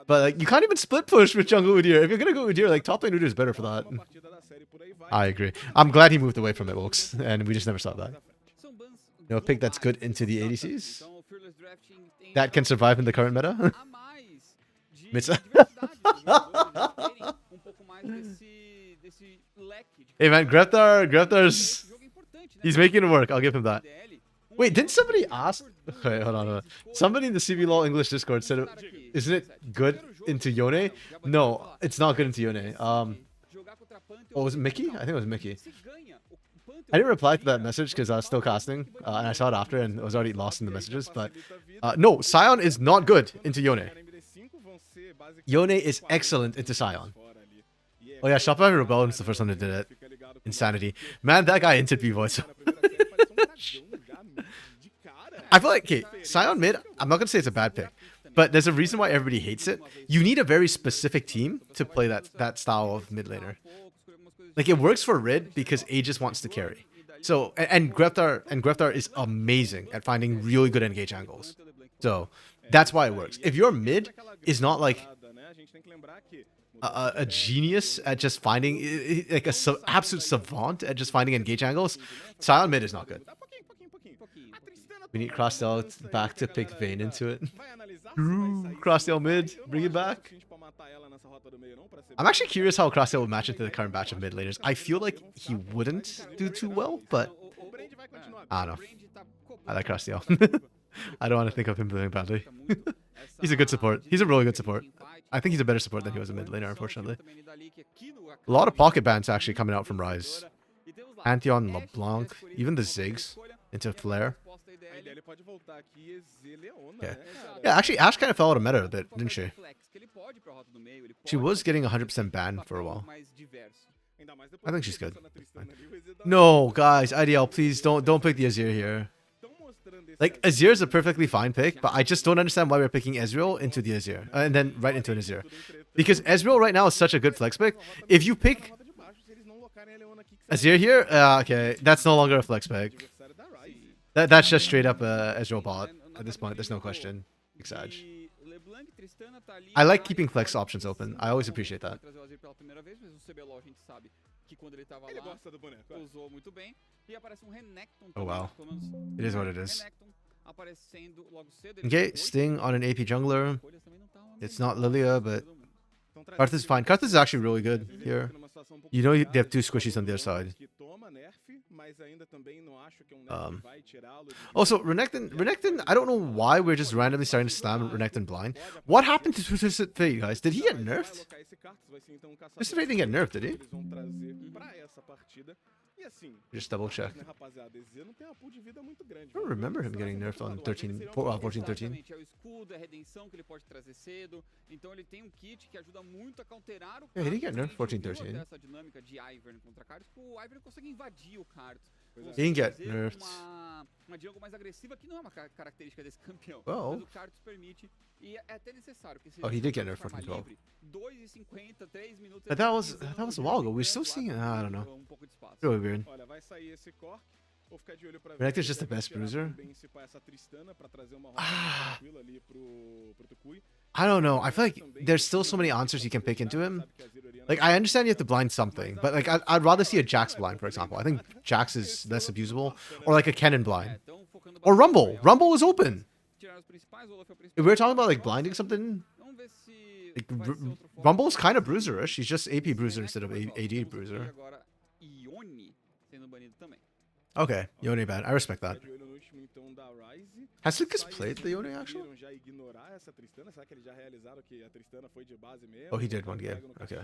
But like, you can't even split push with jungle Udyr. If you're gonna go Udyr, like top lane Udyr is better for that. I agree. I'm glad he moved away from it, folks, and we just never saw that. You know, a pick that's good into the ADCs that can survive in the current meta. Hey man, Greftar's he's making it work. I'll give him that. Wait, didn't somebody ask? Okay, hold on. Somebody in the CBLOL English Discord said, "Isn't it good into Yone?" No, it's not good into Yone. What was it, Mickey? I think it was Mickey. I didn't reply to that message because I was still casting, and I saw it after, and it was already lost in the messages. But no, Sion is not good into Yone. Yone is excellent into Sion. Oh yeah, Shopify Rebellion is the first one that did it. Insanity. Man, that guy entered V-Voice. I feel like, okay, Sion mid, I'm not going to say it's a bad pick, but there's a reason why everybody hates it. You need a very specific team to play that style of mid laner. Like, it works for Rid because Aegis wants to carry. So, and Greftar is amazing at finding really good engage angles. So, that's why it works. If your mid is not like a genius at just finding, like absolute savant at just finding engage angles, Sion mid is not good. We need Crosstail back to pick Vayne into it. Crosstail mid, bring it back. I'm actually curious how Crosstail would match into the current batch of mid laners. I feel like he wouldn't do too well, but I don't know. I like Crosstail. I don't want to think of him doing badly. He's a good support. He's a really good support. I think he's a better support than he was a mid laner, unfortunately. A lot of pocket bans actually coming out from Rise. Pantheon, LeBlanc, even the Ziggs into Flare. Yeah, actually, Ashe kind of fell out of meta a bit, didn't she? She was getting 100% ban for a while. I think she's good. No, guys, IDL, please don't pick the Azir here. Like, Azir is a perfectly fine pick, but I just don't understand why we're picking Ezreal into the Azir. And then right into an Azir. Because Ezreal right now is such a good flex pick. If you pick Azir here, okay, that's no longer a flex pick. That's just straight up Ezreal bot at this point. There's no question. Exage. I like keeping flex options open. I always appreciate that. Oh wow. It is what it is. Okay, Sting on an AP jungler. It's not Lilia, but Karthus is fine. Karthus is actually really good here. You know they have two squishies on their side. Also, Renekton, I don't know why we're just randomly starting to slam Renekton blind. What happened to Twisted Fate, guys? Did he get nerfed? Twisted Fate didn't get nerfed, did he? Just double check. I don't remember him getting nerfed on 14-13. Yeah, he didn't get nerfed 14-13. He didn't get nerfed. Well. Oh, he did get nerfed 14-12. But that was a while ago. We're still seeing it. I don't know. Really weird. Renekton's just the best bruiser. I don't know. I feel like there's still so many answers you can pick into him. Like, I understand you have to blind something, but like I'd rather see a Jax blind, for example. I think Jax is less abusable. Or like a Kennen blind. Or Rumble. Rumble is open. If we're talking about like blinding something, like, Rumble is kind of bruiserish. He's just AP bruiser instead of AD bruiser. Okay, Yone ban. I respect that. Has Lucas played the Yone actually? Oh, he did one game. Okay.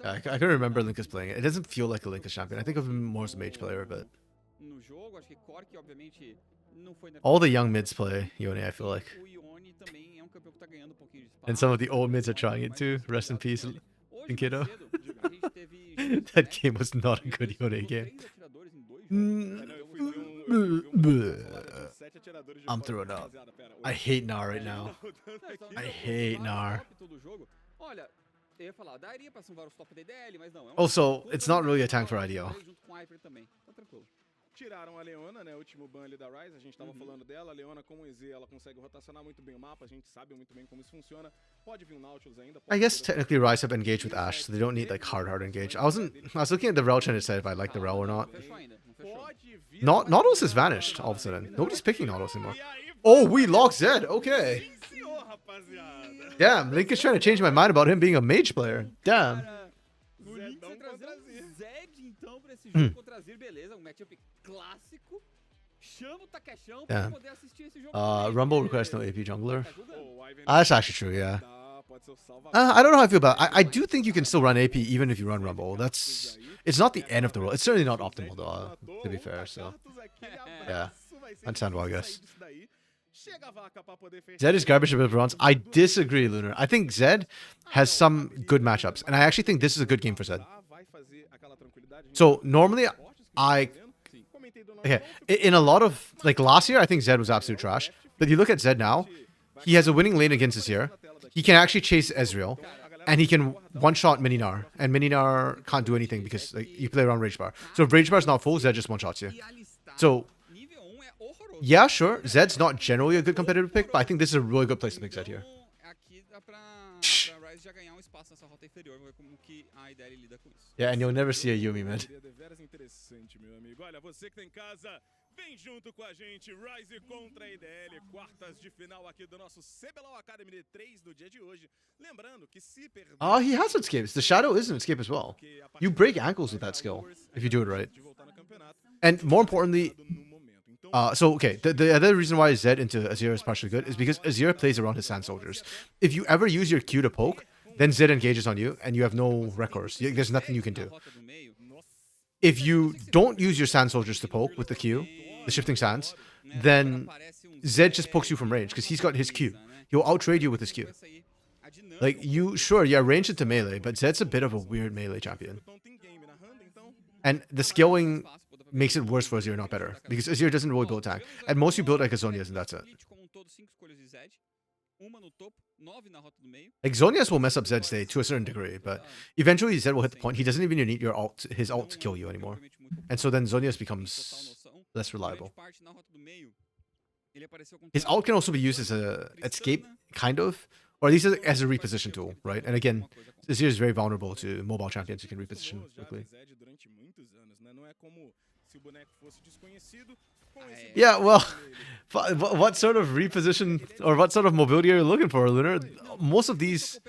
Yeah, I can remember Lucas playing it. It doesn't feel like a Lucas champion. I think of him more as a mage player, but all the young mids play Yone, I feel like. And some of the old mids are trying it too. Rest in peace, Kiddo. That game was not a good Yone game. I'm throwing up. I hate Gnar right now. I hate Gnar. Also, it's not really a tank for IDO. Tiraram a Leona, né? O último ban ali da Ryze, a gente tava falando dela. A Leona com o EZ, ela consegue rotacionar muito bem o mapa, a gente sabe muito bem como isso funciona. Pode vir o Nautilus ainda. I guess technically Ryze have engaged with Ashe, so they don't need like hard engage. I was looking at the Rel trying to decide if I like the Rel or not. Não fechou ainda, não fechou. Not Nautilus has vanished all of a sudden. Nobody's picking Nautilus anymore. Oh, we lock Zed. Okay. Senhor, rapaziada. Damn, Link is trying to change my mind about him being a mage player. Damn. Cara, o Lynx Zedão vai trazer contra um Zir. Zed, então, pra esse jogo contra Zir, beleza, um matchup clássico. Chama o Takeshão pra Yeah. poder assistir esse jogo. também, Rumble porque requests no AP jungler. tá jogando. Oh, o Ivan That's actually true, yeah. tá, pode ser o salva. I don't know how I feel about it. I do think you can still run AP even if you run Rumble. That's... It's not the end of the world. It's certainly not optimal, though, to be fair, so... Yeah, understandable, I guess. Zed is garbage with bronze. I disagree, Lunar. I think Zed has some good matchups, and I actually think this is a good game for Zed. So, normally, okay, in a lot of... Like, last year, I think Zed was absolute trash. But you look at Zed now, he has a winning lane against Azir. He can actually chase Ezreal. And he can one-shot Mininar. And Mininar can't do anything because like, you play around Rage Bar. So if Rage Bar is not full, Zed just one-shots you. E alistar So, nível 1 é horroroso. yeah, sure, Zed's not generally a good competitive pick, but I think this is a really good place to pick Zed here. Então, aqui dá pra Ryze já ganhar um espaço nessa rota inferior. Vamos ver como que a IDL lida com isso. Yeah, and you'll never see a Yumi mid. Seria deveras interessante, meu amigo. Olha, você que tá em casa, vem junto com a gente. Ryze contra a IDL, quartas de final aqui do nosso CBLOL Academy D3 do dia de hoje. Lembrando que se perder... He has escapes. The Shadow is an escape as well. You break ankles with that skill, if you do it right. de voltar no campeonato, And more importantly, no momento. Então, so okay, the other reason why Zed into Azir is partially good is because Azir plays around his Sand Soldiers. If you ever use your Q to poke, then Zed engages on you, and you have no recourse. There's nothing you can Na do. rota do meio, If you don't use your Sand Soldiers to poke with the Q, the shifting sands, né, then aparece um Zed just pokes you from range because he's got his Q. He'll outtrade you with his Q. Vai sair a dinâmica. Like you, sure, yeah, range into melee, but Zed's a bit of a weird melee champion, então tem game narrando, então... and the skilling makes it worse for Azir, not better, because Azir doesn't really build tank. At most, you build like a Zonias, and that's it. Split como um todo, 5 escolhas de Zed, uma no topo, 9 na rota do meio. Like Zonias will mess up Zed's day to a certain degree, but eventually Zed will hit the point. He doesn't even need your ult, his ult to kill you anymore, and so then Zonias becomes less reliable. Grande parte na rota do meio, ele apareceu com His ult can also be used as a escape, kind of, or at least as a reposition tool, right? And again, Azir is very vulnerable to mobile champions who can reposition quickly. Zed durante muitos anos, né? Não é como se o boneco fosse desconhecido. Com esse Yeah, well, what sort of reposition or what sort of mobility are you looking for, Lunar? Most of these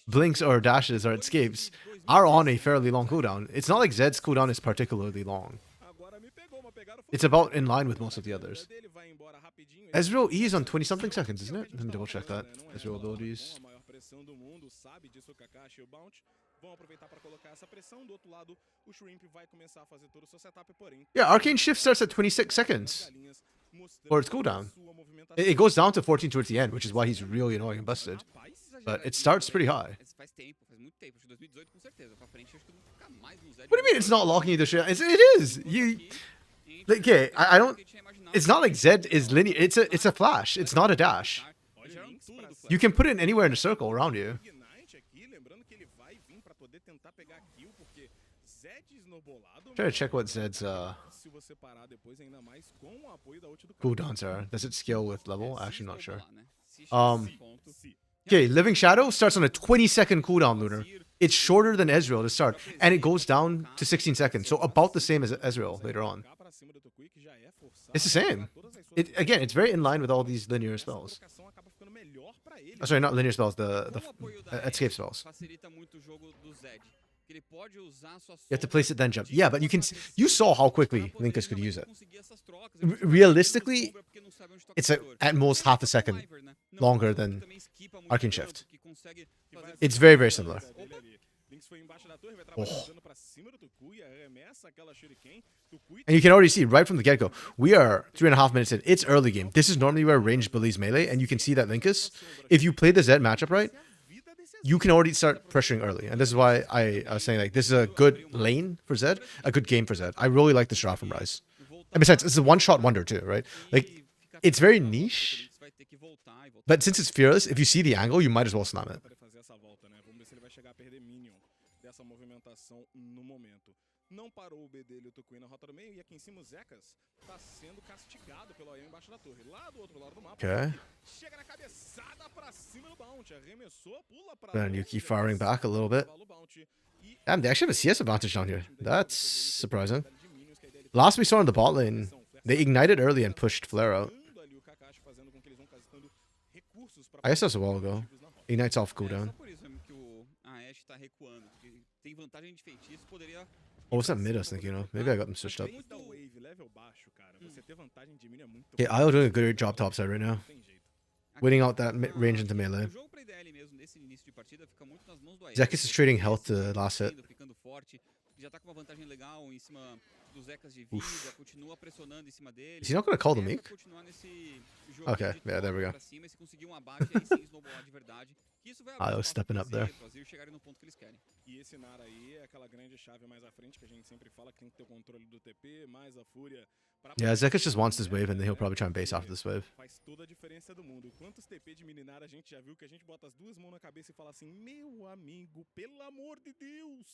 blinks or dashes or escapes are on a fairly long cooldown. It's not like Zed's cooldown is particularly long. agora me pegou, uma pegada foi It's about in line with most of the others. dele, vai embora rapidinho. Ezreal E is on 20-something seconds, isn't it? Let me double check that. Ezreal abilities. A maior pressão do mundo, sabe disso o Kakashi e o Bounty. Vão aproveitar para colocar essa pressão. Do outro lado, o Shrimp vai começar a fazer todo o seu setup, porém... Yeah, Arcane Shift starts at 26 seconds. galinhas mostrando Or its cooldown. sua movimentação. It goes down to 14 towards the end, which is why he's really annoying and busted. But it starts pretty high. Faz tempo, faz muito tempo. Acho que 2018 com certeza. Pra frente, acho que não fica mais um Zed. What do you mean it's not locking you to shit? It is. You... Like, okay, I don't... It's not like Zed is linear. It's a flash. It's not a dash. You can put it anywhere in a circle around you. Ignite aqui, lembrando que ele vai vir para poder tentar pegar kill, porque Zed esnobolado, Try to check what Zed's se você parar depois ainda mais com o apoio da ult do cara. cooldowns are. Does it scale with level? Actually, not sure. Se Um, chegar nesse ponto, Okay, Living Shadow starts on a 20-second cooldown, Lunar. It's shorter than Ezreal to start, and it goes down to 16 seconds, so about the same as Ezreal later on. Cá pra cima do Tokui, que já é forçado It's the same. pra todas as suas Again, it's very in line with all these linear spells. colocação acaba ficando melhor pra ele. Oh, sorry, not linear spells, the com o apoio da escape Ashe, spells. facilita muito o jogo do Zed. Que ele pode usar sua You have to sombra place it then jump. de Yeah, but you can. You saw how quickly pra poder Linkus could realmente use it. conseguir essas trocas. Ele precisa Realistically, sombra porque não sabe onde tá o it's corredor. at most half a second Ivor, né? Não, longer mas than também esquipa muito Arcane campo, Shift. que consegue fazer It's very, very similar. Dele ali. Lynx foi embaixo da torre, vai trabalhando pra cima do Tokui, arremessa aquela shuriken. Tokui And you can already see right from the get-go, we are 3.5 minutes in. It's early game. This is normally where range believes melee, and you can see that Linkus, if you play the Zed matchup right, vida desse you can already start pressuring early. And this is why I was saying, like, this is a good lane for Zed, a good game for Zed. I really like the Shroud from Rise. And besides, it's a one-shot wonder too, right? Like, it's very niche, vai ter que voltar e voltar. but since it's fearless, if you see the angle, you might as well slam it. para fazer essa volta, né? Vamos ver se ele vai chegar a perder minion dessa movimentação no momento. não parou o B dele, o Tucuí na rota do meio, e aqui em cima o Zekas tá sendo castigado pelo AEL embaixo da torre. Lá do outro lado do mapa, Okay. chega na cabeçada pra cima do Bounty, arremessou, pula pra And longe, Yuki firing back a little bit. cavalo Bounty, e Damn, they actually have a CS advantage down here. That's surprising. Last we saw in the bot lane, they ignited early and pushed Flare out. I guess that's a while ago. Ignite's off cooldown. Só por isso mesmo que o Ashe tá recuando, porque tem vantagem de feitiço, poderia... Oh, what's that mid I was thinking of? Maybe I got them switched up. Da wave level baixo, cara, você ter vantagem de minion é muito Okay, Isle doing a good job topside right now. Winning out that range into melee. O jogo pra IDL mesmo, nesse início de partida, fica muito nas mãos do AEL. Zekis is trading health to last hit. Ficando forte, já tá com uma vantagem legal em cima dos Zekas de vida, continua pressionando em cima dele. Is he not gonna call the meek? Continuar nesse jogo Okay, de yeah, there we go. pra cima, e se conseguir um abate, aí sim snowballar de verdade. Que isso vai abrir Isle espaço stepping up there. pro Azir chegarem no ponto que eles querem. E esse Nara aí é aquela grande chave mais à frente que a gente sempre fala que tem que ter o controle do TP, mais a fúria. Yeah, Zekis just wants this wave and then he'll probably try and base after this wave. Faz toda a diferença do mundo. Quantos TP de mininar a gente já viu que a gente bota as duas mãos na cabeça e fala assim, meu amigo, pelo amor de Deus.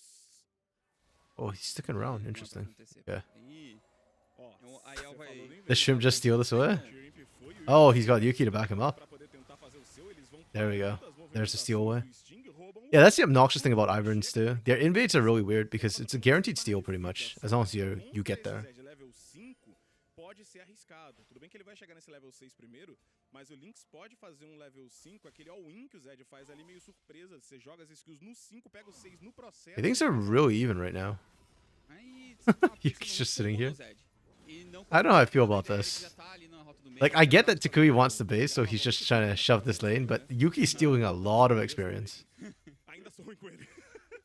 Oh, he's sticking around. Interesting. Yeah. E o AEL vai... The Shrimp just steal this away? Oh, he's got Yuki to back him up. There we go. There's the steal away. Yeah, that's the obnoxious thing about Iverns too. Their invades are really weird because it's a guaranteed steal pretty much, as long as you get there. Pode ser arriscado. Tudo bem que ele vai chegar nesse level 6 primeiro, mas o Lynx pode fazer um level 5, aquele all-in que o Zed faz ali meio surpresa. Você joga as skills no 5, pega o 6 no processo. I think they're really even right now. Yuki's just sitting here. I don't know how I feel about this. Like, I get that Takui wants the base, so he's just trying to shove this lane, but Yuki's stealing a lot of experience. Ainda sou ruim com ele.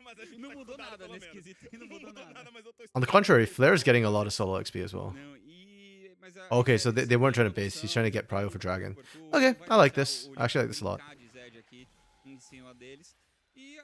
Mas a gente Não tá mudou cuidado, nada pelo nesse menos. quesito, não mudou nada. Mas eu tô On the contrary, Flair's getting a lot of solo XP as well. Não, mas Okay, so they weren't trying to base. He's trying to get Prio for Dragon. Okay, I like this. I actually like this a lot. Aqui em cima deles, e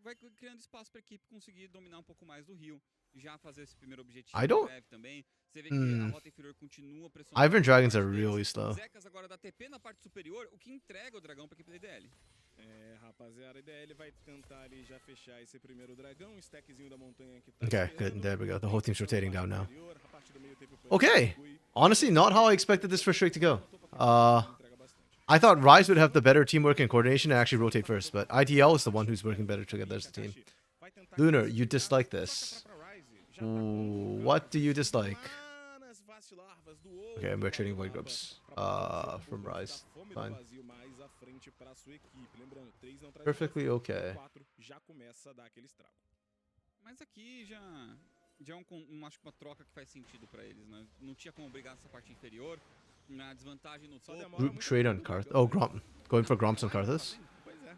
vai criando espaço para a equipe conseguir dominar um pouco mais do Rio, já fazer esse primeiro objetivo I don't- breve também. Você vê que a rota inferior continua pressionando. Ivan Dragons a are parte deles. really slow. Zekas agora dá TP na parte superior, o que entrega o dragão para a equipe da IDL. É, rapaziada, a IDL vai tentar ali já fechar esse primeiro dragão, o stackzinho da montanha que tá Okay, esperando. good. There we go. The whole team's rotating down now. A parte do meio tempo Okay. Fui, Honestly, not how I expected this first streak to go. entrega bastante. I thought Rise would have the better teamwork and coordination and actually rotate first, but ITL is the one who's working better together as a team. Vai tentar Lunar, you dislike this. pra Ryze. Já tá com What do you dislike? semanas vacilarvas do outro Okay, we're lado trading do Void mapa Grubs pra poder fazer from o jogo Rise. da fome do Fine. vazio mais à frente pra sua equipe. Lembrando, 3 não traz Perfectly okay. 4 já começa a dar aquele estrago. Mas aqui já é acho que uma troca que faz sentido para eles, né? Não tinha como brigar nessa parte inferior, na desvantagem no topo. Group trade on Karth. Oh, Gromp. Going for Gromps on Karthus? Pois é.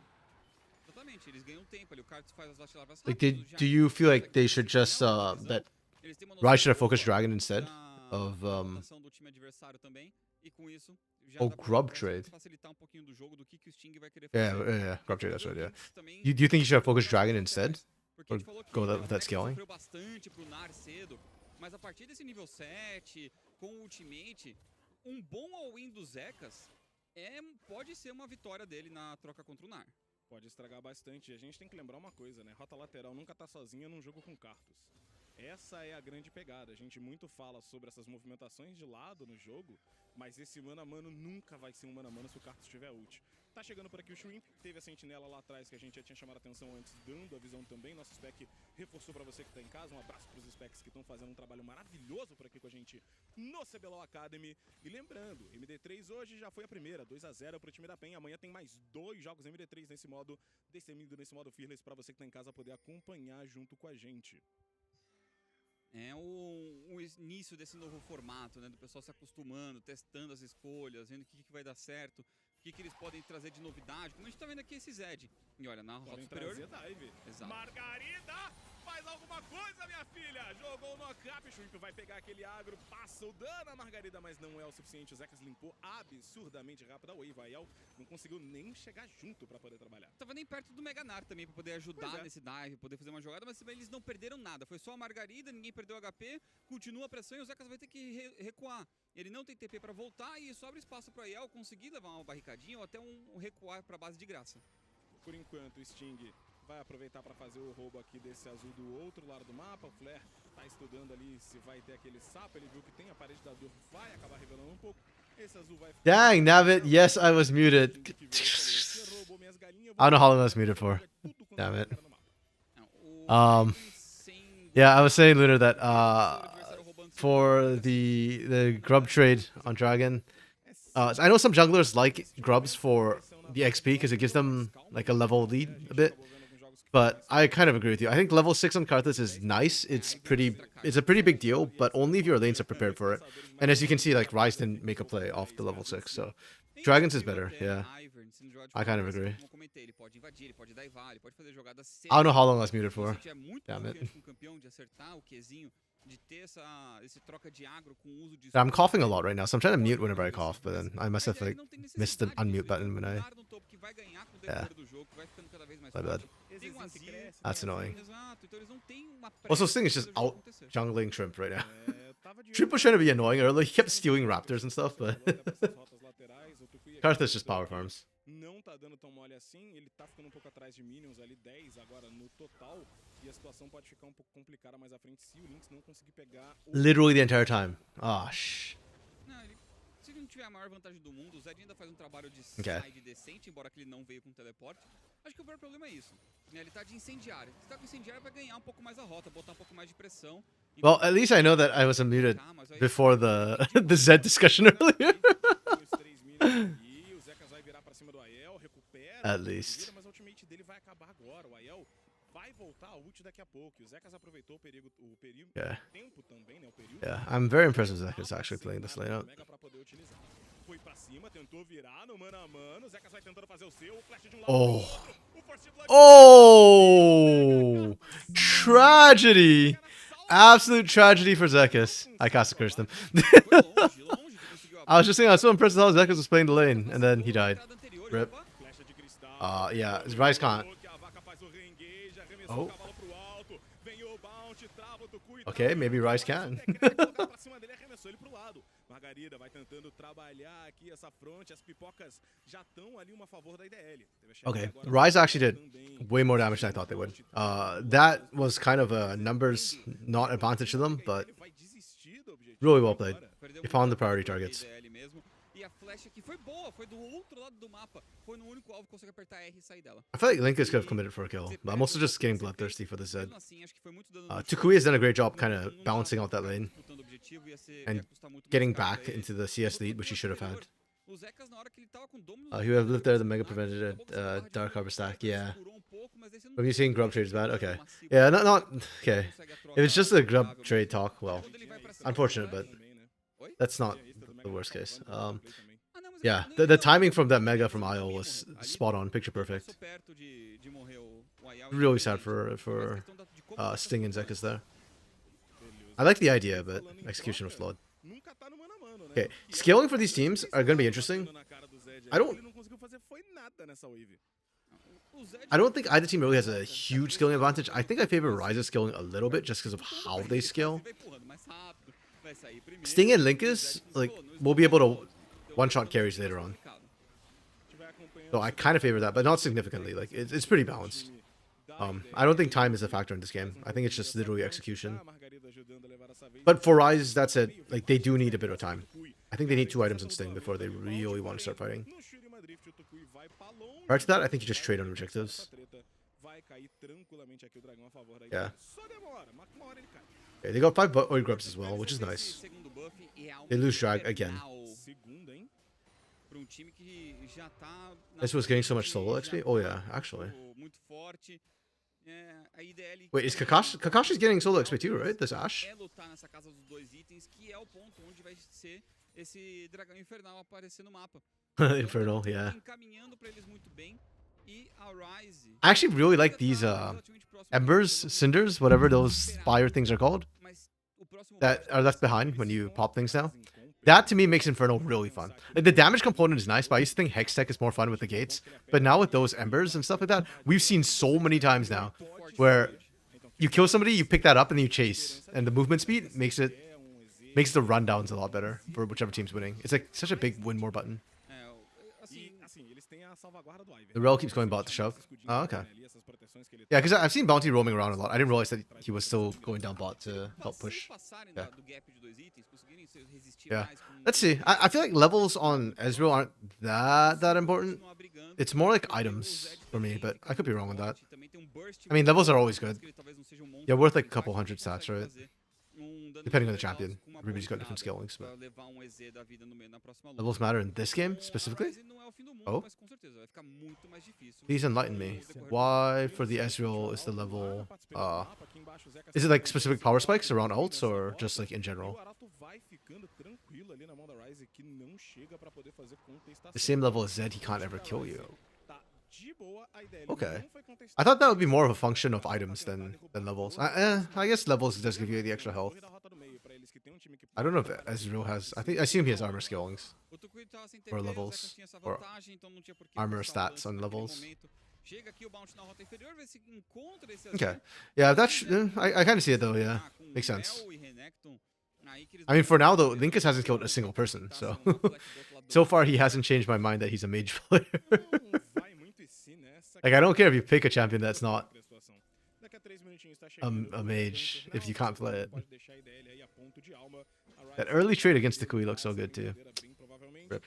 Exatamente, eles ganham tempo ali, o Karthus faz as vacilarvas Like, rápido, já do you feel like they should just, that eles têm uma noção Rise should have focused Dragon instead da of, rotação do time adversário também, e com isso já Oh, dá pra grub trade. facilitar um pouquinho do jogo do que o Sting vai querer yeah, fazer. yeah, Grub trade, that's right, yeah. Também Do you think you should have focused Dragon instead? Porque a Or gente falou que go o with that Zex scaling? sofreu bastante pro Nar cedo, mas a partir desse nível 7, com o ultimate, um bom all-in do Zekas pode ser uma vitória dele na troca contra o Nar. Pode estragar bastante. E a gente tem que lembrar uma coisa, né? Rota lateral nunca tá sozinha num jogo com Karthus. Essa é a grande pegada. A gente muito fala sobre essas movimentações de lado no jogo, mas esse mano a mano nunca vai ser um mano a mano se o Karthus tiver ult. Tá chegando por aqui o Shrimp, teve a sentinela lá atrás que a gente já tinha chamado a atenção antes, dando a visão também. Nosso spec reforçou pra você que tá em casa. Um abraço pros specs que estão fazendo um trabalho maravilhoso por aqui com a gente no CBLOL Academy. E lembrando, MD3 hoje já foi a primeira, 2-0 pro time da PEN. Amanhã tem mais 2 jogos MD3 nesse modo destemido, nesse modo fearless, pra você que tá em casa poder acompanhar junto com a gente. É o início desse novo formato, né? Do pessoal se acostumando, testando as escolhas, vendo o que vai dar certo, o que eles podem trazer de novidade. Como a gente tá vendo aqui esse Zed. E olha, na rota Podem superior... trazer dive. Exato. Margarida, faz alguma coisa, minha filha. Jogou o knock-up, Shrimp vai pegar aquele agro, passa o dano a Margarida, mas não é o suficiente. O Zekas limpou absurdamente rápido a wave. A El não conseguiu nem chegar junto pra poder trabalhar. Tava nem perto do Meganar também pra poder ajudar Pois é. nesse dive, poder fazer uma jogada, mas eles não perderam nada. Foi só a Margarida, ninguém perdeu HP, continua a pressão e o Zekas vai ter que recuar. Ele não tem TP pra voltar e isso abre espaço pra El conseguir levar uma barricadinha ou até um recuar pra base de graça. Por enquanto, o Sting vai aproveitar para fazer o roubo aqui desse azul do outro lado do mapa. O Flare tá estudando ali se vai ter aquele sapo, ele viu que tem a parede da dor, vai acabar revelando um pouco. Esse azul vai ficar... Dang, Navit. Yes, I was muted. I don't know how long I was muted for. Damn it. Yeah, I was saying, Lunar, that for the grub trade on Dragon, I know some junglers like grubs for the XP because it gives them like a level lead a bit. But I kind of agree with you. I think level 6 on Karthus is nice. It's a pretty big deal, but only if your lanes are prepared for it. And as you can see, like Ryze didn't make a play off the level 6, so Dragons is better, yeah. I kind of agree. I don't know how long I was muted for. Damn it. I'm coughing a lot right now, so I'm trying to mute whenever I cough, but then I must have like missed the unmute button when I... Yeah. My bad. That's annoying. Also, Sting is just out jungling Shrimp right now. Shrimp was trying to be annoying earlier. He kept stealing raptors and stuff, but... Karthus just power farms. Não tá dando tão mole assim, ele tá ficando um pouco atrás de minions ali, 10 agora no total, e a situação pode ficar um pouco complicada mais à frente se o Lynx não conseguir pegar... Literally the entire time. Ah, Se ele não tiver a maior vantagem do mundo, o Zed ainda faz um trabalho de side decente, embora que ele não veio com teleporte. Acho que o pior problema é isso. Ele tá de incendiário. Se tá com incendiário, vai ganhar um pouco mais a rota, botar um pouco mais de pressão. Well, at least I know that I was unmuted before the the Zed discussion earlier. At least. Mas a ultimate dele vai acabar agora. O Aiel vai voltar a ult daqui a pouco. O Zekas aproveitou o período tempo também, né? O período. Yeah, I'm very impressed with Zekas actually playing this layout. Foi pra cima, tentou virar no mano a mano. O Zekas vai tentando fazer o seu, flash de um lado Oh. outro. Oh! Tragedy! Absolute tragedy for Zekas. I cast a curse him. I was just saying, I was so impressed with how Zekas was playing the lane, and then he died. Rip. Yeah, Ryze can't. Oh. Okay, maybe Ryze can. Margarida vai tentando trabalhar aqui essa fronte, as pipocas já estão ali uma favor da IDL. Okay, Ryze actually did way more damage than I thought they would. That was kind of a numbers not advantage to them, but really well played. They found the priority targets. E a flecha aqui foi boa, foi do outro lado do mapa. Foi no único alvo que conseguiu apertar R e sair dela. I feel like Linkus could have committed for a kill, but I'm also just getting bloodthirsty for the Zed. Tukui has done a great job kind of balancing out that lane and getting back into the CS lead, which he should have had. He would have lived there, the Mega prevented a Dark Harbor stack, yeah. Have you seen grub trades bad? Okay. Yeah, not okay. If it's just a grub trade talk, well, unfortunate, but that's not the worst case. Yeah, the timing from that Mega from IO was spot on, picture perfect. Really sad for Sting and Zekas there. I like the idea, but execution was flawed. Okay, scaling for these teams are going to be interesting. I don't think either team really has a huge scaling advantage. I think I favor Ryze's scaling a little bit just because of how they scale. Sting and Linkus, like, will be able to one-shot carries later on. So I kind of favor that, but not significantly. Like, it's pretty balanced. I don't think time is a factor in this game. I think it's just literally execution. But for Ryze, that's it. Like, they do need a bit of time. I think they need 2 items in Sting before they really want to start fighting. Prior to that, I think you just trade on objectives. Yeah. Okay, they got 5 Void Grubs as well, which is nice. They lose Drag again. This was getting so much solo XP? Oh yeah, actually. Wait, is Kakashi's getting solo XP too, right? This Ashe? Infernal, yeah. I actually really like these Embers, Cinders, whatever those fire things are called, that are left behind when you pop things now. That to me makes Infernal really fun. Like, the damage component is nice, but I used to think Hex Tech is more fun with the gates. But now with those Embers and stuff like that, we've seen so many times now where you kill somebody, you pick that up, and then you chase. And the movement speed makes the rundowns a lot better for whichever team's winning. It's like such a big win more button. The rel keeps going bot to shove. Oh, okay. Yeah, because I've seen Bounty roaming around a lot. I didn't realize that he was still going down bot to help push. Yeah. Yeah. Let's see. I feel like levels on Ezreal aren't that important. It's more like items for me, but I could be wrong on that. I mean, levels are always good. Yeah, worth like a couple hundred stats, right? Depending on the champion. Everybody's got different scalings, but levels matter in this game specifically? Oh? Please enlighten me. Why for the Ezreal is the level... is it like specific power spikes around ults or just like in general? The same level as Zed, he can't ever kill you. Okay. I thought that would be more of a function of items than levels. I guess levels does give you the extra health. I don't know if Ezreal has... I assume he has armor scalings. Or levels. Or armor stats on levels. Okay. Yeah, that's... I kind of see it though, yeah. Makes sense. I mean, for now though, Linkus hasn't killed a single person, so... so far he hasn't changed my mind that he's a mage player. Like, I don't care if you pick a champion that's not a mage, if you can't play it. That early trade against the Kui looks so good too. Rip.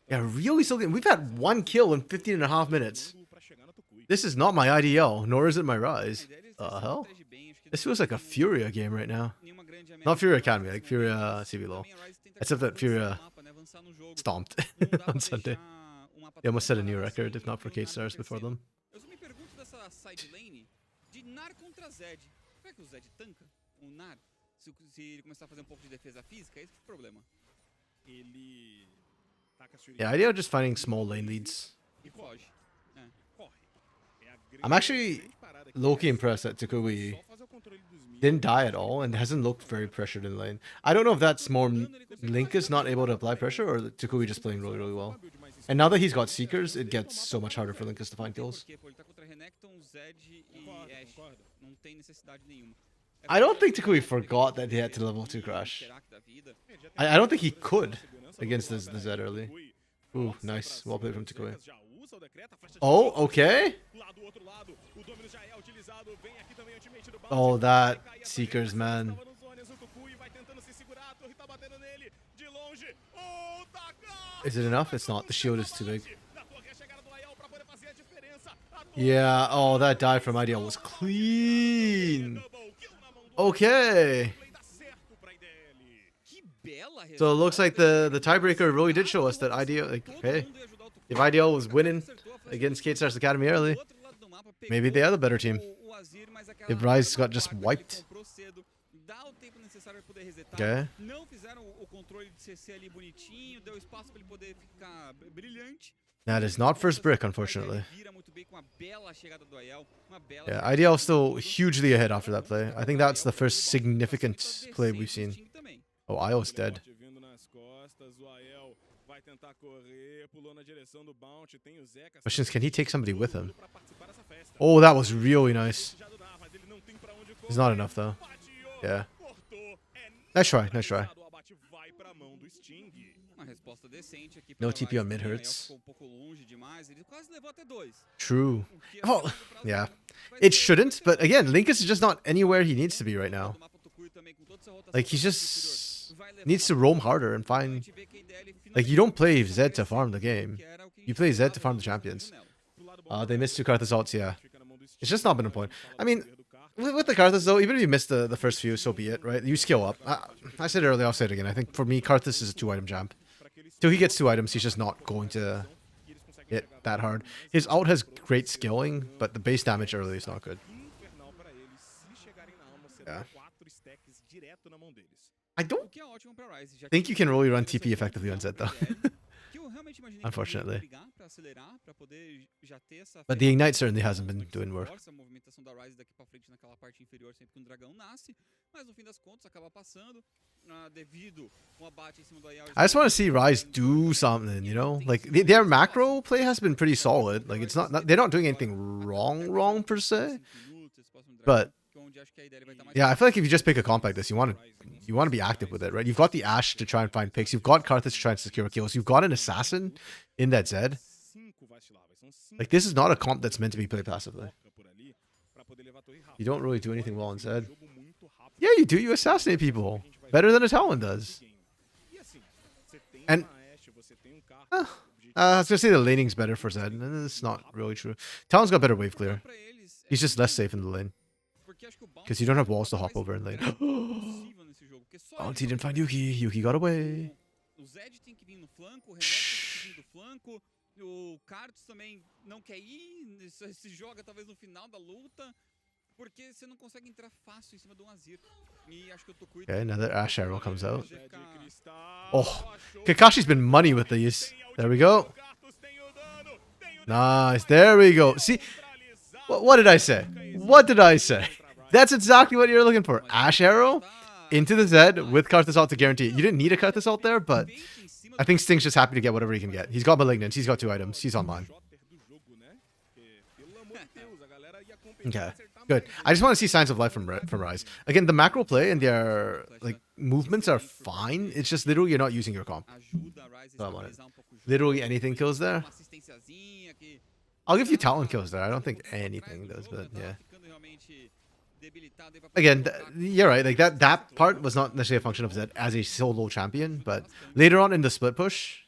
Yeah, really still getting... We've had 1 kill in 15.5 minutes. This is not my IDL, nor is it my Rise. Hell? This feels like a Furia game right now. Not Furia Academy, like Furia CBLOL. Except that Furia stomped on Sunday. They almost set a new record, if not for K-Stars before them. Yeah, idea of just finding small lane leads. I'm actually low-key impressed that Takui didn't die at all and hasn't looked very pressured in lane. I don't know if that's more Linkus not able to apply pressure or Takui just playing really, really well. And now that he's got Seekers, it gets so much harder for Linkus to find kills. I don't think Takui forgot that he had to level 2 crash. I don't think he could against the Zed early. Ooh, nice. Well played from Takui. Oh, okay. Oh, that Seekers, man. Is it enough? It's not. The shield is too big. Yeah, oh, that dive from IDL was clean. Okay. So it looks like the tiebreaker really did show us that IDL, like, hey, if IDL was winning against K-Stars Academy early, maybe they are the better team. If Rise got just wiped. Okay. That is not first brick, unfortunately. Yeah, IDL still hugely ahead after that play. I think that's the first significant play we've seen. Oh, Io's dead. Questions, can he take somebody with him? Oh, that was really nice. It's not enough, though. Yeah. Nice try, nice try. No TP on mid hurts. True. Oh, yeah. It shouldn't, but again, Linkus is just not anywhere he needs to be right now. Like, he just needs to roam harder and find... Like, you don't play Zed to farm the game. You play Zed to farm the champions. They missed 2 Karthus ults, yeah. It's just not been a point. I mean, with the Karthus, though, even if you miss the first few, so be it, right? You skill up. I said it earlier, I'll say it again. I think, for me, Karthus is a 2-item jump. Till he gets 2 items, he's just not going to hit that hard. His ult has great skilling, but the base damage early is not good. Yeah. I don't think you can really run TP effectively on Zed, though. Unfortunately. But the Ignite certainly hasn't been doing work. I just want to see Rise do something, you know? Like, their macro play has been pretty solid. Like, it's not they're not doing anything wrong per se. But onde acho que a ideia vai estar mais yeah, I feel like if you just pick a comp like this, you want to be active with it, right? You've got the Ashe to try and find picks. You've got Karthus to try and secure kills. You've got an assassin in that Zed. Like, this is not a comp that's meant to be played passively. You don't really do anything well in Zed. Yeah, you do. You assassinate people better than a Talon does. And I was gonna say the laning's better for Zed, and it's not really true. Talon's got better wave clear. pra eles. He's just less safe in the lane. Porque acho que o bounce Because you don't have walls to hop over in lane. possível nesse jogo, porque só Bounty ele didn't find pode Yuki. Yuki got away. O Zed tem que vir no flanco, o Renato tem que vir do flanco, o Karthus também não quer ir, se joga talvez no final da luta, porque você não consegue entrar fácil em cima do Azir. E acho que o Tokui... Okay, another Ashe arrow comes out. Oh, Kakashi's been money with these. There we go. Nice. There we go. See, what did I say? What did I say? That's exactly what you're looking for. Ashe arrow into the Zed with Karthus ult to guarantee it. You didn't need a Karthus ult there, but I think Sting's just happy to get whatever he can get. He's got Malignant. He's got 2 items. He's online. Okay, good. I just want to see signs of life from Ryze. Again, the macro play and their like movements are fine. It's just literally you're not using your comp. So I want it. Literally anything kills there. I'll give you Talon kills there. I don't think anything does, but yeah. Again, you're right. Like that part was not necessarily a function of Zed as a solo champion, but later on in the split push,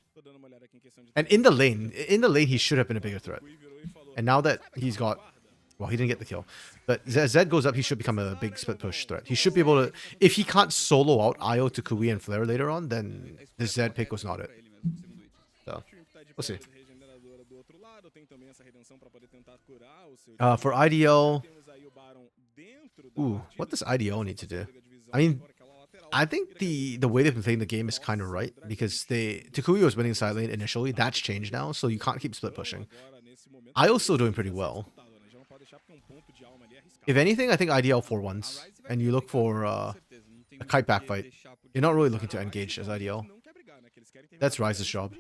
and in the lane he should have been a bigger threat. And now that he's got, well, he didn't get the kill, but Zed goes up, he should become a big split push threat. He should be able to, if he can't solo out Io to Kui and Flare later on, then the Zed pick was not it. So, we'll see. For IDL, ooh, what does IDL need to do? I mean, I think the way they've been playing the game is kind of right, because Takui was winning side lane initially. That's changed now, so you can't keep split pushing. IO's still doing pretty well. If anything, I think IDL 4-1s, and you look for a kite back fight. You're not really looking to engage as IDL. That's Ryze's job.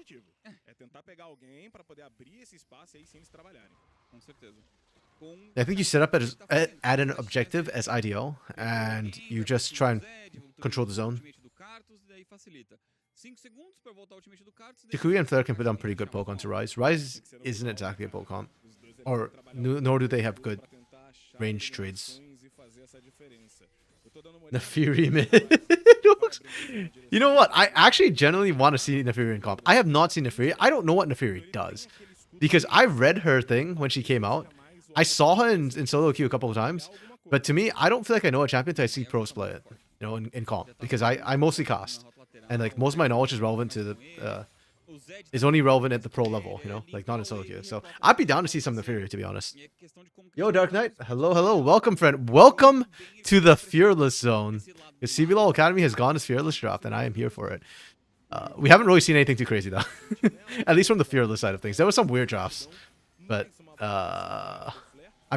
I think you set up at an objective as IDL, and you just try and control the zone. Takui and Flare can put down pretty good poke onto Ryze. Ryze isn't exactly a poke comp, or nor do they have good range trades. Nefiri mid. You know what? I actually genuinely want to see Nefiri in comp. I have not seen Nefiri. I don't know what Nefiri does, because I read her thing when she came out. I saw her in solo queue a couple of times, but to me, I don't feel like I know a champion until I see pros play it, you know, in comp, because I mostly cast, and like most of my knowledge is relevant to the is only relevant at the pro level, you know, like not in solo queue. So I'd be down to see some Nefiri, to be honest. Yo, Dark Knight, hello, welcome, friend, welcome to the Fearless Zone. The CBLOL Academy has gone as Fearless draft, and I am here for it. We haven't really seen anything too crazy though, at least from the Fearless side of things. There were some weird drafts, but I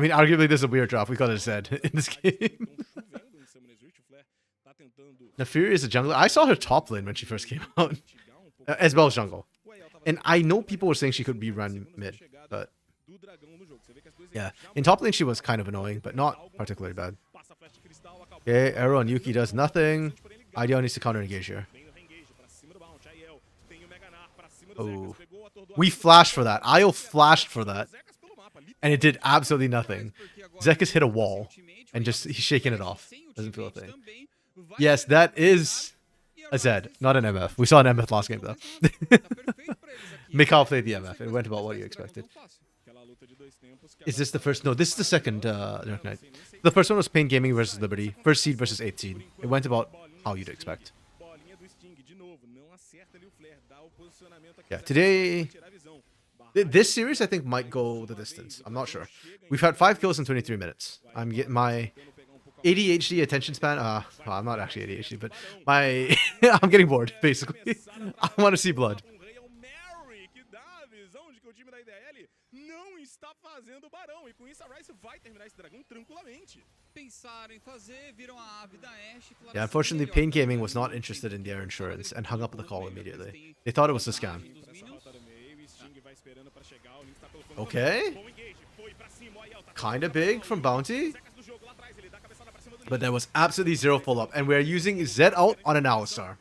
mean, arguably this is a weird draft, we could have said, in this game. Nefiri is a jungler. I saw her top lane when she first came out, as well as jungle. And I know people were saying she could be run mid, but yeah, in top lane she was kind of annoying, but not particularly bad. Okay, arrow on Yuki does nothing. IDL needs to counter engage here. Oh, we flashed for that. Io flashed for that, and it did absolutely nothing. Zekas hit a wall, and just he's shaking it off. Doesn't feel a thing. Yes, that is a Zed, not an MF. We saw an MF last game though. Mikhail played the MF. It went about what you expected. Is this the first? No, this is the second Dark Knight. The first one was Pain Gaming versus Liberty. First seed versus 8th seed. It went about how you'd expect. Yeah, today... This series, I think, might go the distance. I'm not sure. We've had 5 kills in 23 minutes. I'm getting my ADHD attention span. Well, I'm not actually ADHD, but my... I'm getting bored, basically. I want to see blood. Yeah, unfortunately, Pain Gaming was not interested in their insurance and hung up the call immediately. They thought it was a scam. Okay. Kinda big from Bounty. But there was absolutely zero follow-up. And we're using Z out on an Alistar.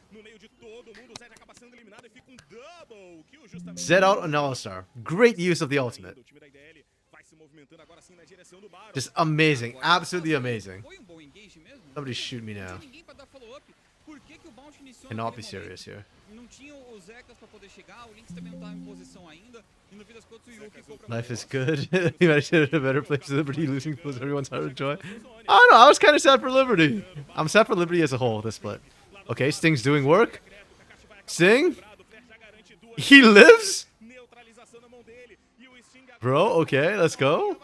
Z out on Alistar. Great use of the ultimate. Just amazing. Absolutely amazing. Somebody shoot me now. Cannot be serious here. Life is good. You managed to hit a better place. Liberty losing pulls everyone's heart of joy. I don't know. I was kind of sad for Liberty. I'm sad for Liberty as a whole, this split. Okay, Sting's doing work. Sting? He lives? Bro, okay, let's go.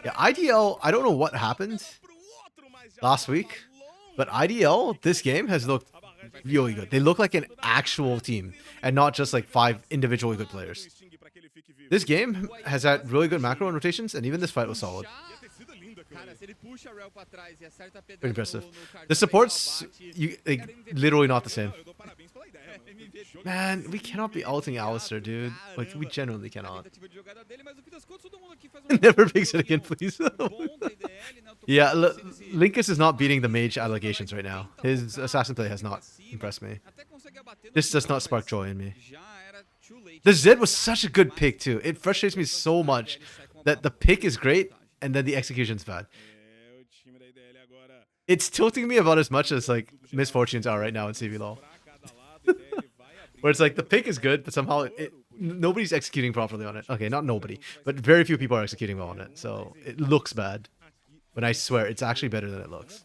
Yeah, IDL, I don't know what happened last week, but IDL, this game has looked really good. They look like an actual team and not just like 5 individually good players. This game has had really good macro and rotations, and even this fight was solid. Very impressive. The supports, literally not the same. Man, we cannot be ulting Alistar, dude. Like, we genuinely cannot. Never picks it again, please. Yeah, Linkus is not beating the mage allegations right now. His assassin play has not impressed me. This does not spark joy in me. The Zed was such a good pick, too. It frustrates me so much that the pick is great, and then the execution's bad. It's tilting me about as much as, like, misfortunes are right now in CBLOL. Where it's like, the pick is good, but somehow nobody's executing properly on it. Okay, not nobody, but very few people are executing well on it. So it looks bad. But I swear, it's actually better than it looks.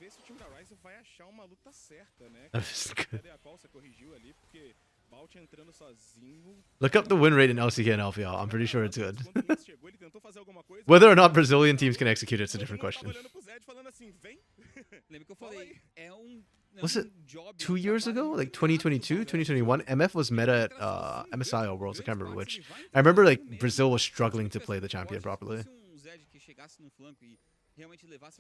That's good. Look up the win rate in LCK and LPL. I'm pretty sure it's good. Whether or not Brazilian teams can execute it's a different question. Was it 2 years ago? Like 2022, 2021? MF was meta at MSI or Worlds. I can't remember which. I remember like Brazil was struggling to play the champion properly.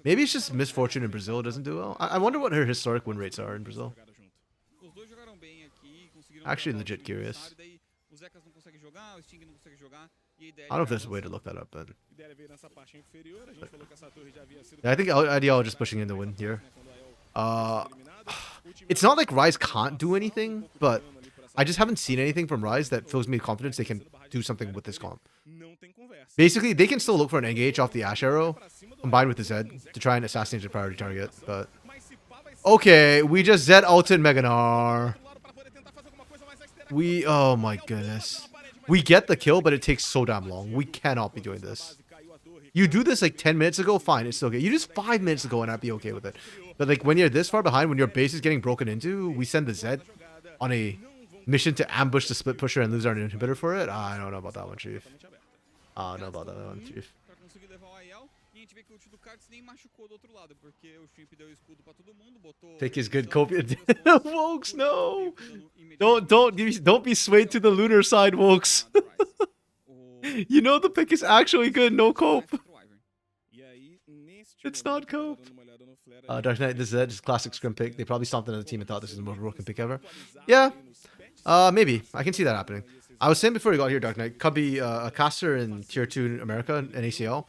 Maybe it's just misfortune in Brazil doesn't do well. I wonder what her historic win rates are in Brazil. Actually legit curious. I don't know if there's a way to look that up, but yeah, I think IDL just pushing in the win here. It's not like Rise can't do anything, but I just haven't seen anything from Rise that fills me with confidence they can do something with this comp. Basically, they can still look for an engage off the Ash Arrow, combined with the Zed, to try and assassinate the priority target, but... Okay, we just Zed ulted Meganar. Oh my goodness. We get the kill, but it takes so damn long. We cannot be doing this. You do this like 10 minutes ago, fine, it's okay. You just 5 minutes ago and I'd be okay with it. But like when you're this far behind, when your base is getting broken into, we send the Zed on a mission to ambush the split pusher and lose our inhibitor for it? I don't know about that one, Chief. I don't know about that one, Chief. Take his good Copian. Wokes, no! Don't be swayed to the lunar side, Wokes. You know the pick is actually good, no cope. It's not cope. Dark Knight, this is classic scrim pick. They probably stomped another team and thought this is the most broken pick ever. Yeah, maybe. I can see that happening. I was saying before we got here, Dark Knight, Cubby, a caster in Tier 2 in America and ACL,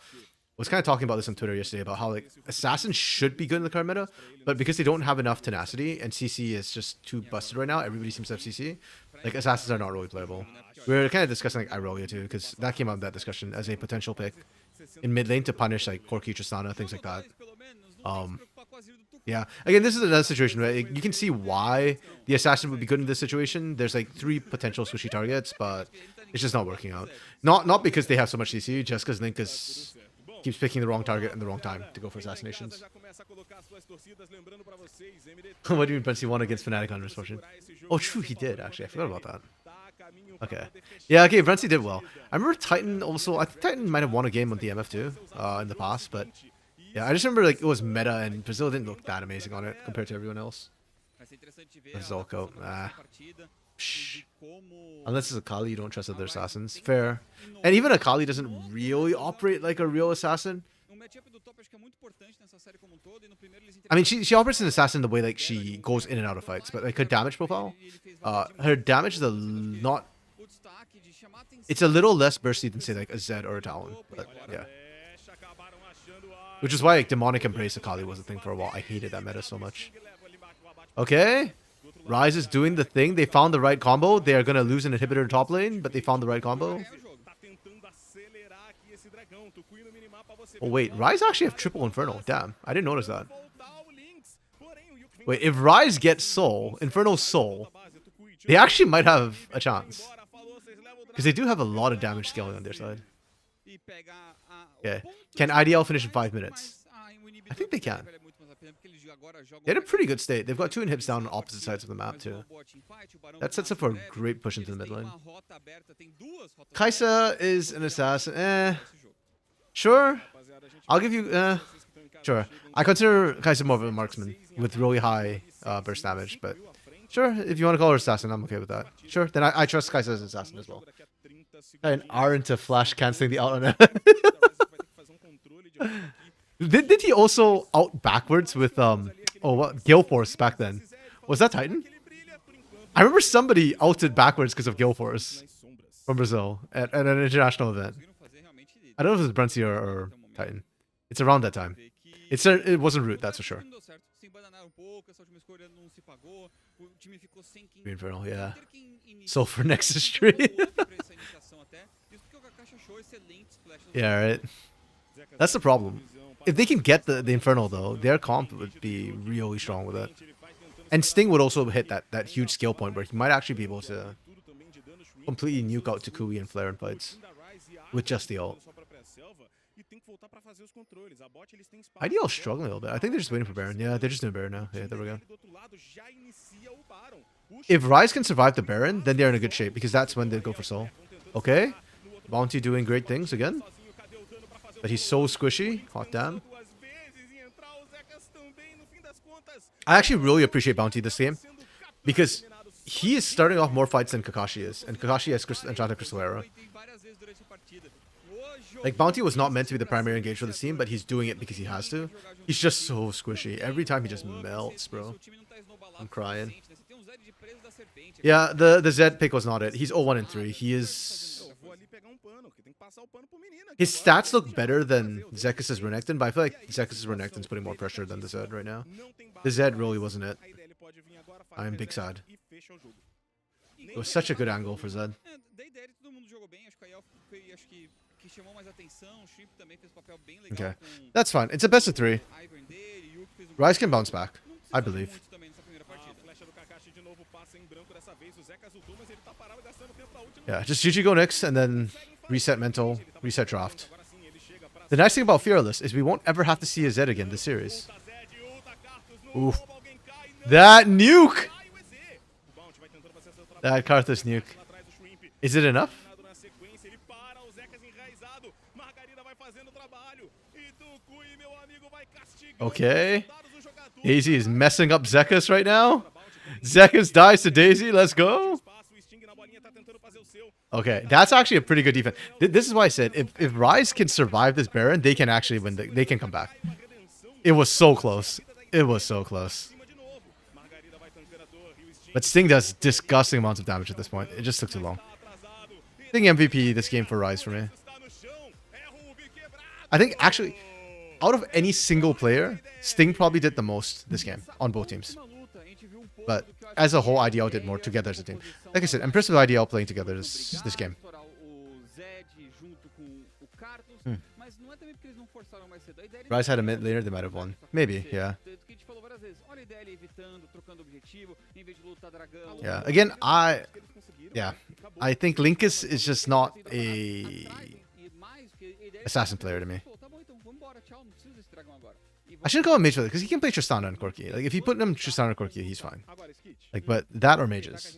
was kind of talking about this on Twitter yesterday about how like assassins should be good in the current meta, but because they don't have enough tenacity and CC is just too busted right now, everybody seems to have CC. Like assassins are not really playable. We were kind of discussing like Irelia too, because that came out in that discussion as a potential pick in mid lane to punish like Corki, Tristana, things like that. Yeah. Again, this is another situation where you can see why the assassin would be good in this situation. There's like 3 potential squishy targets, but it's just not working out. Not because they have so much CC, just because Linkus keeps picking the wrong target and the wrong time to go for assassinations. What do you mean Prince won against Fnatic on Misfortune? Oh, true, he did, actually. I forgot about that. Okay. Yeah, okay, Brentzy did well. I remember Titan also... I think Titan might have won a game on DMF too in the past, but... Yeah, I just remember like it was meta and Brazil didn't look that amazing on it compared to everyone else. Zolko. Unless it's Akali, you don't trust other assassins. Fair. And even Akali doesn't really operate like a real assassin. I mean, she operates as an assassin the way like she goes in and out of fights, but like her damage profile, her damage is not It's a little less bursty than say like a Zed or a Talon, but yeah. Which is why like Demonic Embrace Akali was a thing for a while. I hated that meta so much. Okay. Ryze is doing the thing. They found the right combo. They are gonna lose an inhibitor in top lane, but they found the right combo. Oh wait, Ryze actually have triple Inferno. Damn, I didn't notice that. Wait, if Ryze gets Soul, Inferno Soul, they actually might have a chance. Because they do have a lot of damage scaling on their side. Okay. Can IDL finish in 5 minutes? I think they can. They're in a pretty good state. They've got 2 inhibs down on opposite sides of the map too. That sets up for a great push into the mid lane. Kai'Sa is an assassin. Sure. I'll give you... sure. I consider Kai'Sa more of a marksman with really high burst damage, but... Sure, if you want to call her assassin, I'm okay with that. Sure, then I trust Kai'Sa as an assassin as well. And R into flash cancelling the out on it. Did he also out backwards with Gale Force back then? Was that Titan? I remember somebody outed backwards because of Gale Force from Brazil at an international event. I don't know if it was Bruncy or Titan. It's around that time. It wasn't Root, that's for sure. Infernal, yeah. Sulfur Nexus tree. Yeah, right. That's the problem. If they can get the Infernal though, their comp would be really strong with it. And Sting would also hit that huge skill point where he might actually be able to completely nuke out Takui and Flare in fights with just the ult. IDL struggling a little bit. I think they're just waiting for Baron. Yeah, they're just doing Baron now. Yeah, there we go. If Ryze can survive the Baron, then they're in a good shape because that's when they go for Soul. Okay. Bounty doing great things again. But he's so squishy. Hot damn. I actually really appreciate Bounty this game because he is starting off more fights than Kakashi is. And Kakashi has Enchanted Crystal Arrow. Like, Bounty was not meant to be the primary engage for the team, but he's doing it because he has to. He's just so squishy. Every time he just melts, bro. I'm crying. Yeah, the Zed pick was not it. He's 0-1 and 3. He is... His stats look better than Zekis' Renekton, but I feel like Zekis' Renekton's putting more pressure than the Zed right now. The Zed really wasn't it. I am big sad. It was such a good angle for Zed. Okay, that's fine. It's a best of 3. Ryze can bounce back, I believe. Yeah, just GG go Nyx and then reset mental, reset draft. The nice thing about Fearless is we won't ever have to see a Zed again this series. Oof. That nuke! That Karthus nuke. Is it enough? Okay. Daisy is messing up Zekis right now. Zekis dies to Daisy. Let's go. Okay, that's actually a pretty good defense. This is why I said if Ryze can survive this Baron, they can actually win. They can come back. It was so close. It was so close. But Sting does disgusting amounts of damage at this point. It just took too long. Sting MVP this game for Ryze for me. I think actually, out of any single player, Sting probably did the most this game on both teams. But as a whole, IDL did more together as a team. Like I said, I'm impressed with IDL playing together this game. Ryze had a mid laner, they might have won. Maybe, yeah. Yeah, again, I think Linkus is just not a assassin player to me. I shouldn't call him mage because he can play Tristana and Corki. Like if you put him Tristana and Corki, he's fine. Like, but that or mages.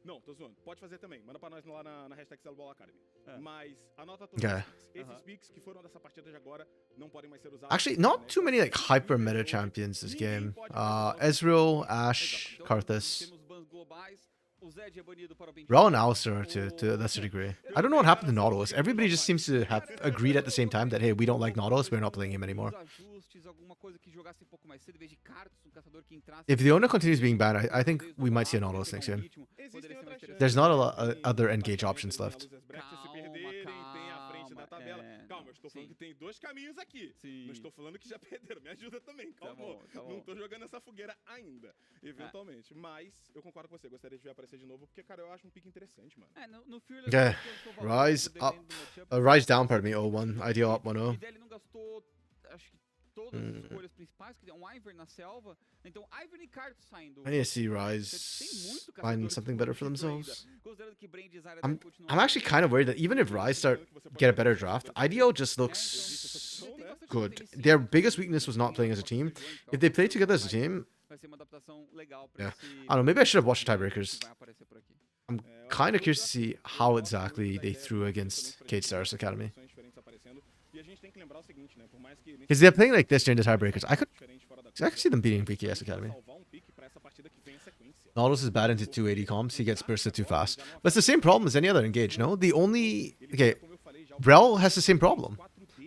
Não, tô zoando. Pode fazer também. Manda pra nós lá na hashtag CBLOL Academy. Mas anota todos. Okay. Esses picks que foram dessa partida de agora não podem mais ser usados. Actually, not too many like hyper meta champions this game. Ezreal, Ashe, Karthus. Rel and Alistar to a lesser degree. I don't know what happened to Nautilus. Everybody just seems to have agreed at the same time that, hey, we don't like Nautilus, we're not playing him anymore. VODs, alguma coisa que jogasse um pouco mais cedo, em vez de Cartus, um caçador que entrasse... If the owner continues being bad, I think we might see an Nautilus next game. Existem outras chances. There's not a lot Tem other engage também options tem left. a Luzes Brecht, se perderem, tem a frente da tabela. Calma, eu estou falando que tem 2 caminhos aqui. Sim. Não estou falando que já perderam. Me ajuda também, calma. Tá bom. Não tô jogando essa fogueira ainda, eventualmente. Mas eu concordo com você, gostaria de ver aparecer de novo, porque, cara, eu acho um pique interessante, mano. No Fearless, Yeah. eu tô valendo, Rise dependendo up. do matchup. Rise down, pardon me, 0-1. Ideal up 1-0. E daí ele não gastou, acho que todas as escolhas principais, que é um Ivern na selva. Então, Ivern e Cartus saindo. I need to see Tem Rise muito find caçador something better for disponível themselves. ainda. Considerando que Brandy's área I'm deve continuar I'm actually kind of worried that even if Rise get a better draft, IDO just looks good. Their biggest weakness was not playing as a team. If they play together as a team, vai ser uma adaptação legal pra yeah. esse... I don't know, maybe I should have watched the tiebreakers. que vai aparecer por aqui. I'm kind of curious to see how exactly they threw against Kate Star's Academy. E a gente tem que lembrar o seguinte, né? Por mais que Because they're playing like this during the tiebreakers. I could see them beating PKS Academy. salvar um pique pra essa partida que vem em sequência. Nautilus is bad into 280 comps. He gets bursted too fast. But it's the same problem as any other engage, no? The only... Okay, Rel has the same problem.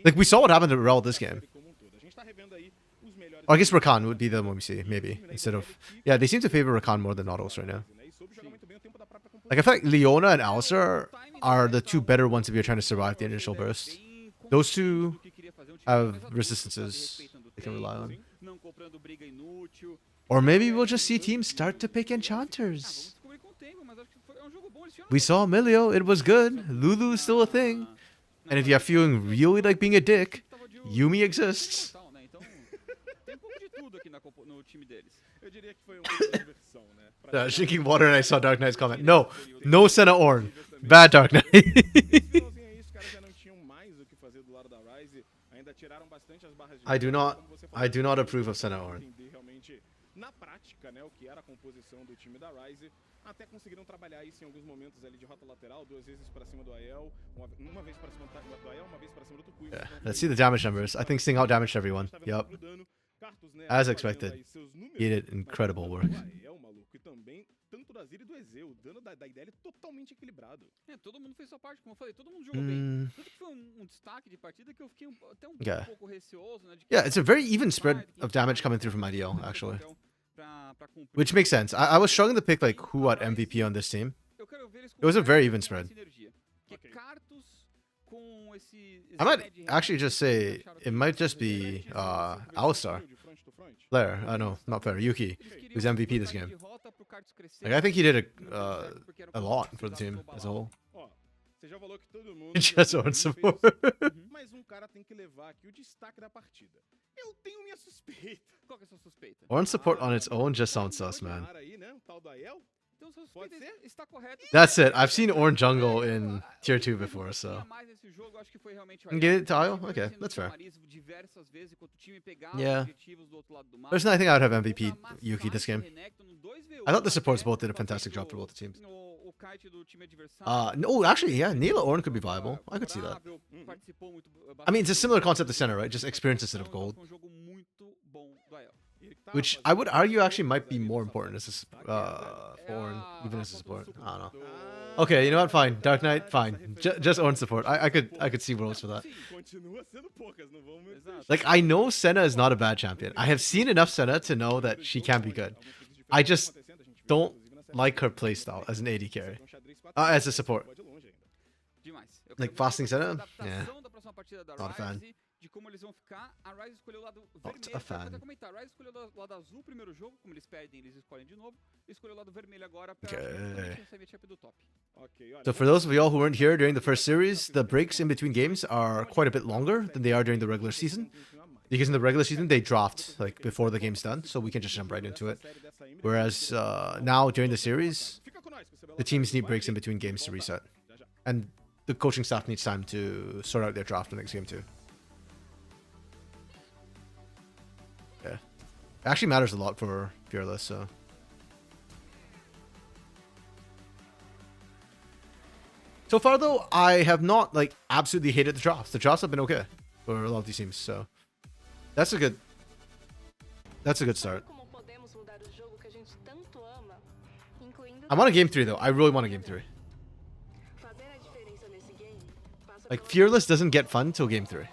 Like, we saw what happened to Rel this game. A gente tá revendo aí os melhores Or I guess Rakan would be the one we see, maybe, instead of... Yeah, they seem to favor Rakan more than Nautilus right now. né? E soube jogar muito bem o tempo da própria composição. Like, I feel like Leona and Alistair are the two better ones if you're trying to survive the initial burst. Those two have resistances they can rely on. Não comprando briga inútil. Or maybe we'll just see teams start to pick enchanters. Vamos descobrir com o tempo, mas acho que é um jogo bom. Eles tiveram We saw Emilio, it was good. Lulu is still a thing. And if you're feeling really like being a dick, Yumi exists. tal, né? Então, tem um pouco de tudo aqui no time deles. Eu diria que foi uma diversão, né? Pra Drinking water and I saw Dark Knight's comment. No Senna Orn. Bad Dark Knight. esse finalzinho aí, os caras já não tinham mais o que fazer do lado da Rise. Ainda tiraram bastante as barras de... I do not- como você I do not falou, approve of Senna Orn. entender realmente na prática, né, o que era a composição do time da Rise. Até conseguiram trabalhar isso em alguns momentos ali de rota lateral, 2 vezes pra cima do Ael, uma vez pra cima do Ael, uma vez pra cima do Tucuy. Yeah, let's see the damage numbers. I think Sting out damaged everyone. Yep. As expected. He did incredible work. Ael, maluco, e também tanto da Zira e do EZ, o dano da IDL é totalmente equilibrado. Todo mundo fez sua parte, como eu falei, todo mundo jogou bem. Tanto que foi um destaque de partida que eu fiquei até Yeah. pouco receoso, né? De que Yeah, it's a very even spread of damage coming through from IDL, actually. pra cumprir. Which makes sense. I was struggling to pick like who at MVP on this team. Eu quero ver eles It was a very comprarem even essa spread. sinergia, que é Cartus com esse I might Zed, actually just say it might just be Alistar. Blair, no, not Blair, Yuki, who's MVP this game. Like I think he did a lot for the team as a whole. Ó, você já falou que todo mundo... Just on fez support. Mas um cara tem que levar aqui o destaque da partida. Eu tenho minha suspeita. Qual que é a sua suspeita? Ornn support on its own just sounds sus, man. Aí, né? O tal do Ael. Então, sua Pode suspeita ser? está correta. That's it. I've seen Ornn jungle in tier 2 before, so. Tinha mais nesse jogo, acho que foi realmente o Can get it to Ael. Isle? Okay, Sendo that's fair. chamariz diversas vezes enquanto o time pegava Yeah. objetivos do outro lado do mapa. There's nothing I would have MVP Amassar Yuki this game. Renekton no 2v1 I thought the supports até both did a o fantastic papel job for both the teams. o kite do time adversário. No, actually, yeah, Neela Ornn could be viable. I could see that. favorável, participou muito, I mean, it's a similar concept to Center, right? Just experience instead of Então, gold. foi um jogo muito bom do Ael. Which I would argue actually might be more important as for Ornn, even as a support. I don't know. Okay, you know what? Fine. Dark Knight, fine. Just Ornn support. I could see roles for that. Sim, continua sendo poucas, não vamos... Exato. Like, I know Senna is not a bad champion. I have seen enough Senna to know that she can be good. I just don't like her playstyle as an AD carry. As a support. Demais. Eu Like quero ver fasting a Senna? adaptação Yeah. da próxima partida da Not a fan. Ryze, de como eles vão ficar. A Ryze escolheu o lado a vermelho. fan. Eu vou até comentar. A Ryze escolheu o lado azul primeiro jogo, como eles perdem, eles escolhem de novo. E escolheu o lado vermelho agora para Okay. essa matchup do top. So for those of y'all who weren't here during the first series, the breaks in between games are quite a bit longer than they are during the regular season. Because in the regular season, they draft like before the game's done, so we can just jump right into it. Whereas now during the series, the teams need breaks in between games to reset. And the coaching staff needs time to sort out their draft for next game too. Yeah. It actually matters a lot for Fearless, so. So far though, I have not like absolutely hated the drafts. The drafts have been okay for a lot of these teams, so that's a good start. Como podemos mudar o jogo que a gente tanto ama, incluindo I want a game 3 though. I really want a game 3. fazer a diferença nesse game, passa Like pelo Fearless doesn't get fun till game 3.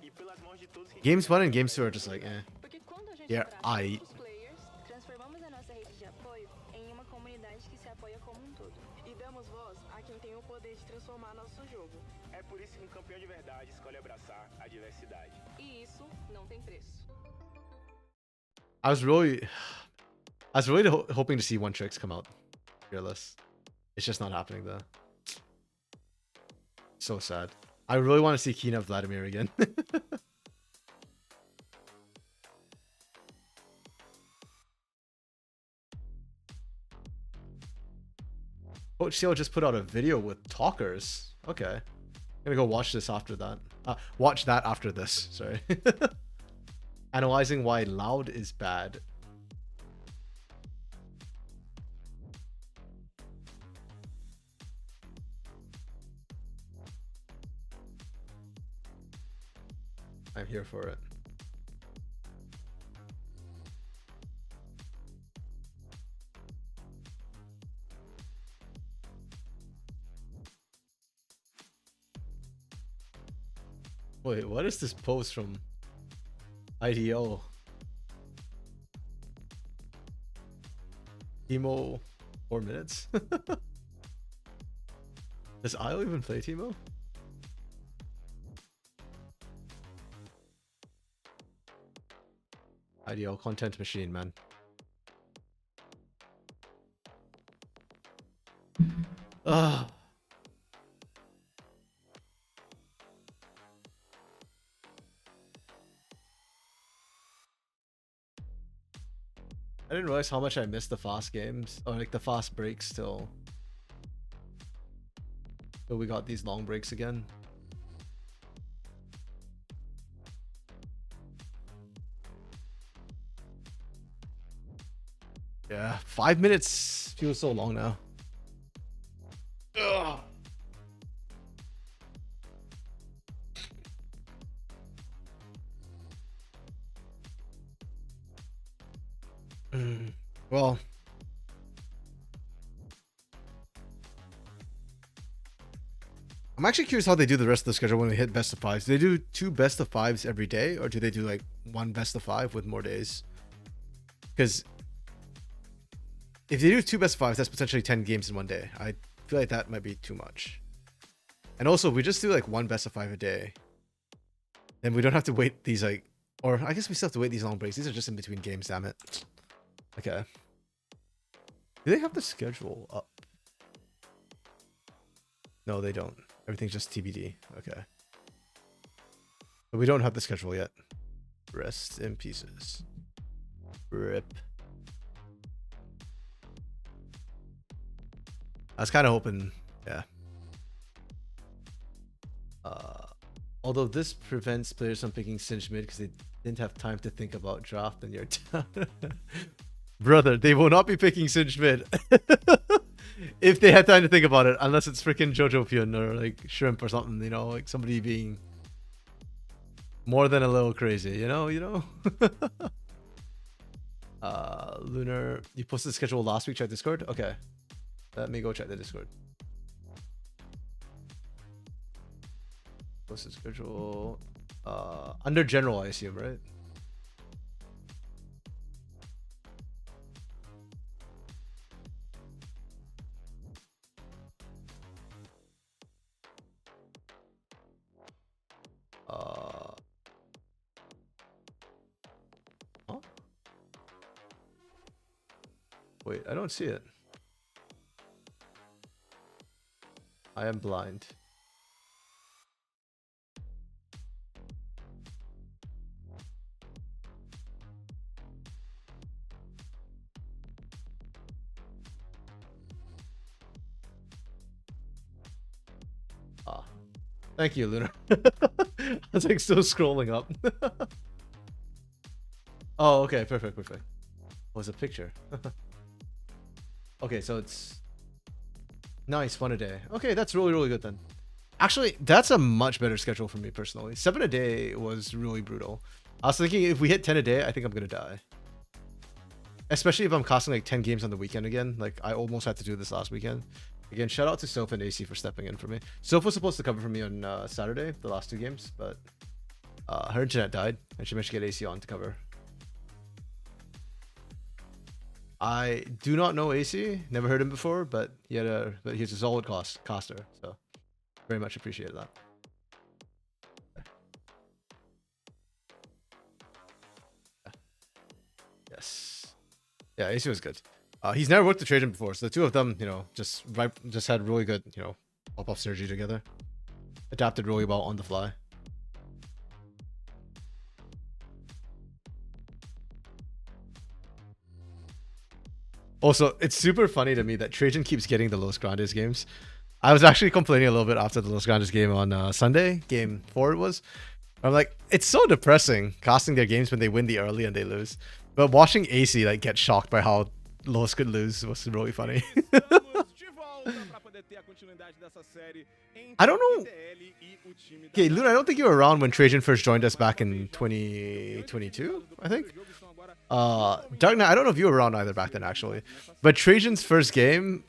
E pelas mãos de todos que Games 1 and Games 2 are just like, eh. Porque quando a gente Yeah, abraça os players, transformamos a nossa rede de apoio em uma comunidade que se apoia como um todo. E damos voz a quem tem o poder de transformar nosso jogo. É por isso que um campeão de verdade escolhe abraçar a diversidade. E isso não tem preço. I was really hoping to see One Tricks come out. Fearless. It's just not happening though. So sad. I really want to see Kina Vladimir again. Coach CL just put out a video with talkers. Okay. I'm gonna go watch this after that. Watch that after this. Sorry. Analyzing why loud is bad. I'm here for it. Wait, what is this post from IDO? Timo, 4 minutes? Does IO even play Timo? IDO content machine, man. Ugh. I didn't realize how much I missed the fast games, or like the fast breaks till we got these long breaks again. Yeah, 5 minutes feels so long now. Ugh. Well, I'm actually curious how they do the rest of the schedule when they hit best of fives. Do they do 2 best of fives every day, or do they do like 1 best of 5 with more days? Because if they do 2 best of 5s, that's potentially 10 games in 1 day. I feel like that might be too much. And also, if we just do like 1 best of 5 a day, then we don't have to wait these like, or I guess we still have to wait these long breaks. These are just in between games, damn it. Okay. Do they have the schedule up? No, they don't. Everything's just TBD. Okay. But we don't have the schedule yet. Rest in pieces. RIP. I was kind of hoping, yeah. Although this prevents players from picking cinch mid because they didn't have time to think about draft in your town. Brother, they will not be picking cinch mid if they had time to think about it, unless it's freaking Jojo Pion or like Shrimp or something, you know, like somebody being more than a little crazy, you know. Lunar, you posted the schedule last week. Check Discord. Okay, let me go check the Discord. Posted schedule under general, I assume, right? Huh? Wait, I don't see it. I am blind. Thank you, Lunar. I was like still scrolling up. Oh, okay, perfect. Oh, it's a picture. Okay, so it's nice, 1 a day. Okay, that's really good then. Actually, that's a much better schedule for me personally. 7 a day was really brutal. I was thinking if we hit 10 a day, I think I'm gonna die. Especially if I'm costing like 10 games on the weekend again. Like I almost had to do this last weekend. Again, shout out to Soph and AC for stepping in for me. Soph was supposed to cover for me on Saturday, the last 2 games, but Her internet died, and she managed to get AC on to cover. I do not know AC. Never heard him before, but he's a solid caster. So very much appreciated that. Yes. Yeah, AC was good. He's never worked with Trajan before, so the two of them, just had really good, pop-off synergy together. Adapted really well on the fly. Also, it's super funny to me that Trajan keeps getting the Los Grandes games. I was actually complaining a little bit after the Los Grandes game on Sunday, game 4 it was. I'm like, it's so depressing casting their games when they win the early and they lose. But watching AC like get shocked by how Los could lose was really funny. I don't know. Okay, Luna, I don't think you were around when Trajan first joined us back in 2022, I think. Dark Knight, I don't know if you were around either back then, actually. But Trajan's first game,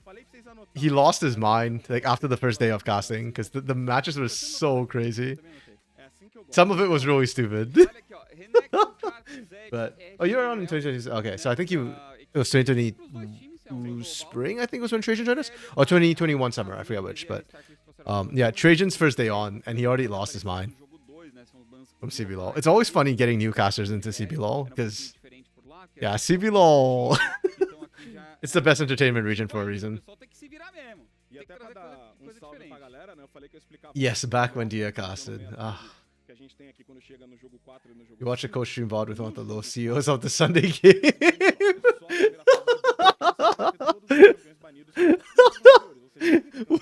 he lost his mind like after the first day of casting because the matches were so crazy. Some of it was really stupid. But you were around in 2022. Okay, so I think it was 2020 spring, I think was when Trajan joined us, or 2021 summer, I forget which. But yeah, Trajan's first day on, and he already lost his mind from CBLOL. It's always funny getting new casters into CBLOL because yeah, CBLOL it's the best entertainment region for a reason. Yes, back when Dia casted. You watch a co-stream VOD with one of the low CEOs of the Sunday game.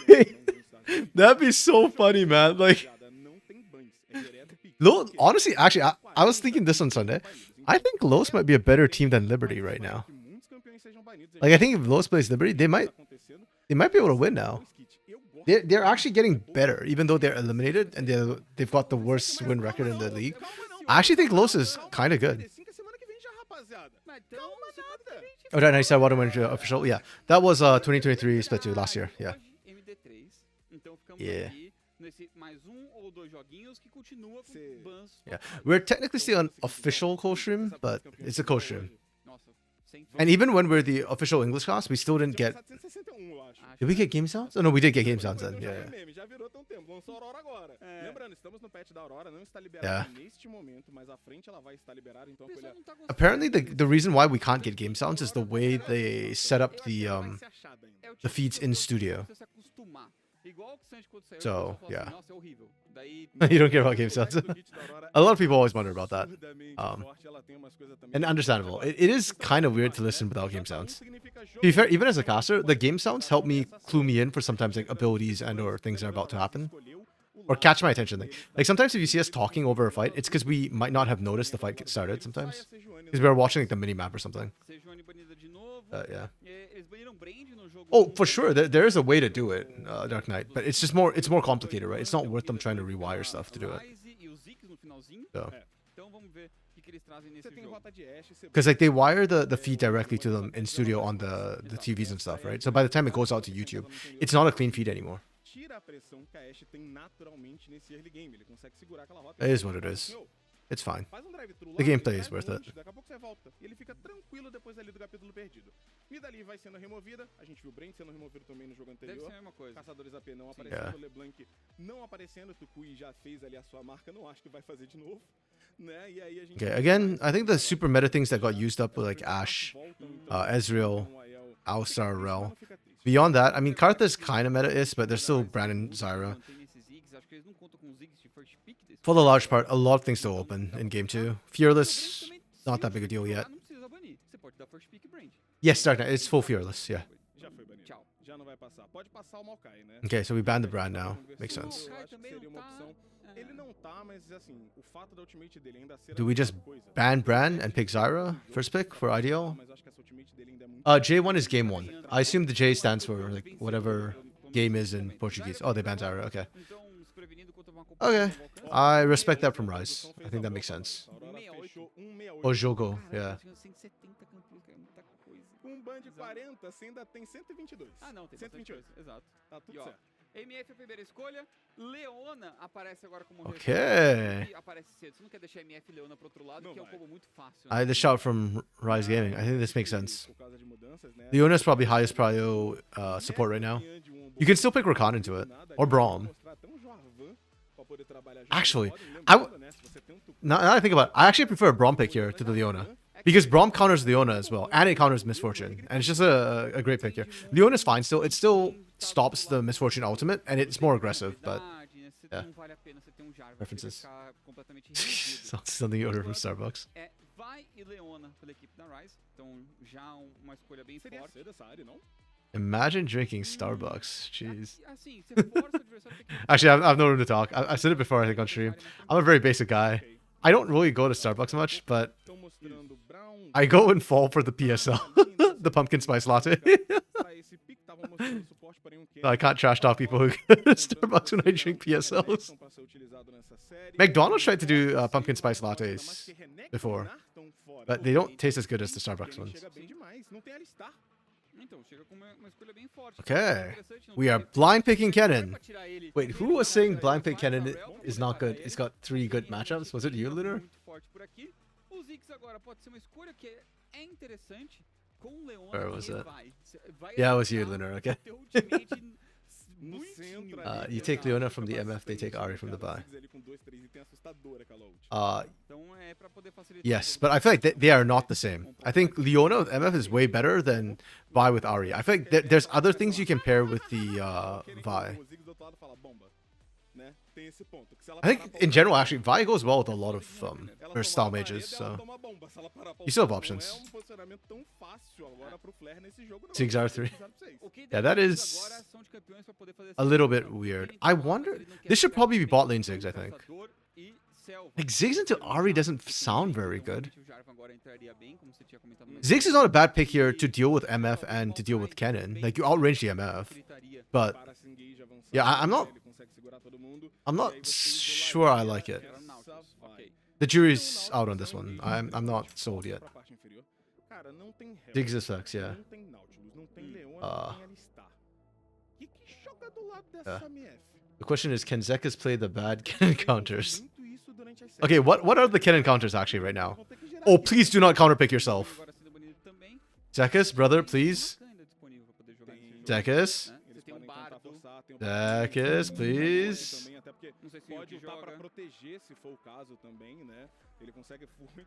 Wait, that'd be so funny, man. Like, honestly, actually, I was thinking this on Sunday. I think Los might be a better team than Liberty right now. Like, I think if Los plays Liberty, they might be able to win now. They're actually getting better, even though they're eliminated and they've got the worst win record in the league. I actually think Los is kind of good. Oh, that 97 water win official. Yeah, that was 2023 split 2 last year. Yeah. Yeah. Yeah, we're technically still an official co-stream, but it's a co-stream. And even when we're the official English cast, we still didn't get... Did we get game sounds? Oh no, we did get game sounds then. Yeah. Yeah. Apparently the reason why we can't get game sounds is the way they set up the feeds in studio. So, yeah. You don't care about game sounds. A lot of people always wonder about that. And understandable. It is kind of weird to listen without game sounds. To be fair, even as a caster, the game sounds help me clue me in for sometimes like abilities and or things that are about to happen. Or catch my attention. Like sometimes if you see us talking over a fight, it's because we might not have noticed the fight get started sometimes. Because we were watching like the mini-map or something. Yeah. Oh, for sure. There is a way to do it, Dark Knight. But it's just more complicated, right? It's not worth them trying to rewire stuff to do it. So. Because like they wire the feed directly to them in studio on the TVs and stuff, right? So by the time it goes out to YouTube, it's not a clean feed anymore. It is what it is. It's fine. The gameplay is worth it. Okay, again, I think the super meta things that got used up were like Ashe, Ezreal, Alistar, Rel. Beyond that, I mean, Karthus kind of meta-is, but there's still Brandon, Zyra. For the large part, a lot of things still open in Game 2. Fearless, not that big a deal yet. Yes, Dark Knight, it's full Fearless, yeah. Okay, so we banned the brand now. Makes sense. Do we just ban Bran and pick Zyra? First pick for IDL? J1 is game 1. I assume the J stands for like whatever game is in Portuguese. Oh, they banned Zyra, okay. Okay, I respect that from Rise. I think that makes sense. O jogo, yeah. MF é a primeira escolha. Leona aparece agora como Okay. aparece cedo. Você não quer deixar MF e Leona pro outro lado, Não que é um vai. combo muito fácil. I had the shout from Rise Gaming. I think this makes sense. Por causa de mudanças, né? Leona's probably highest prio support right now. You can still pick Rakan into it. Or Braum. Actually, now that I think about it, I actually prefer a Braum pick here to the Leona. Because Braum counters Leona as well, and it counters Misfortune. And it's just a great pick here. Leona's fine still. It still stops the Misfortune ultimate, and it's more aggressive, but yeah. References. Something you order from Starbucks. Vai e Leona pela equipe da Rise. Então já uma escolha bem forte. Imagine drinking Starbucks. Jeez. Assim, você força o adversário a ter que Actually, I've no room to talk. I said it before, I think, on stream. I'm a very basic guy. I don't really go to Starbucks much, but I go and fall for the PSL, the pumpkin spice latte. I can't trash talk people who go to Starbucks when I drink PSLs. McDonald's tried to do pumpkin spice lattes before, but they don't taste as good as the Starbucks ones. Então, chega com uma escolha bem forte. Okay, we are blind picking Kennen. Wait, who was saying blind pick Kennen is not good? He's got 3 good matchups. Was it you, Lunar? Muito forte por aqui. O Ziggs agora pode ser uma escolha que é interessante com o Leona. Where was e it? Vai Yeah, it was you, ajudar Lunar. Okay. ter ultimate muitinho. You take Leona from the MF, they take Ari from the buy. Então é pra poder facilitar. Yes, but I feel like they are not the same. I think Leona with MF is way better than Vi with Ari. I feel like there's other things you can pair with the Vi. I think in general, actually, Vi goes well with a lot of versatile mages, so you still have options. Ziggs R3. Yeah, that is a little bit weird. I wonder, this should probably be bot lane Ziggs, I think. Like, Ziggs into Ari doesn't sound very good. Ziggs is not a bad pick here to deal with MF and to deal with Kennen. Like, you outrange the MF. But, yeah, I'm not sure I like it. The jury's out on this one. I'm not sold yet. Ziggs sucks, yeah. The question is, can Zekas play the bad Kennen counters? Okay, what are the Kennen counters actually right now? Oh, please do not counterpick yourself. Zekas, brother, please. Zekas. Zekas, please.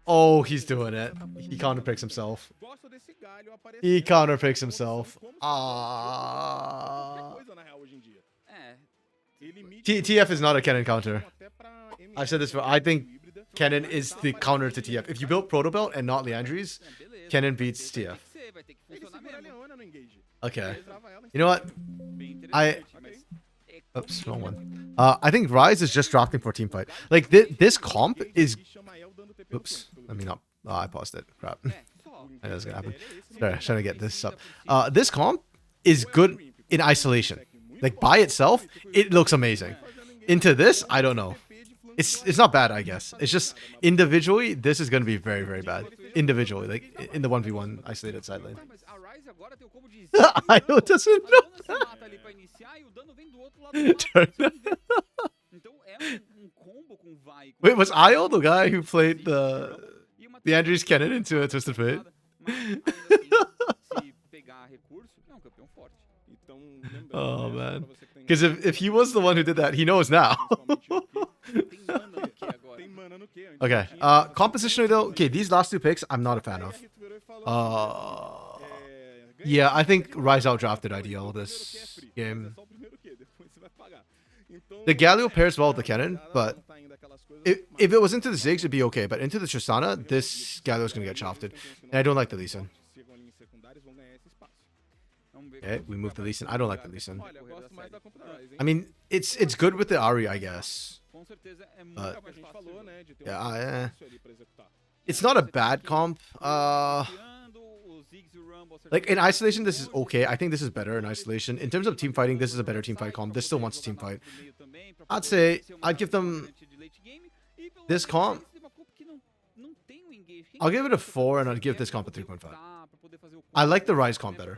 Oh, he's doing it. He counterpicks himself. He counterpicks himself. TF is not a Kennen counter. I've said this before. I think Kennen is the counter to TF. If you built Proto Belt and not Leandries, Kennen beats TF. Okay. You know what? Oops, wrong one. I think Rise is just drafting for teamfight. Like, this comp is... Oops. Let me not... Oh, I paused it. Crap. I know it's gonna happen. Sorry, trying to get this up. This comp is good in isolation. Like, by itself, it looks amazing. Into this, I don't know. It's not bad, I guess. It's just, individually, this is going to be very, very bad. Individually, like, in the 1v1 isolated side lane. I doesn't know. Wait, was Io the guy who played the Andrews Kennen into a Twisted Fate? Oh man, because if he was the one who did that, he knows now. Okay, compositionally though, okay, these last 2 picks I'm not a fan of. Yeah, I think Rise outdrafted IDL this game. The Galio pairs well with the Kennen, but if it was into the Ziggs, it'd be okay. But into the Tristana, this Galio's gonna get shafted, and I don't like the Lee Sin. Okay, we move the Lee Sin. I don't like the Lee Sin. I mean, it's good with the Ari, I guess. But yeah, it's not a bad comp. Like, in isolation, this is okay. I think this is better in isolation. In terms of team fighting, this is a better team fight comp. This still wants a team fight. I'd say I'd give them this comp. I'll give it a 4, and I'd give this comp a 3.5. I like the Rise comp better.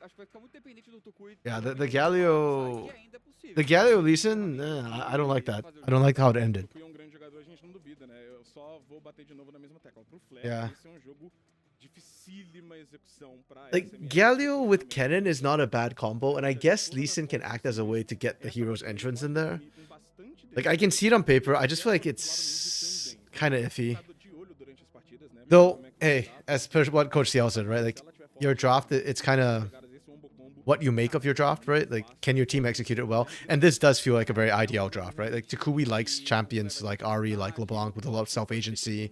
Acho que vai ficar muito dependente do Tukui. Yeah, the sair, Galio, ainda é possível. the Galio Lee Sin, I don't like that. I don't like how it ended. O um grande jogador, a gente não duvida, né? Eu só vou bater de novo na mesma tecla. Pro Flair, Yeah. esse é um jogo dificílima execução pra Like SMR, Galio with porque Kennen is not a bad combo, and I guess Lee Sin can act as a way to get the hero's entrance in there. Like I can see it on paper, I just feel like it's kind of iffy. Though, hey, as per what Coach Ciel said, right? Like your draft, it's kind of what you make of your draft, right? Like, can your team execute it well? And this does feel like a very ideal draft, right? Like Takui likes champions like Ari, like LeBlanc with a lot of self-agency.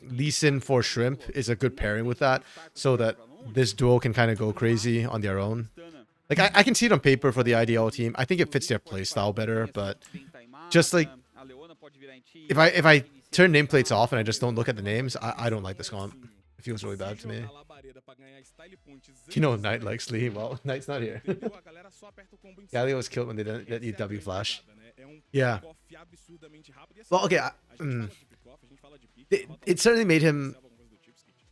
Lee Sin for Shrimp is a good pairing with that, so that this duo can kind of go crazy on their own. Like I can see it on paper for the IDL team. I think it fits their playstyle better, but just like if I turn nameplates off and I just don't look at the names, I don't like this comp. It feels really bad to me. You know, Knight likes Lee. Well, Knight's not here. Galio was killed when they didn't get you W flash. Yeah. Well, okay. It certainly made him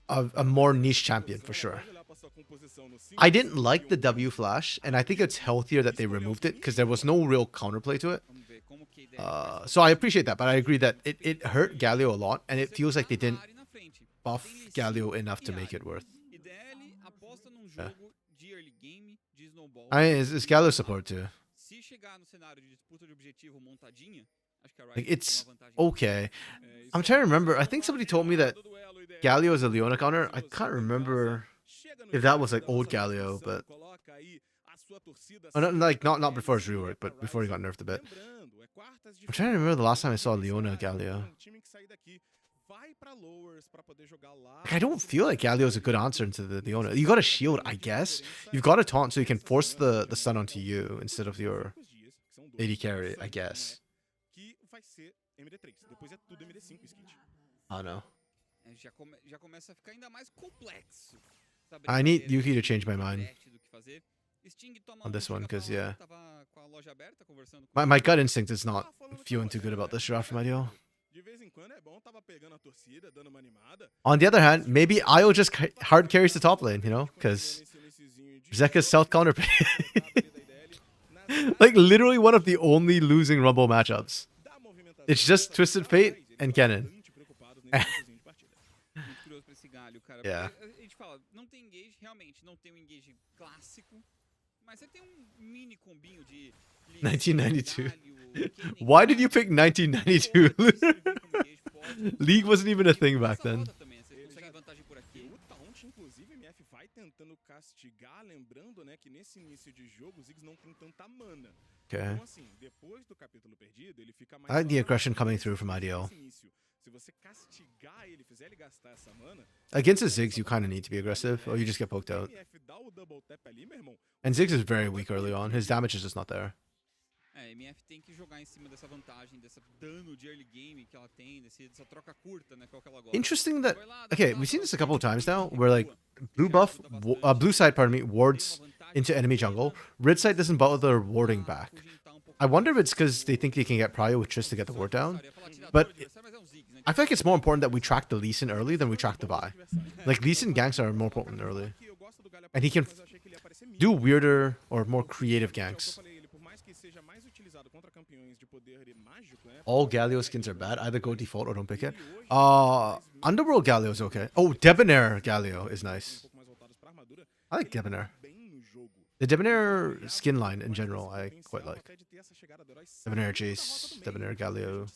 a more niche champion for sure. I didn't like the W flash, and I think it's healthier that they removed it because there was no real counterplay to it. So I appreciate that, but I agree that it hurt Galio a lot, and it feels like they didn't buff Galio enough to make it worth. Yeah. I mean, it's Galio support too. Like, it's okay. I'm trying to remember. I think somebody told me that Galio is a Leona counter. I can't remember if that was like old Galio, but not before his rework, but before he got nerfed a bit. I'm trying to remember the last time I saw Leona Galio. Like, I don't feel like Galio is a good answer into the Leona. You got a shield, I guess. You've got a taunt so you can force the stun onto you instead of your AD carry, I guess. I don't know. I need Yuki to change my mind on this one, because yeah, my gut instinct is not feeling too good about this draft from IDL. On the other hand, maybe Io just hard carries the top lane, you know, because Zeka's self counter like literally one of the only losing Rumble matchups. It's just Twisted Fate and Kennen. Yeah. 1992. Why did you pick 1992? League wasn't even a thing back then. Okay. I like the aggression coming through from IDL. Against the Ziggs, you kind of need to be aggressive, or you just get poked out. And Ziggs is very weak early on. His damage is just not there. MF tem que jogar em cima dessa vantagem, desse dano de early game que ela tem, dessa troca curta, né, que é o que ela gosta. Interesting that, okay, we've seen this a couple of times now, where like blue side, pardon me, wards into enemy jungle. Red side doesn't bother warding back. I wonder if it's because they think they can get prio with Triss to get the ward down, but I feel like it's more important that we track the Lee Sin early than we track the Vi. Like Lee Sin ganks are more important early, and he can do weirder or more creative ganks. All Galio skins are bad. Either go default or don't pick it. Underworld Galio is okay. Oh, Debonair Galio is nice. I like Debonair. The Debonair skin line in general, I quite like. Debonair Jace, Debonair Galio.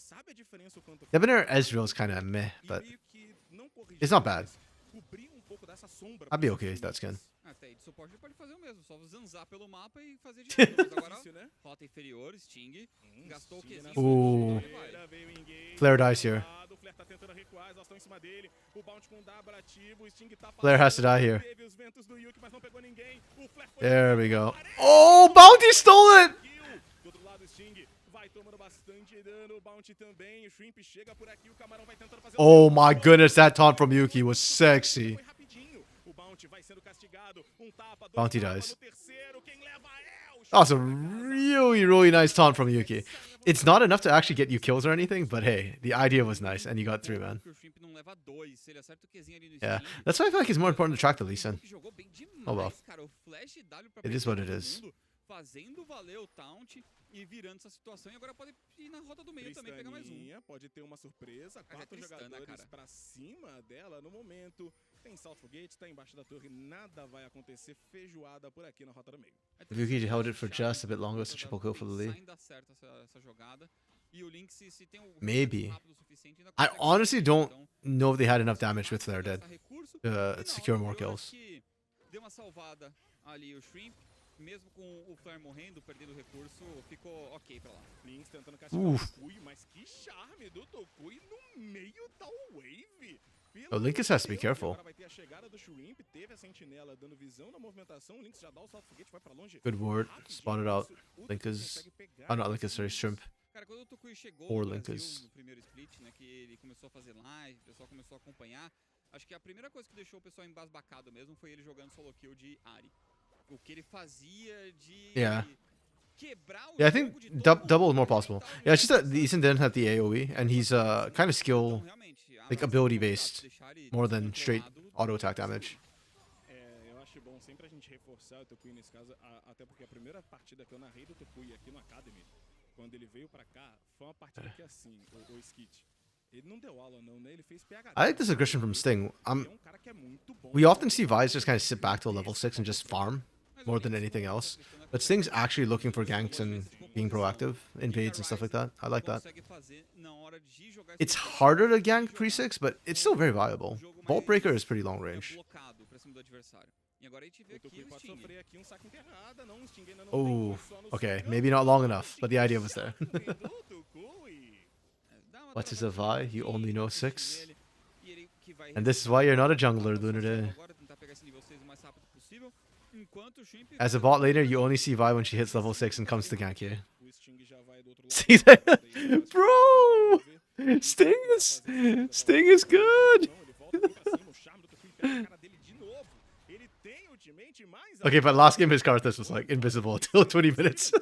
Debonair Ezreal is kind of meh, but it's not bad. I'd be okay with that skin. Até de suporte ele pode fazer o mesmo, só zanzar pelo mapa e fazer de novo. Mas agora, rota inferior, Sting, gastou o Qzinho. Ooh. Flare dies here. Flare has to die here. There we go. Oh, Bounty stole it! Oh my goodness, that taunt from Yuki was sexy. Bounty dies. That was a really, really nice taunt from Yuki. It's not enough to actually get you kills or anything, but hey, the idea was nice, and you got 3, man. Que o Shrimp não leva 2, se ele acerta o Qzinho ali no Yeah, Sting, that's why I feel like it's more important to track the Lee Sin. que jogou bem demais, Oh, well. cara. O flash W pra It is pegar what it todo is. mundo, fazendo valer o taunt e virando essa situação. E agora pode ir na rota do meio também pegar mais um. Tristaninha pode ter uma surpresa. Mas é 4 Tristana, jogadores cara. pra cima dela no momento. Tem Salto Foguete, tá embaixo da torre. Nada vai acontecer. Feijoada por aqui na rota do meio. Yuki held it for just a bit longer, so triple kill for the Lee. Ainda acerta essa jogada. E o Link, se tem o Maybe. rápido o suficiente, ainda I consegue honestly fazer. don't Então, know if they had enough damage with Flare gasta dead recurso. to E na secure hora more anterior, acho kills. que deu uma salvada ali o Shrimp. Mesmo com o Flare morrendo, perdendo recurso, ficou ok pra lá. Lynx tentando castigar o Tokui, mas que charme do Tokui no meio da wave. Oh, Lynx has to be careful. Agora vai ter a chegada do Shrimp, teve a sentinela dando visão na movimentação. O Lynx já dá o salto foguete, vai pra longe. Good ward, Rapidinho, spotted out. isso, o Tokui Linkas. consegue pegar Oh, not Linkas, sorry, Shrimp. Cara, quando o Tokui chegou Or no Brasil, Linkas. no primeiro split, né, que ele começou a fazer live, o pessoal começou a acompanhar, acho que a primeira coisa que deixou o pessoal embasbacado mesmo foi ele jogando solo kill de Ahri. O que ele fazia de Yeah. quebrar o Yeah, I jogo think de todo double is mundo, more possible. tentar Yeah, it's just that jogar Lee Sin didn't have the AoE, and he's kind of skill, Então, realmente, a like análise ability foi based, deixar ele more than straight descontrolado. auto attack damage. Eu acho bom sempre a gente reforçar o Tokui nesse caso, até porque a primeira partida que eu narrei do Tokui aqui no Academy, quando ele veio pra cá, foi uma partida que assim, o Skit, ele não deu aula não, né? Ele fez PhD. I like this aggression from Sting. Ele é um cara que é muito bom. We often see Vi's just kind of sit back to a level 6 and just farm more than anything else. But Sting's actually looking for ganks and being proactive, invades and stuff like that. I like that. Consegue fazer na hora de jogar It's esse jogo, harder to de gank jogar pre-6, but it's still very viable. Bolt Breaker is pretty long range. blocado pra cima do adversário. E agora a gente vê O aqui Tokui o pode Sting. sofrer aqui um saque enterrada, não, o Sting ainda não Oh, tem, só no okay, socão. maybe not long enough, but the idea was there. Charme do Tokui. Dá uma What is travada a Vi? You aqui, only know insiste 6? nele, e ele que vai And this is why you're not a jungler, Lunade. agora tentar pegar esse nível 6 o mais rápido possível, enquanto o Shrimp As a bot laner, you only see Vi when she hits level 6 and comes to gank you. O Sting já vai do outro lado. See that? Bro! Sting is good! Ele volta aqui pra cima, o charme do Tokui pega a cara dele de novo. Ele tem ultimate mais Okay, but last game his Karthus was like invisible till 20 minutes.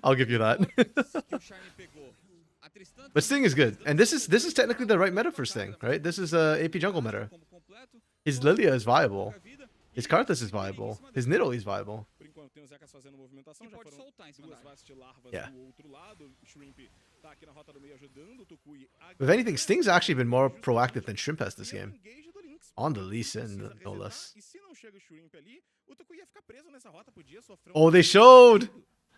I'll give you that. que o Charme pegou. A Tristana But Sting is good, and this is technically the right meta for Sting, right? This is AP jungle meta. combo completo, His Lilia is viable. a vida, His Karthus is viable. His Nidalee is viable. Por enquanto tem o Zekas fazendo movimentação, que já pode foram soltar em cima da duas área. Vast larvas Yeah. do outro lado. O Shrimp tá aqui na rota do meio ajudando o Tokui. If anything, Sting's actually been more proactive than Shrimp has this E é um game. engage do Lynx. On the Lee Sin, Precisa no resetar, less. E se não chega o Shrimp ali, o Tokui ia ficar preso nessa rota, podia sofrer Oh, they showed!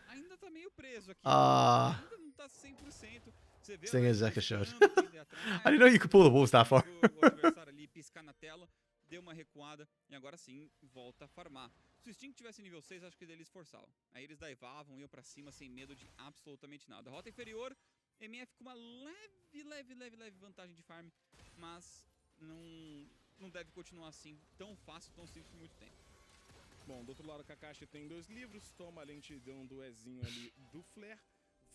Ainda tá meio preso aqui. Ah. Ainda não tá 100%. Você vê Sting o as Zeka showed. tentando prender atrás, I didn't know you could pull the wolves that far. o adversário ali piscar na tela, deu uma recuada e agora sim volta a farmar. Se o Sting tivesse nível 6, acho que eles forçavam. Aí eles daivavam, iam pra cima sem medo de absolutamente nada. Rota inferior, MF com uma leve vantagem de farm, mas não deve continuar assim tão fácil, tão simples por muito tempo. Bom, do outro lado, Kakashi tem 2 livros, toma a lentidão do Ezinho ali do Flare,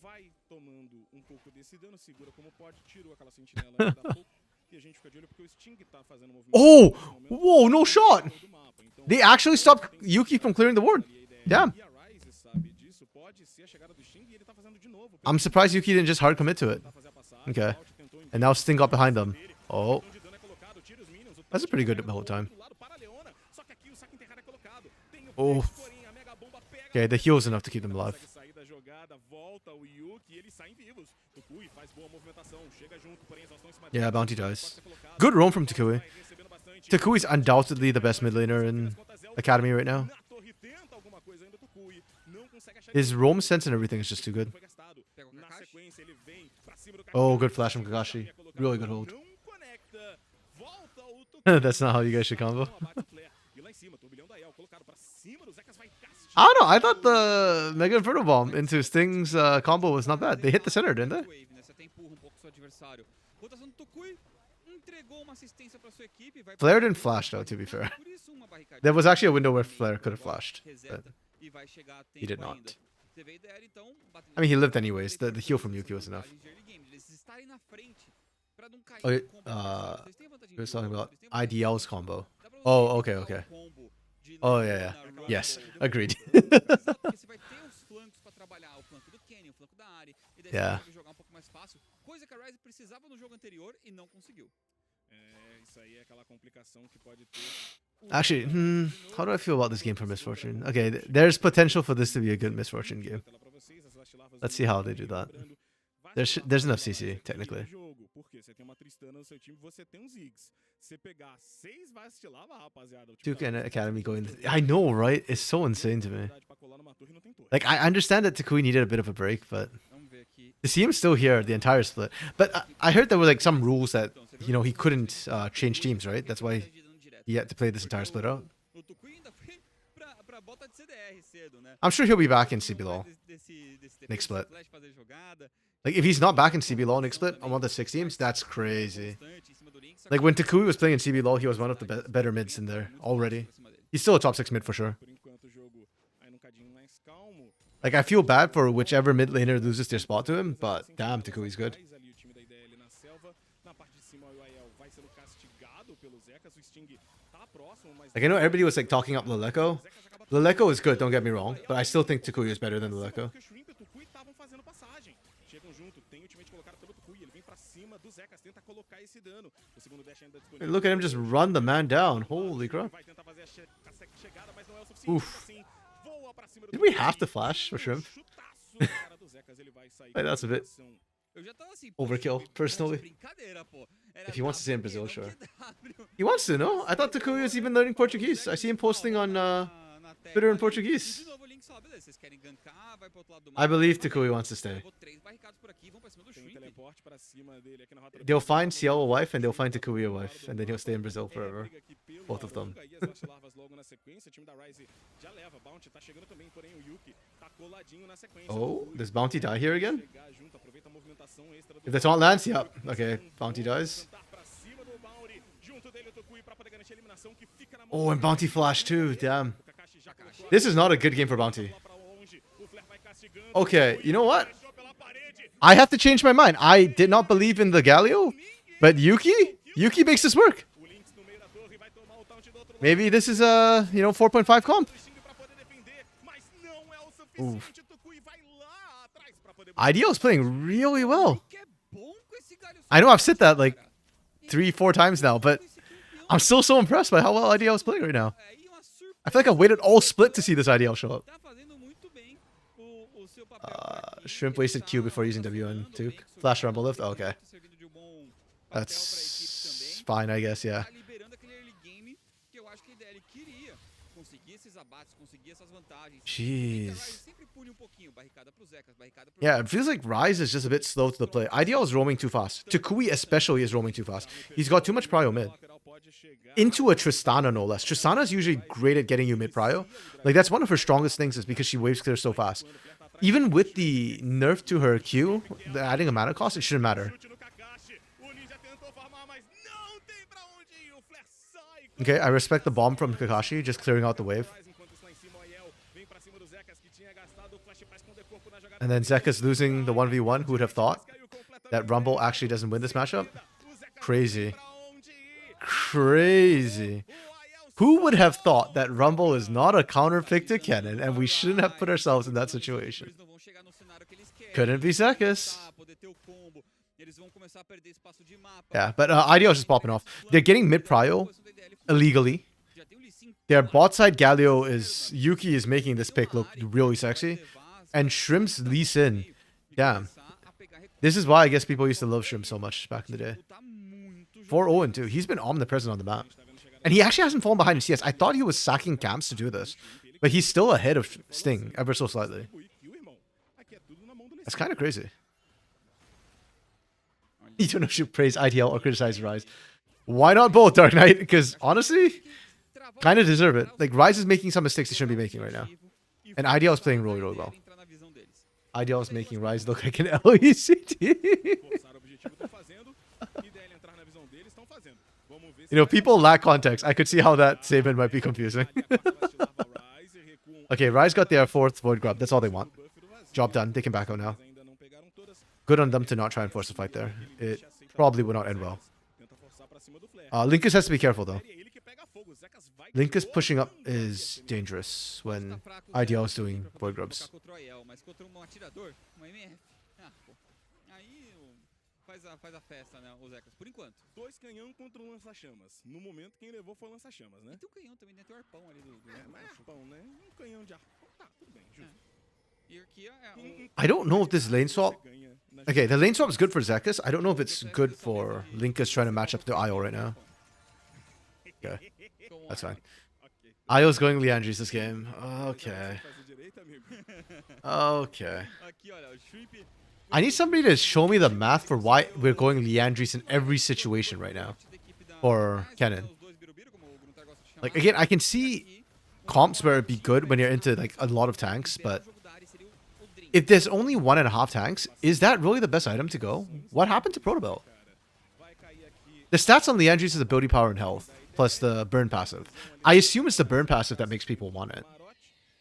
vai tomando um pouco desse dano, segura como pode, tirou aquela sentinela ainda há pouco, e a gente fica de olho porque o Sting tá fazendo movimento. Oh! nesse momento, Whoa, no shot! do mapa. Então, They actually stopped Yuki from clearing the ward. ali a ideia Damn. E a Ryze sabe disso, pode ser a chegada do Sting e ele tá fazendo de novo. I'm surprised Yuki didn't just hard commit to it. Tentar fazer a passagem, Okay. o Alt tentou And now Sting got behind them. Oh, de dano é colocado, tira os minions, o that's a Tati pretty good pega do hold time. outro lado para a Leona, só que aqui o saque enterrado é colocado. Tem o Oh. flash, porém a mega bomba pega. Okay, the heal's enough to keep them alive. Consegue sair da jogada, volta o Yuki e eles saem vivos. Tokui faz boa movimentação, chega junto, porém exaustão em cima Yeah, dele. bounty Pode dies. ser colocado. Good roam from Takui. Vai recebendo bastante. Takui's undoubtedly the best mid laner in Academy right now. Na torre tenta alguma coisa ainda, Tokui não consegue achar His ninguém. roam sense and everything is just too good. Foi gastado. Pega o Na Kakashi. sequência ele vem pra cima do Oh, Kakashi. good flash from Kakashi. Really good hold. Não conecta. Volta o Tokui. That's not how you guys should combo. Não abate o Flare. E lá em cima, turbilhão da El, colocado pra cima do Zekas, vai castigar. I don't know. I thought the Mega Inferno Bomb into Sting's combo was not bad. They hit the center, didn't they? Wave, né? Você até empurra um pouco o seu adversário. Rotação do Tokui, entregou uma assistência pra sua equipe. Vai Flare pra- didn't flash though, to be fair. Por isso uma barricadinha. There was actually a window where Flare could have flashed. But Reseta e vai chegar a he did tempo not. ainda. Você vê a ideia, então, batendo I mean, he na lived bola, anyways. The heal from Yuki was enough. vantagens de early game, eles estarem na frente pra não cair Oh, no combo do adversário. uh, Eles têm vantagem we were de talking jogo, about eles têm vantagem de IDL's jogo. combo. Dá pra você Oh, okay, pegar okay. um combo de Oh, Leona, yeah, yeah. Round, Yes, Round, agreed. Exato, porque você vai ter os flancos pra trabalhar. O flanco do Kenny, o flanco flanco da área. E daí Yeah. você consegue jogar um pouco mais fácil, coisa que a Ryze precisava no jogo anterior e não conseguiu. Isso aí é aquela complicação que pode ter. Actually, how do I feel about this game for Misfortune? Okay, there's potential for this to be a good Misfortune game. Let's see how they do that. There's enough CC, technically. Porque você tem uma Tristana no seu time, você tem Ziggs. Você pegar 6 Vastilava, rapaziada. Duke and Academy going. I know, right? It's so insane to me. Like, I understand that Takui needed a bit of a break, but to see him still here the entire split. But I heard there were like some rules that, you know, he couldn't change teams, right? That's why he had to play this entire split out. I'm sure he'll be back in CBLOL next split. Like, if he's not back in CBLOL next split on one of the 6 teams, that's crazy. Like, when Takui was playing in CBLOL, he was one of the better mids in there already. He's still a top 6 mid for sure. Like, I feel bad for whichever mid laner loses their spot to him, but damn, Takui's good. Like, I know everybody was like talking up Leleco. Leleco is good, don't get me wrong, but I still think Takui is better than Leleco. Look at him just run the man down. Holy crap. Oof. Did we have to flash for Shrimp? Like, that's a bit overkill, personally. If he wants to stay in Brazil, sure. He wants to, no? I thought Takui was even learning Portuguese. I see him posting on Twitter in Portuguese. I believe Takui wants to stay. They'll find Ciel a wife and they'll find Takui a wife, and then he'll stay in Brazil forever. Both of them. Oh, does Bounty die here again? If the taunt lands, yep. Okay, Bounty dies. Oh, and Bounty flash too, damn. This is not a good game for Bounty. Okay, you know what? I have to change my mind. I did not believe in the Galio, but Yuki makes this work. Maybe this is a, 4.5 comp. Ooh. IDL is playing really well. I know I've said that like 3-4 times now, but I'm still so impressed by how well IDL is playing right now. I feel like I've waited all split to see this IDL show up. Shrimp wasted Q before using WN too. Flash Rumble lift? Oh, okay. That's fine, I guess, yeah. Jeez. Yeah, it feels like Ryze is just a bit slow to the play. IDL is roaming too fast. Takui especially is roaming too fast. He's got too much prio mid. Into a Tristana, no less. Tristana is usually great at getting you mid prio. Like, that's one of her strongest things, is because she waves clear so fast. Even with the nerf to her Q, adding a mana cost, it shouldn't matter. Okay, I respect the bomb from Kakashi, just clearing out the wave. And then Zeka's losing the 1v1. Who would have thought that Rumble actually doesn't win this matchup? Crazy. Crazy. Who would have thought that Rumble is not a counter pick to Kennen, and we shouldn't have put ourselves in that situation? Couldn't be Zekas. Yeah, but IDL is just popping off. They're getting mid-prio illegally. Their bot side Galio is... Yuki is making this pick look really sexy. And Shrimp's Lee Sin. Damn. This is why I guess people used to love Shrimp so much back in the day. 4-0-2. He's been omnipresent on the map. And he actually hasn't fallen behind in CS. I thought he was sacking camps to do this. But he's still ahead of Sting, ever so slightly. That's kind of crazy. You don't know if you should praise ITL or criticize Ryze. Why not both, Dark Knight? Because honestly, kind of deserve it. Like, Ryze is making some mistakes he shouldn't be making right now. And IDL is playing really, really well. IDL is making Ryze look like an LECT. People lack context. I could see how that statement might be confusing. Okay, Ryze got their 4th Void Grub. That's all they want. Job done. They can back out now. Good on them to not try and force a fight there. It probably would not end well. Linkus has to be careful, though. Linkus pushing up is dangerous when IDL is doing void grubs. Contra o IL, mas contra um atirador, uma MF. Pô. Aí faz a festa, né, os Ecos, por enquanto. 2 canhão contra um lança-chamas. No momento, quem levou foi o lança-chamas, né? E tem um canhão também, né? Tem o arpão ali do Mas é arpão, né? Um canhão de arpão. Tá, tudo bem, justo. E aqui I don't know if this lane swap. Okay, the lane swap is good for Zekus. I don't know if it's good for Linkus trying to match up to IO right now. Okay, that's fine. IO's going Liandry's this game. Okay. Okay. Aqui, olha, o Shrimp I need somebody to show me the math for why we're going Liandry's in every situation right now. For Kennen. Like, again, I can see comps where it'd be good when you're into like a lot of tanks, but if there's only 1.5 tanks, is that really the best item to go? What happened to Protobelt? The stats on Liandry's is ability power and health, plus the burn passive. I assume it's the burn passive that makes people want it.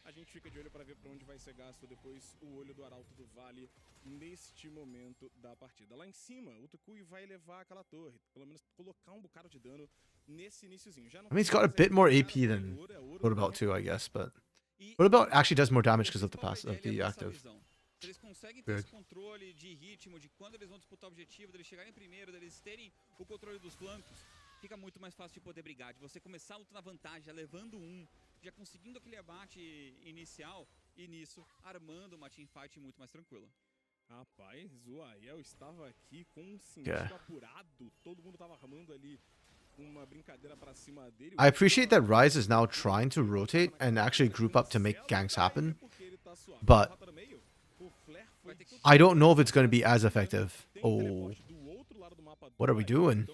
A gente fica de olho para ver para onde vai ser gasto depois o olho do Arauto do Vale neste momento da partida. Lá em cima, o Tukui vai levar aquela torre, pelo menos colocar bocado de dano nesse iniciozinho. Já não I mean, he's got a bit more AP than Protobelt too, I guess, but Protobelt actually does more damage because of the pass of the active. Eles conseguem ter esse controle de ritmo, de quando eles vão disputar o objetivo, deles chegarem primeiro, deles terem o controle dos flancos, fica muito mais fácil de poder brigar, de você começar a luta na vantagem, já levando já conseguindo aquele abate inicial e nisso armando uma teamfight muito mais tranquila. Rapaz, o Aiel estava aqui com um sentido apurado, todo mundo estava armando ali uma brincadeira para cima dele. I appreciate that Ryze is now trying to rotate and actually group up to make ganks happen, but I don't know if it's going to be as effective. Oh, what are we doing?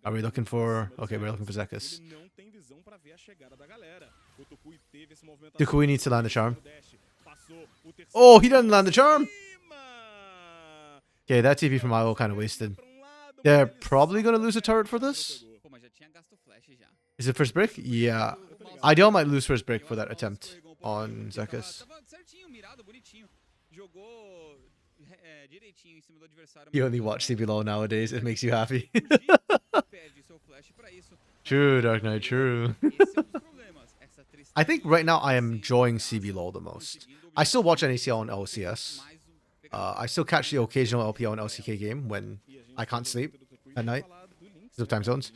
Are we looking for... Okay, we're looking for Zekus. Tukui needs to land the charm. Oh, he doesn't land the charm! Okay, that TP from IO kind of wasted. They're probably going to lose a turret for this. Pô, mas já tinha gasto flash já. Is it first break? Yeah. Ideal might lose first break for that attempt on Zekus. Tava certinho, mirado, bonitinho. Jogou direitinho em cima do adversário. You only watch CBLOL nowadays, it makes you happy. Perde seu flash pra isso. True, Dark Knight, true. Esse é um dos problemas. Essa tristeza. I think right now I am enjoying CBLOL the most. I still watch NACL and LCS. I still catch the occasional LPL and LCK game when I can't sleep at night because of time zones.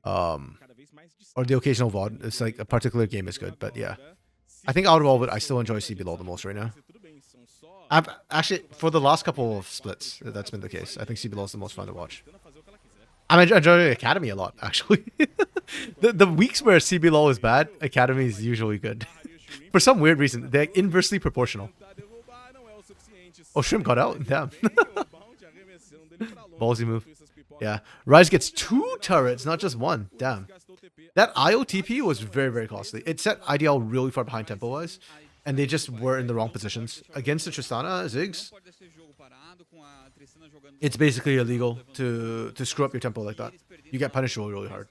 Or the occasional VOD. It's like a particular game is good, but yeah. I think out of all of it, I still enjoy CBLOL the most right now. I've actually, for the last couple of splits, that's been the case. I think CBLOL is the most fun to watch. I'm enjoying Academy a lot, actually. the weeks where CBLOL is bad, Academy is usually good. For some weird reason, they're inversely proportional. Oh, Shrimp got out? Damn. Ballsy move. Yeah. Ryze gets 2 turrets, not just 1. Damn. That IOTP was very, very costly. It set IDL really far behind tempo-wise, and they just were in the wrong positions. Against the Tristana, Ziggs, it's basically illegal to screw up your tempo like that. You get punished really, really hard.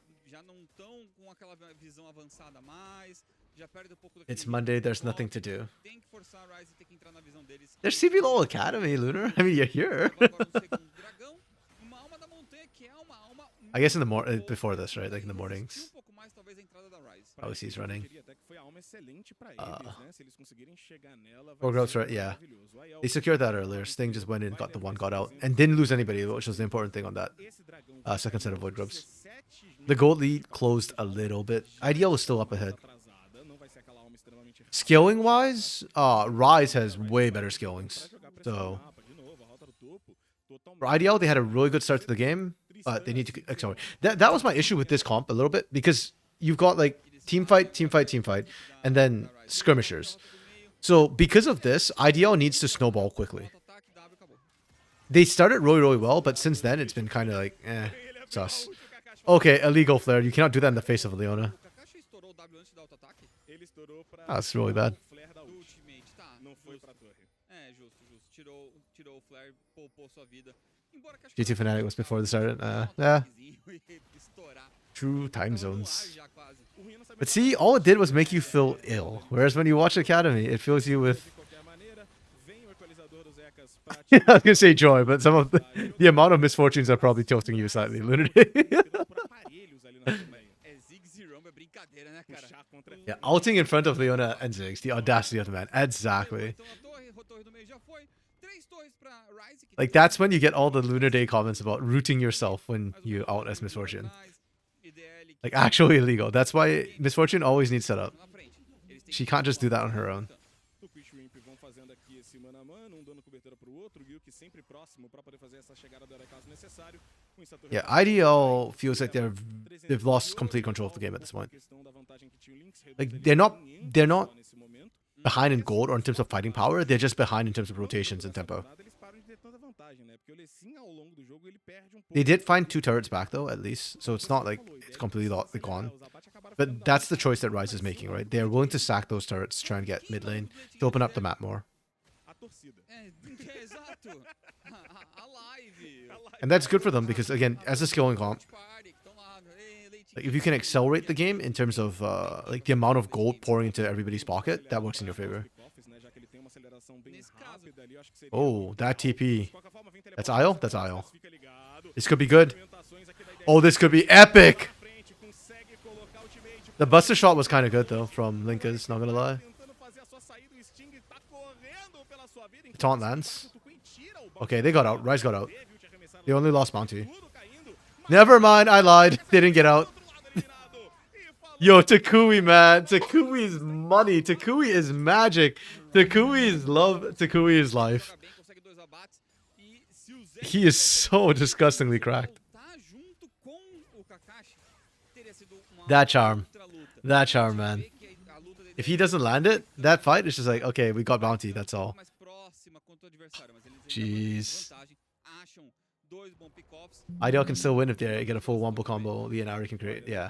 It's Monday, there's nothing to do. There's CBLOL Academy, Lunar. I mean, you're here. I guess in the before this, right? Like in the mornings. Oh, he's running. Growth's right, yeah. They secured that earlier. Sting just went in, got the one, got out, and didn't lose anybody, which was the important thing on that second set of void grubs. The gold lead closed a little bit. IDL is still up ahead. Skilling wise, Ryze has way better skillings. So for IDL, they had a really good start to the game, but they need to accelerate. That was my issue with this comp a little bit, because you've got like team fight, and then skirmishers. So because of this, IDL needs to snowball quickly. They started really, really well, but since then it's been kind of like, sus. Okay, illegal flare. You cannot do that in the face of Leona. That's really bad. G2 Fnatic was before they started. Yeah. True time zones. But see, all it did was make you feel ill. Whereas when you watch Academy, it fills you with... I was gonna say joy, but some of the amount of misfortunes are probably tilting you slightly. Lunar Day. É Ziggs e Rumble, é brincadeira, né, cara? Puxar contra Yeah, ulting in front of Leona and Ziggs. The audacity of the man. Exactly. Então a torre do meio já foi. 3 torres pra Ryze. Que Like tem that's when you get all the Lunar Day comments about rooting yourself when you out as Misfortune. IDL Like actually illegal. That's why Misfortune always needs setup. na frente. Eles têm She que can't just do that on her own. Tupi e Shrimp vão fazendo aqui esse mano a mano, um dando cobertura pro outro, o Yuki sempre próximo pra poder fazer essa chegada do Era caso necessário. Com isso, a torre Yeah, tá IDL feels like they've lost complete control of the game at this point. questão da vantagem que tinha o Lynx, reduz Like ali they're not em só nesse momento. behind in gold or in terms of fighting power. They're just behind in terms of rotations and tempo. Eles param de ter tanta vantagem, né? Porque o Lecim ao longo do jogo ele perde pouco. They did find 2 turrets back though, at least. So it's not like it's completely gone. But that's the choice that Rise is making, right? They're willing to sack those turrets to try and get mid lane to open up the map more. A torcida. Exato. A live. And that's good for them because again, as a skilling comp, like if you can accelerate the game in terms of like the amount of gold pouring into everybody's pocket, that works in your favor. Oh, that TP. That's Isle? That's Isle. This could be good. Oh, this could be epic. The buster shot was kind of good though from Linkas, not gonna lie. Taunt lands. Okay, they got out. Rise got out. They only lost bounty. Never mind, I lied. They didn't get out. Yo, Takui, man. Takui is money. Takui is magic. Takui is love. Takui is life. He is so disgustingly cracked. That charm. That charm, man. If he doesn't land it, that fight is just like, okay, we got bounty, that's all. Jeez. IDL can still win if they get a full wombo combo Leonardo can create, yeah.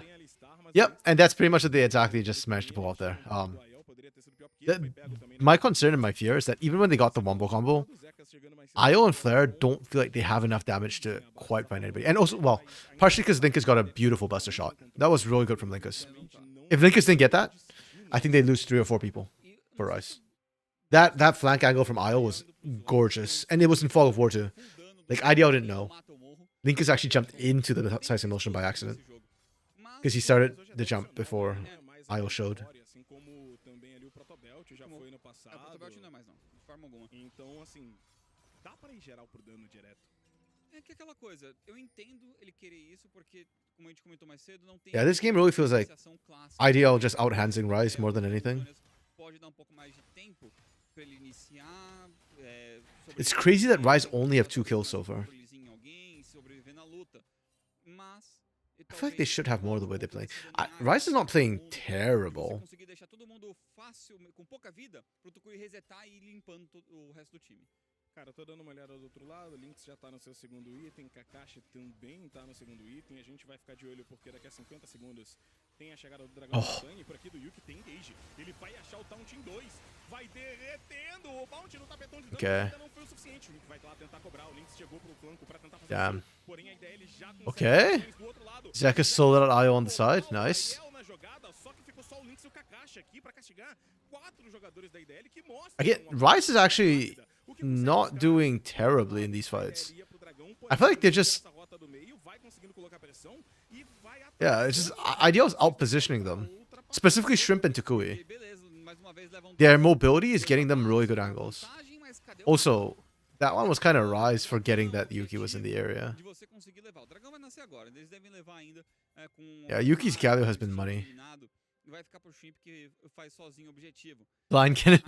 Yep, and that's pretty much what they exactly just managed to pull off there. My concern and my fear is that even when they got the wombo combo, IO and Flare don't feel like they have enough damage to quite find anybody. And also, well, partially because Linkus got a beautiful buster shot. That was really good from Linkus. If Linkus didn't get that, I think they lose 3 or 4 people for Rice. That flank angle from IO was gorgeous. And it was in Fog of War too. Like, IDL didn't know. Linkus actually jumped into the seismic motion by accident. Because he started the jump before IO showed. Então, assim, dá pra ir geral por dano direto. É que aquela coisa, eu entendo ele querer isso porque, como a gente comentou mais cedo, não tem. Yeah, this game really feels like IDL just outhandsing Rise more than anything. Pode dar pouco mais de tempo pra ele iniciar. It's crazy that Rise only have 2 kills so far. I feel like they should have more the way they play. Rise is not playing terrible. Cara, tô dando uma olhada do outro lado, Lynx já tá no seu segundo item, Kakashi também tá no segundo item, a gente vai ficar de olho porque daqui a 50 segundos tem a chegada do Dragão Montanha, e por aqui do Yuki tem engage, ele vai achar o Taunt em 2, vai derretendo o Bounty no tapetão de dano, ainda não foi o suficiente, o Yuki vai lá tentar cobrar, o Lynx chegou pro flanco pra tentar fazer isso, porém a ideia ele já consegue do outro lado. Zeka sold out IO on the side, nice. Na jogada, só que ficou só o Lynx e o Kakashi aqui pra castigar 4 jogadores da IDL que mostram. Again, Rise is actually not doing terribly in these fights. I feel like they're just... Yeah, it's just... IDL's out-positioning them. Specifically Shrimp and Takui. Their mobility is getting them really good angles. Also, that one was kind of Rise forgetting that Yuki was in the area. Yeah, Yuki's gather has been money. Blind cannon.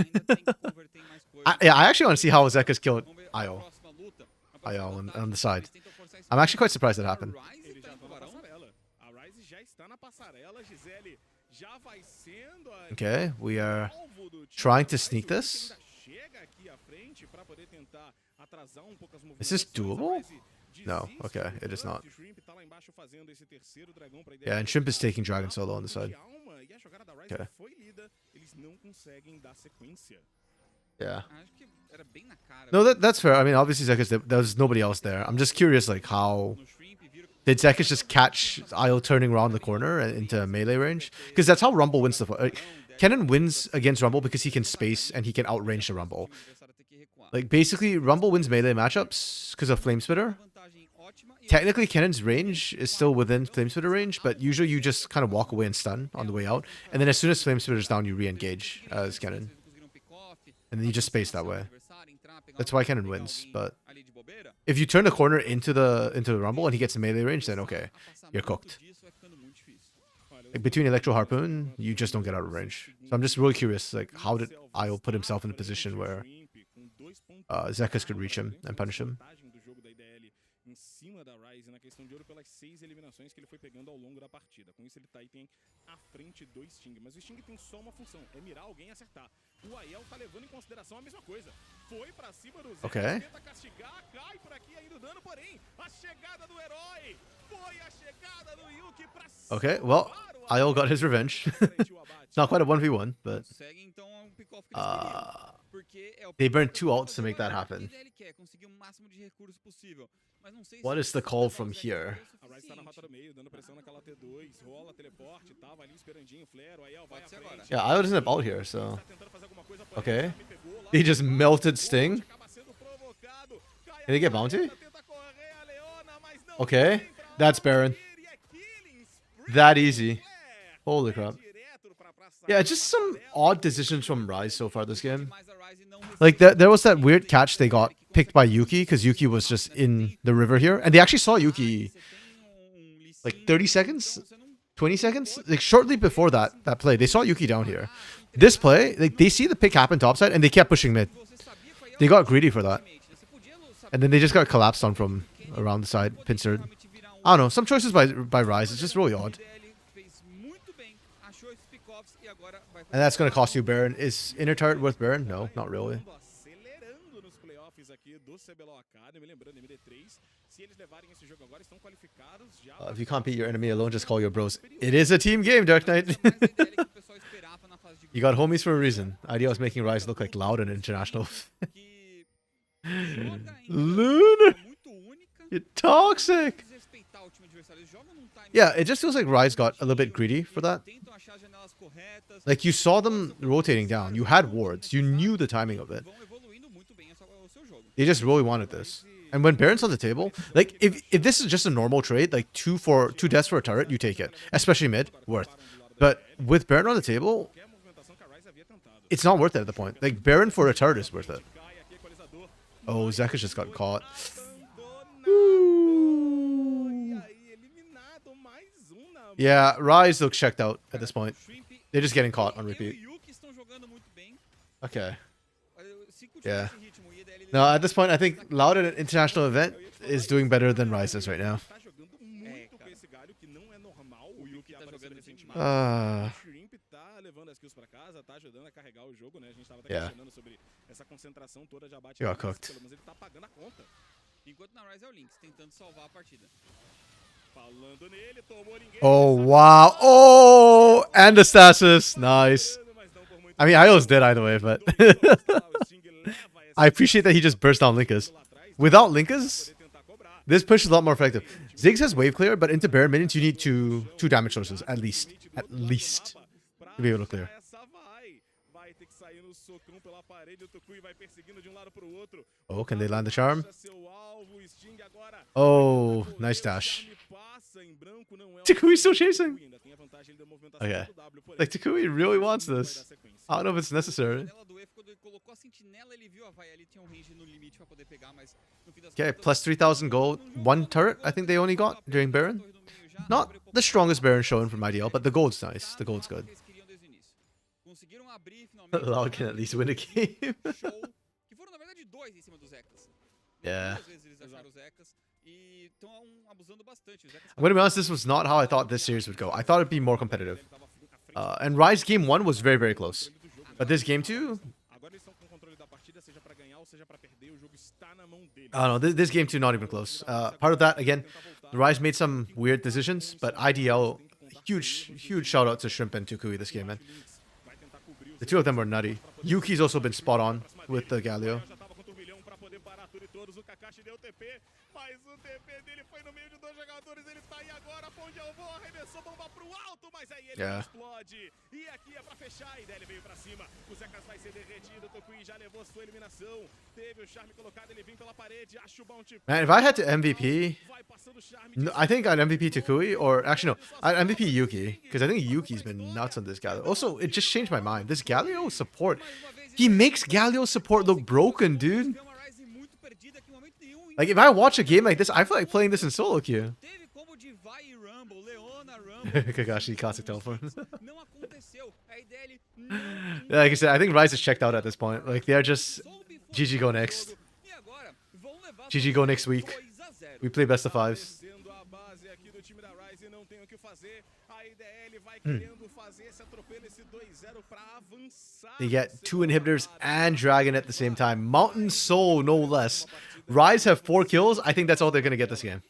I actually want to see how Zeka's killed IO on the side. I'm actually quite surprised that happened. Okay, we are trying to sneak this. Is this doable? No, okay, it is not. Yeah, and Shrimp is taking Dragon solo on the side. Okay. Yeah. No, that's fair. I mean, obviously Zekas, there was nobody else there. I'm just curious, like, how... Did Zekas just catch IO turning around the corner and into melee range? Because that's how Rumble wins the fight. Kennen wins against Rumble because he can space and he can outrange the Rumble. Like, basically, Rumble wins melee matchups because of Flame Spitter. ótima. E Technically, Cannon's range is still within Flamesplitter range, but usually you just kind of walk away and stun on the way out. And then as soon as Flamesplitter's down, you re-engage as Cannon. And then you just space that way. That's why Cannon wins. But if you turn the corner into the Rumble and he gets in melee range, then okay, you're cooked. Like between Electro Harpoon, you just don't get out of range. So I'm just really curious, like how did Io put himself in a position where Zekas could reach him and punish him? Em cima da Ryze na questão de ouro pelas 6 eliminações que ele foi pegando ao longo da partida. Com isso ele tá aí, tem à frente do Sting, mas o Sting tem só uma função, é mirar alguém e acertar. O Aiel tá levando em consideração a mesma coisa. Foi pra cima do Zé, tenta castigar, cai por aqui ainda o dano, porém a chegada do herói foi a chegada do Yuki pra cima. Okay, well, Aiel got his revenge. It's not quite a 1v1, but they burned 2 ults to make that happen. What is the call from here? A Ryze tá na rota do meio, dando pressão naquela T2, rola teleporte, tava ali esperandinho, flare, o Aiel vai à frente. Yeah, Io doesn't have ult here, so... Okay. He just melted Sting. Can he get bounty? Okay, that's Baron. That easy. Holy crap. Yeah, just some odd decisions from Ryze so far this game. Like, there was that weird catch they got picked by Yuki, because Yuki was just in the river here. And they actually saw Yuki, like, 30 seconds? 20 seconds? Like, shortly before that play, they saw Yuki down here. This play, like, they see the pick happen topside, and they kept pushing mid. They got greedy for that. And then they just got collapsed on from around the side, pincered. I don't know, some choices by Ryze, it's just really odd. And that's going to cost you Baron. Is inner turret worth Baron? No, not really. If you can't beat your enemy alone, just call your bros. It is a team game, Dark Knight. You got homies for a reason. Idea was making Ryze look like loud and international. Lunar! You're toxic! Yeah, it just feels like Ryze got a little bit greedy for that. Like, you saw them rotating down. You had wards. You knew the timing of it. They just really wanted this. And when Baron's on the table, like, if this is just a normal trade, like 2 deaths for a turret, you take it. Especially mid, worth. But with Baron on the table, it's not worth it at the point. Like, Baron for a turret is worth it. Oh, Zekas just got caught. Ooh. Yeah, Ryze looks checked out at this point. They're just getting caught on repeat. Okay. Yeah. No, at this point, I think Loud at an international event is doing better than Ryze is right now. Yeah. You got cooked. Oh, wow. Oh, and the stasis. Nice. I mean, Io's dead either way, but... I appreciate that he just burst down Linkas. Without Linkas, this push is a lot more effective. Ziggs has wave clear, but into Baron minions, you need two damage sources, at least. At least. To be able to clear. Oh, can they land the charm? Oh, nice dash. Takui's still chasing. Okay. Like, Takui really wants this. I don't know if it's necessary. Okay, plus 3,000 gold. 1 turret, I think they only got during Baron. Not the strongest Baron shown from IDL, but the gold's nice. The gold's good. Loud can at least win a game. Yeah. I'm gonna be honest, this was not how I thought this series would go. I thought it'd be more competitive. And Ryze game 1 was very, very close. But this game 2... I don't know, this game 2 not even close. Part of that, again, Ryze made some weird decisions, but IDL, huge shout out to Shrimp and Tukui this game, man. The two of them were nutty. Yuki's also been spot on with the Galio. Yeah. aqui é pra fechar. A IDL veio pra cima. O Zekas vai ser derretido. O Tokui já levou sua eliminação. Teve o charme colocado. Ele vem pela parede. Acha o bounty. Man, if I had to MVP, Vai passando o charme. no, I think I'd MVP Takui, or actually no, I'd MVP Yuki, because I think Yuki's been nuts on this Galio. Also, it just changed my mind. This Galio support, he makes Galio support look broken, dude. Like, if I watch a game like this, I feel like playing this in solo queue. Kakashi, classic teleport. Like I said, I think Rise is checked out at this point. Like, they're just GG go next. GG go next week. We play best of fives. They get 2 inhibitors and Dragon at the same time. Mountain Soul, no less. Rise have 4 kills. I think that's all they're going to get this game.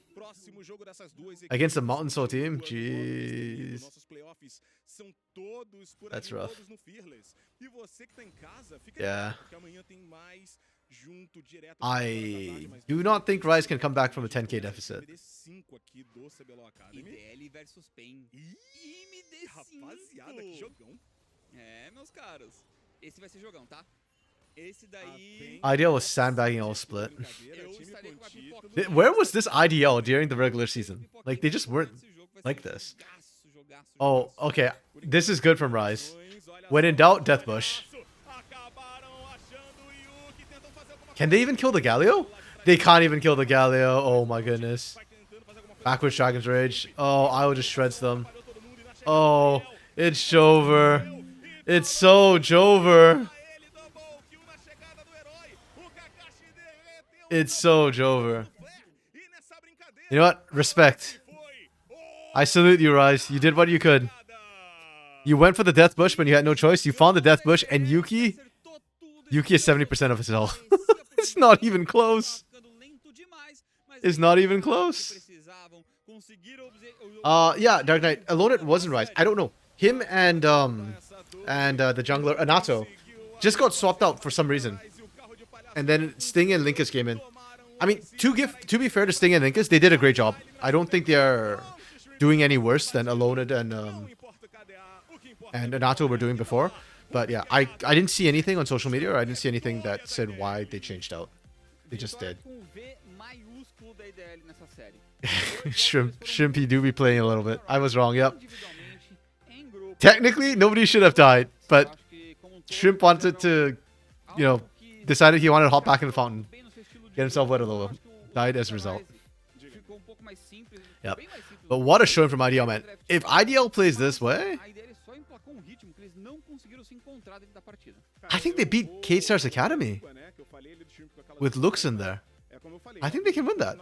Against the Mountain Soul team? Jeez. That's rough. Yeah. I do not think Rise can come back from a 10k deficit. IDL was sandbagging all split. Where was this IDL during the regular season? Like, they just weren't like this. Oh, okay. This is good from Rise. When in doubt, Deathbush. Can they even kill the Galio? They can't even kill the Galio. Oh my goodness. Backwards Dragon's Rage. Oh, I will just shreds them. Oh, it's Jover. It's so Jover. It's so Jover. You know what? Respect. I salute you, Rise. You did what you could. You went for the Death Bush when you had no choice. You found the Death Bush, and Yuki is 70% of his health. It's not even close. It's not even close. Yeah, Dark Knight. Alone it wasn't Rise. I don't know. Him and the jungler Anato just got swapped out for some reason. And then Sting and Linkus came in. I mean, to be fair to Sting and Linkus, they did a great job. I don't think they're doing any worse than Alonid and Anato were doing before. But yeah, I didn't see anything on social media, or I didn't see anything that said why they changed out. They just did. Shrimpy do be playing a little bit. I was wrong, yep. Technically, nobody should have died, but Shrimp wanted to, you know, decided he wanted to hop back in the fountain. Get himself wet a little. Died as a result. Yep. But what a showing from IDL, man. If IDL plays this way, I think they beat K-Stars Academy with Lux in there. I think they can win that.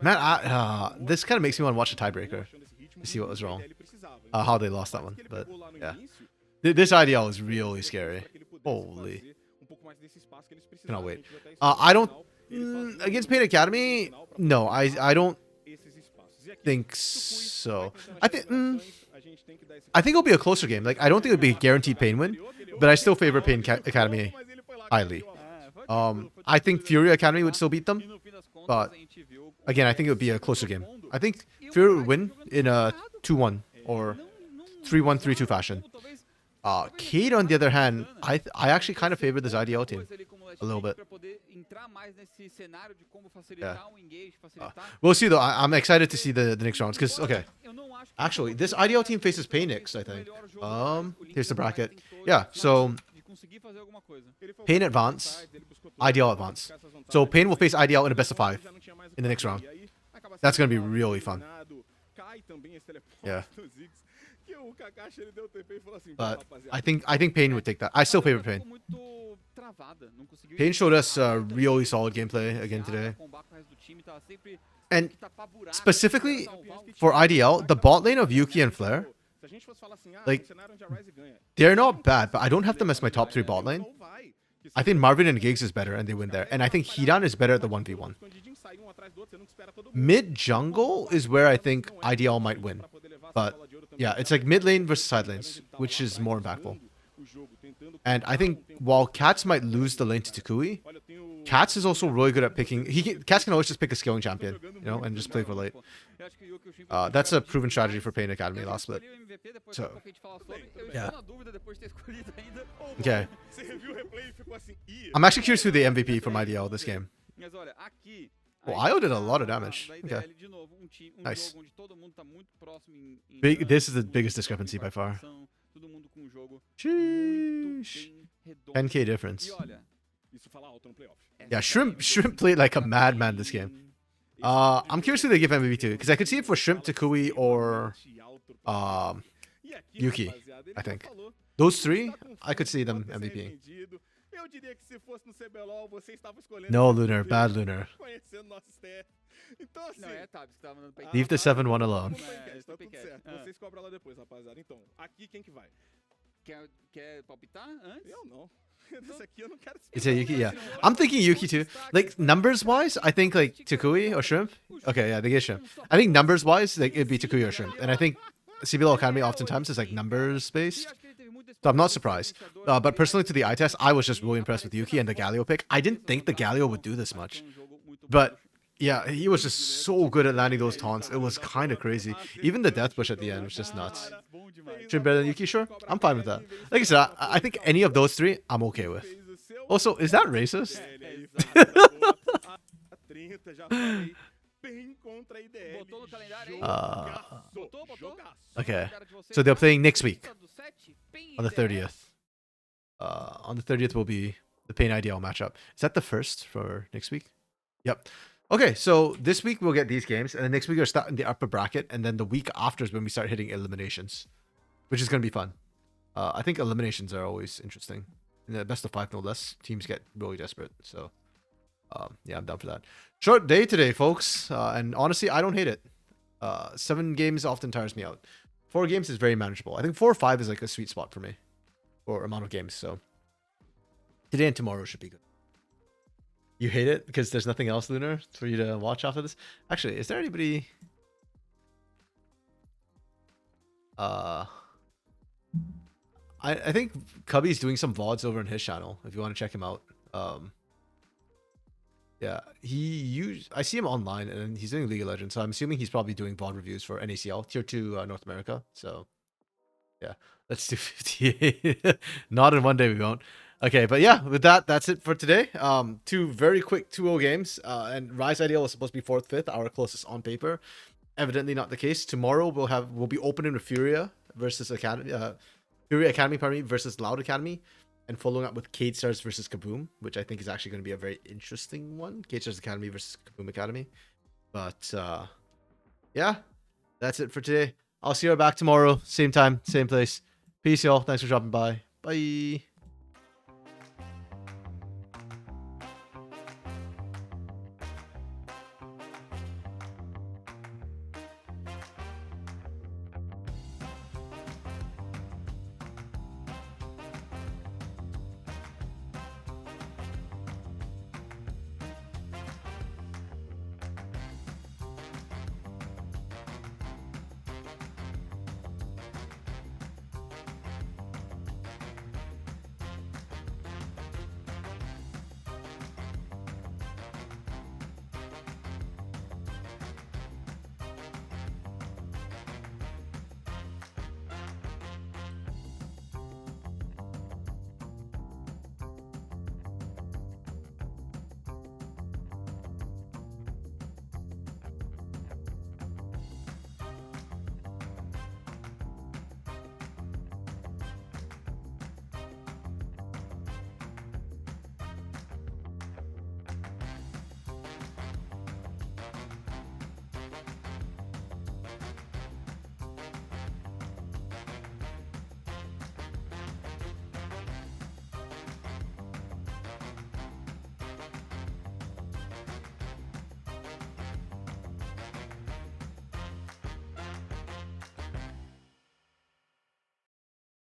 Man, this kind of makes me want to watch a tiebreaker to see what was wrong. How they lost that one. But yeah. This IDL is really scary. Holy. Cannot wait. I don't... against Pain Academy? No, I don't think so. I think it'll be a closer game. Like, I don't think it'll be a guaranteed Pain win, but I still favor Pain Academy highly. I think Fury Academy would still beat them, but again, I think it would be a closer game. I think Fury would win in a 2-1 or 3-1, 3-2 fashion. Cade, on the other hand, I actually kind of favor this IDL team a little bit. Yeah. We'll see though. I'm excited to see the next rounds because, okay, actually, this IDL team faces Pain next, I think. Here's the bracket. Yeah, so Pain advance, IDL advance. So Pain will face IDL in a best of 5 in the next round. That's gonna be really fun. Yeah. But I think Pain would take that. I still favor Pain. Pain showed us really solid gameplay again today. And specifically for IDL, the bot lane of Yuki and Flare, like, they're not bad, but I don't have them as my top 3 bot lane. I think Marvin and Giggs is better, and they win there. And I think Hidan is better at the 1v1. Mid jungle is where I think IDL might win. But yeah, it's like mid lane versus side lanes, which is more impactful. And I think while Cats might lose the lane to Takui, Cats is also really good at picking. Cats can always just pick a scaling champion, you know, and just play for late. Eu acho que o Yuki e o Shrimp That's a jogaram proven strategy demais. for Pain Academy Eu last split. escolhi o MVP, depois So- daqui a pouco a gente fala sobre. Eu Yeah. estou na dúvida depois de ter escolhido ainda. Okay. Você reviu o replay e ficou assim, ih, I'm actually curious who the MVP for my DL this game. Mas olha, aqui... Well, a Io did a equipe lot of da- damage. da Okay. IDL, de novo, Nice. jogo onde todo mundo tá muito próximo em This is the dano, biggest muito discrepancy by far. participação, todo mundo com um jogo Sheesh. muito bem redondo. 10k difference. E olha, isso fala alto no playoff. Yeah, Shrimp played like a madman this game. I'm curious who they give MVP to, because I could see it for Shrimp, Takui, or Yuki, I think. Those three, I could see them MVP. Eu diria que se fosse no CBLOL, você estava escolhendo No, esse Lunar, MVP, bad Lunar. conhecendo nosso staff. Então, assim... não, é Tabs que tava mandando pra Leave the 7-1 alone. Tá É, tudo Piquet. certo. Ah. Vocês cobram lá depois, rapaziada. Então, aqui quem que vai? Quer palpitar antes? Eu não. Esse aqui eu não quero Is it Yuki? Yeah. I'm thinking Yuki too. Like, numbers-wise, I think, like, Takui or Shrimp. Okay, yeah, they get Shrimp. I think numbers-wise, like, it'd be Takui or Shrimp. And I think CBLOL Academy oftentimes is, like, numbers-based. So I'm not surprised. But personally, to the eye test, I was just really impressed with Yuki and the Galio pick. I didn't think the Galio would do this much. But, yeah, he was just so good at landing those taunts. It was kind of crazy. Even the death push at the end was just nuts. Shrimp better than Yuki, sure? I'm fine with that. Like I said, I think any of those three, I'm okay with. Also, is that racist? Okay. So they're playing next week on the 30th. On the 30th will be the Pain IDL matchup. Is that the first for next week? Yep. Okay, so this week we'll get these games, and then next week we're starting the upper bracket, and then the week after is when we start hitting eliminations, which is going to be fun. I think eliminations are always interesting. In the best of 5, no less, teams get really desperate. So, yeah, I'm down for that. Short day today, folks, and honestly, I don't hate it. 7 games often tires me out. 4 games is very manageable. I think 4 or 5 is like a sweet spot for me, or amount of games. So today and tomorrow should be good. You hate it because there's nothing else, Lunar, for you to watch after this? Actually, is there anybody... I think Cubby's doing some VODs over on his channel, if you want to check him out. Yeah, I see him online, and he's doing League of Legends, so I'm assuming he's probably doing VOD reviews for NACL, Tier 2 North America. So, yeah, let's do 58. Not in one day, we won't. Okay, but yeah, with that, that's it for today. 2 very quick 2-0 games, and Rise Ideal was supposed to be 4th, 5th, our closest on paper. Evidently not the case. Tomorrow we'll be opening with Furia versus Academy, Furia Academy, pardon me, versus Loud Academy, and following up with Cade Stars versus Kaboom, which I think is actually going to be a very interesting one. Cade Stars Academy versus Kaboom Academy. But yeah, that's it for today. I'll see you back tomorrow, same time, same place. Peace, y'all. Thanks for dropping by. Bye.